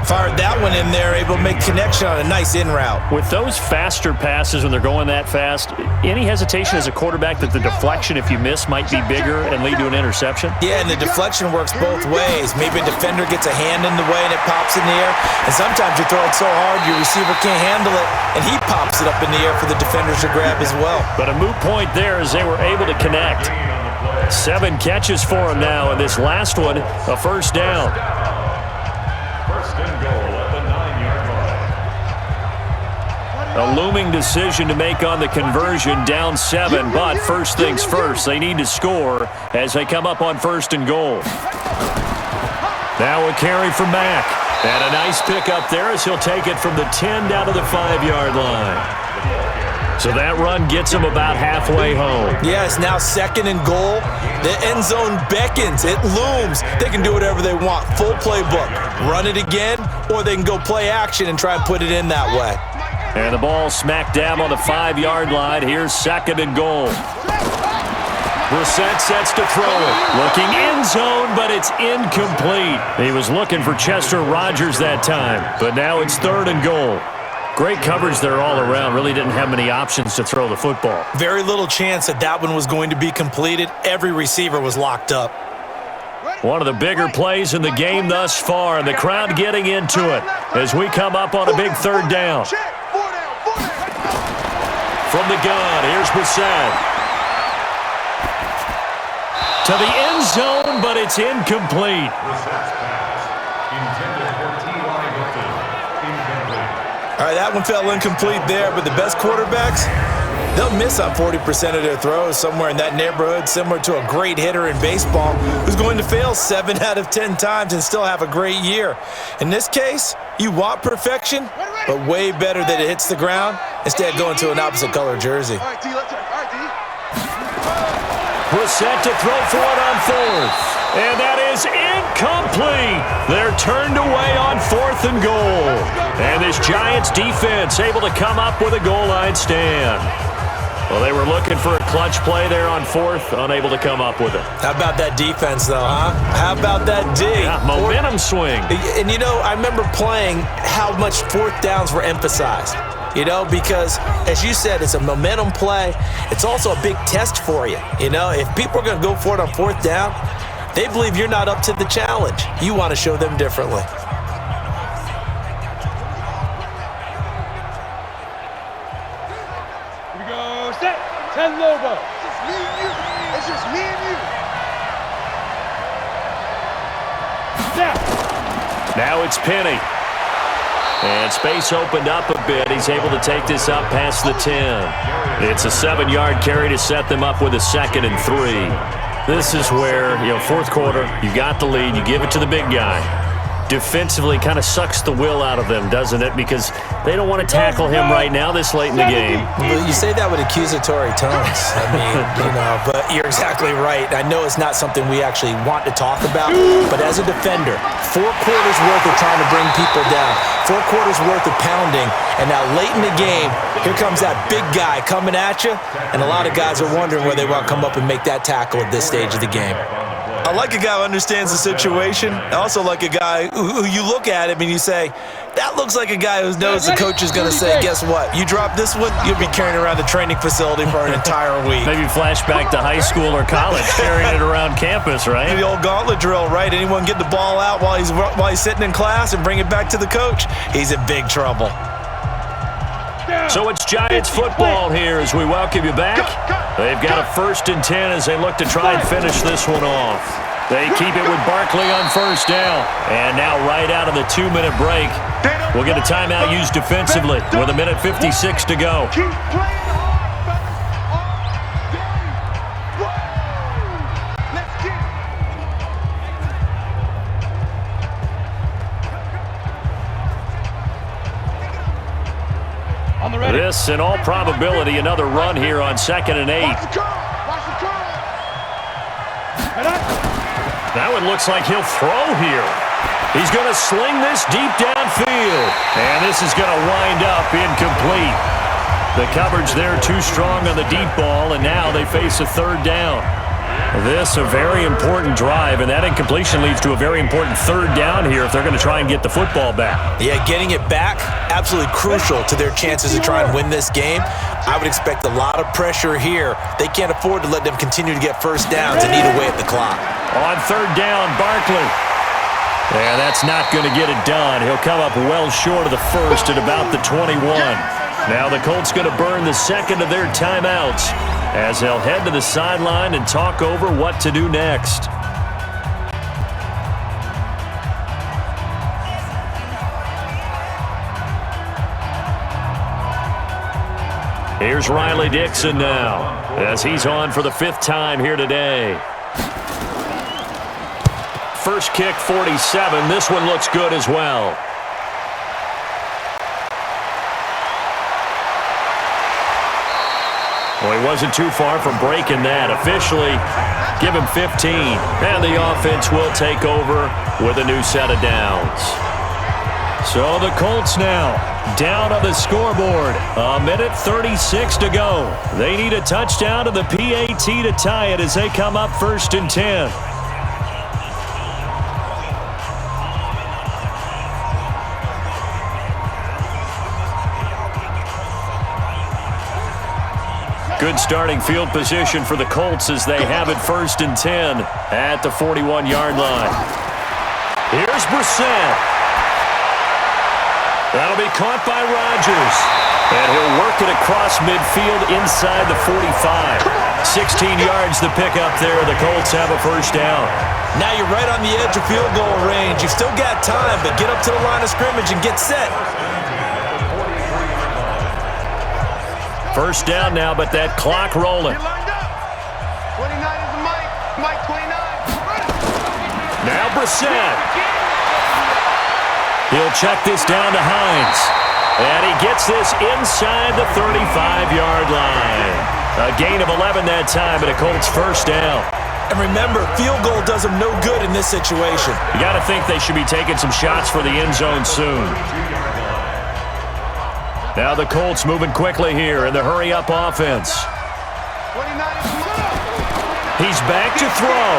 Fired that one in there, able to make connection on a nice in route. With those faster passes when they're going that fast, any hesitation as a quarterback that the deflection, if you miss, might be bigger and lead to an interception? Yeah, and the deflection works both ways. Maybe a defender gets a hand in the way and it pops in the air. And sometimes you throw it so hard your receiver can't handle it, and he pops it up in the air for the defenders to grab as well. But a moot point there as they were able to connect. 7 catches for him now, and this last one, a first down. First and goal at the 9-yard line. A looming decision to make on the conversion, down 7, but first things first, they need to score as they come up on first and goal. Now a carry from Mack, and a nice pickup there as he'll take it from the 10 down to the 5-yard line. So that run gets him about halfway home. Yeah, it's now second and goal. The end zone beckons. It looms. They can do whatever they want. Full playbook. Run it again, or they can go play action and try and put it in that way. And the ball smack dab on the 5-yard line. Here's second and goal. Brissett sets to throw it. Looking end zone, but it's incomplete. He was looking for Chester Rogers that time, but now it's third and goal. Great coverage there all around. Really didn't have many options to throw the football. Very little chance that one was going to be completed. Every receiver was locked up. One of the bigger plays in the game thus far, and the crowd getting into it as we come up on a big third down. From the gun, here's Brissett. To the end zone, but it's incomplete. All right, that one fell incomplete there, but the best quarterbacks, they'll miss on 40% of their throws, somewhere in that neighborhood, similar to a great hitter in baseball who's going to fail 7 out of 10 times and still have a great year. In this case, you want perfection, but way better that it hits the ground instead of going to an opposite color jersey. All right, D, let's all right, D. Brissett to throw for it on fourth. And that is incomplete. They're turned away on fourth and goal. And this Giants defense able to come up with a goal line stand. Well, they were looking for a clutch play there on fourth, unable to come up with it. How about that defense, though, huh? How about that D? Yeah, momentum swing. And, you know, I remember playing how much fourth downs were emphasized. You know, because, as you said, it's a momentum play. It's also a big test for you. You know, if people are going to go for it on fourth down, they believe you're not up to the challenge. You want to show them differently. Here we go, set, 10 Lobo. It's just me and you. It's just me and you. Now it's Penny. And space opened up a bit. He's able to take this up past the 10. It's a 7-yard carry to set them up with a 2nd and 3. This is where, fourth quarter, you got the lead, you give it to the big guy. Defensively kind of sucks the will out of them, doesn't it? Because they don't want to tackle him right now this late in the game. Well, you say that with accusatory tones. I mean, but you're exactly right. I know it's not something we actually want to talk about, but as a defender, 4 quarters worth of trying to bring people down, 4 quarters worth of pounding, and now late in the game, here comes that big guy coming at you, and a lot of guys are wondering where they want to come up and make that tackle at this stage of the game. I like a guy who understands the situation. I also like a guy who you look at him and you say, that looks like a guy who knows the coach is going to say, guess what? You drop this one, you'll be carrying around the training facility for an entire week. Maybe flashback to high school or college, carrying it around campus, right? The old gauntlet drill, right? Anyone get the ball out while he's sitting in class and bring it back to the coach, he's in big trouble. So it's Giants football here as we welcome you back. They've got a 1st and 10 as they look to try and finish this one off. They keep it with Barkley on first down. And now right out of the 2-minute break, we'll get a timeout used defensively with 1:56 to go. This, in all probability, another run here on 2nd and 8. Now it looks like he'll throw here. He's going to sling this deep downfield. And this is going to wind up incomplete. The coverage there too strong on the deep ball, and now they face a third down. This a very important drive, and that incompletion leads to a very important third down here if they're going to try and get the football back. Yeah, getting it back, absolutely crucial to their chances to try and win this game. I would expect a lot of pressure here. They can't afford to let them continue to get first downs and eat away at the clock. On third down, Barkley. Yeah, that's not going to get it done. He'll come up well short of the first at about the 21. Now the Colts going to burn the second of their timeouts as they'll head to the sideline and talk over what to do next. Here's Riley Dixon now as he's on for the 5th time here today. First kick, 47. This one looks good as well. Well, he wasn't too far from breaking that. Officially, give him 15. And the offense will take over with a new set of downs. So the Colts now down on the scoreboard. 1:36 to go. They need a touchdown to the PAT to tie it as they come up 1st and 10. Good starting field position for the Colts as they have it 1st and 10 at the 41-yard line. Here's Brissett. That'll be caught by Rodgers. And he'll work it across midfield inside the 45. 16 yards the pick up there. The Colts have a first down. Now you're right on the edge of field goal range. You've still got time, but get up to the line of scrimmage and get set. First down now, but that clock rolling. Get lined up. 29 is the Mike. Mike 29. Now Brissett. He'll check this down to Hines. And he gets this inside the 35-yard line. A gain of 11 that time, and a Colts first down. And remember, field goal does them no good in this situation. You got to think they should be taking some shots for the end zone soon. Now the Colts moving quickly here in the hurry-up offense. 29 is the Mike. He's back to throw.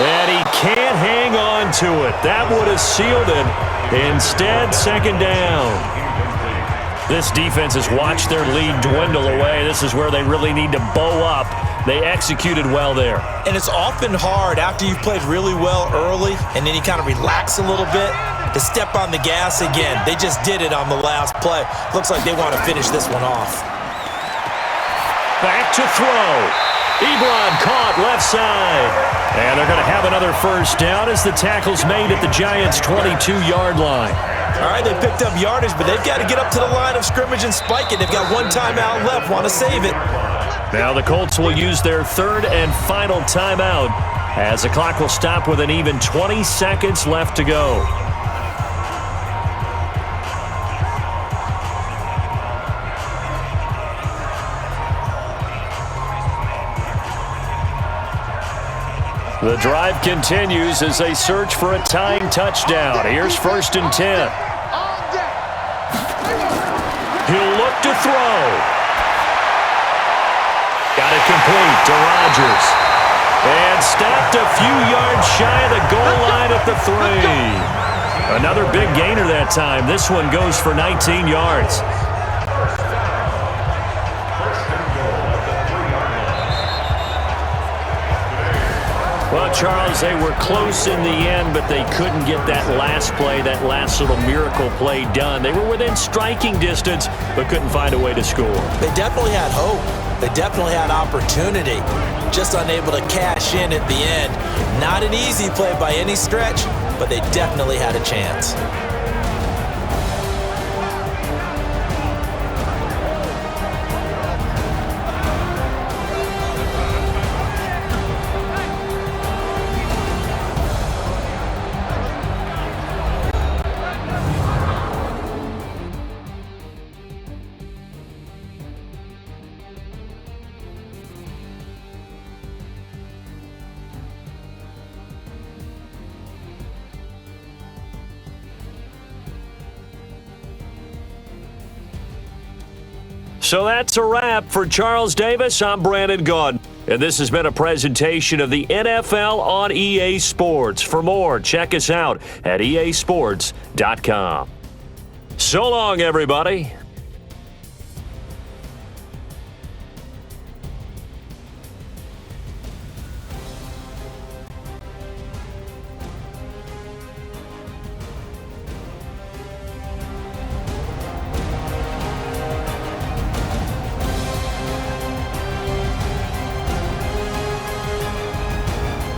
And he can't hang on to it. That would have sealed it. Instead, second down. This defense has watched their lead dwindle away. This is where they really need to bow up. They executed well there. And it's often hard after you've played really well early and then you kind of relax a little bit to step on the gas again. They just did it on the last play. Looks like they want to finish this one off. Back to throw. Ebron caught left side. And they're going to have another first down as the tackle's made at the Giants' 22-yard line. All right, they picked up yardage, but they've got to get up to the line of scrimmage and spike it. They've got one timeout left, want to save it. Now the Colts will use their 3rd and final timeout as the clock will stop with an even 20 seconds left to go. The drive continues as they search for a tying touchdown. Here's 1st and 10. He'll look to throw. Got it complete to Rodgers. And stopped a few yards shy of the goal line at the 3. Another big gainer that time. This one goes for 19 yards. Well, Charles, they were close in the end, but they couldn't get that last play, that last little miracle play done. They were within striking distance, but couldn't find a way to score. They definitely had hope. They definitely had opportunity. Just unable to cash in at the end. Not an easy play by any stretch, but they definitely had a chance. So that's a wrap. For Charles Davis, I'm Brandon Gaudin. And this has been a presentation of the NFL on EA Sports. For more, check us out at easports.com. So long, everybody.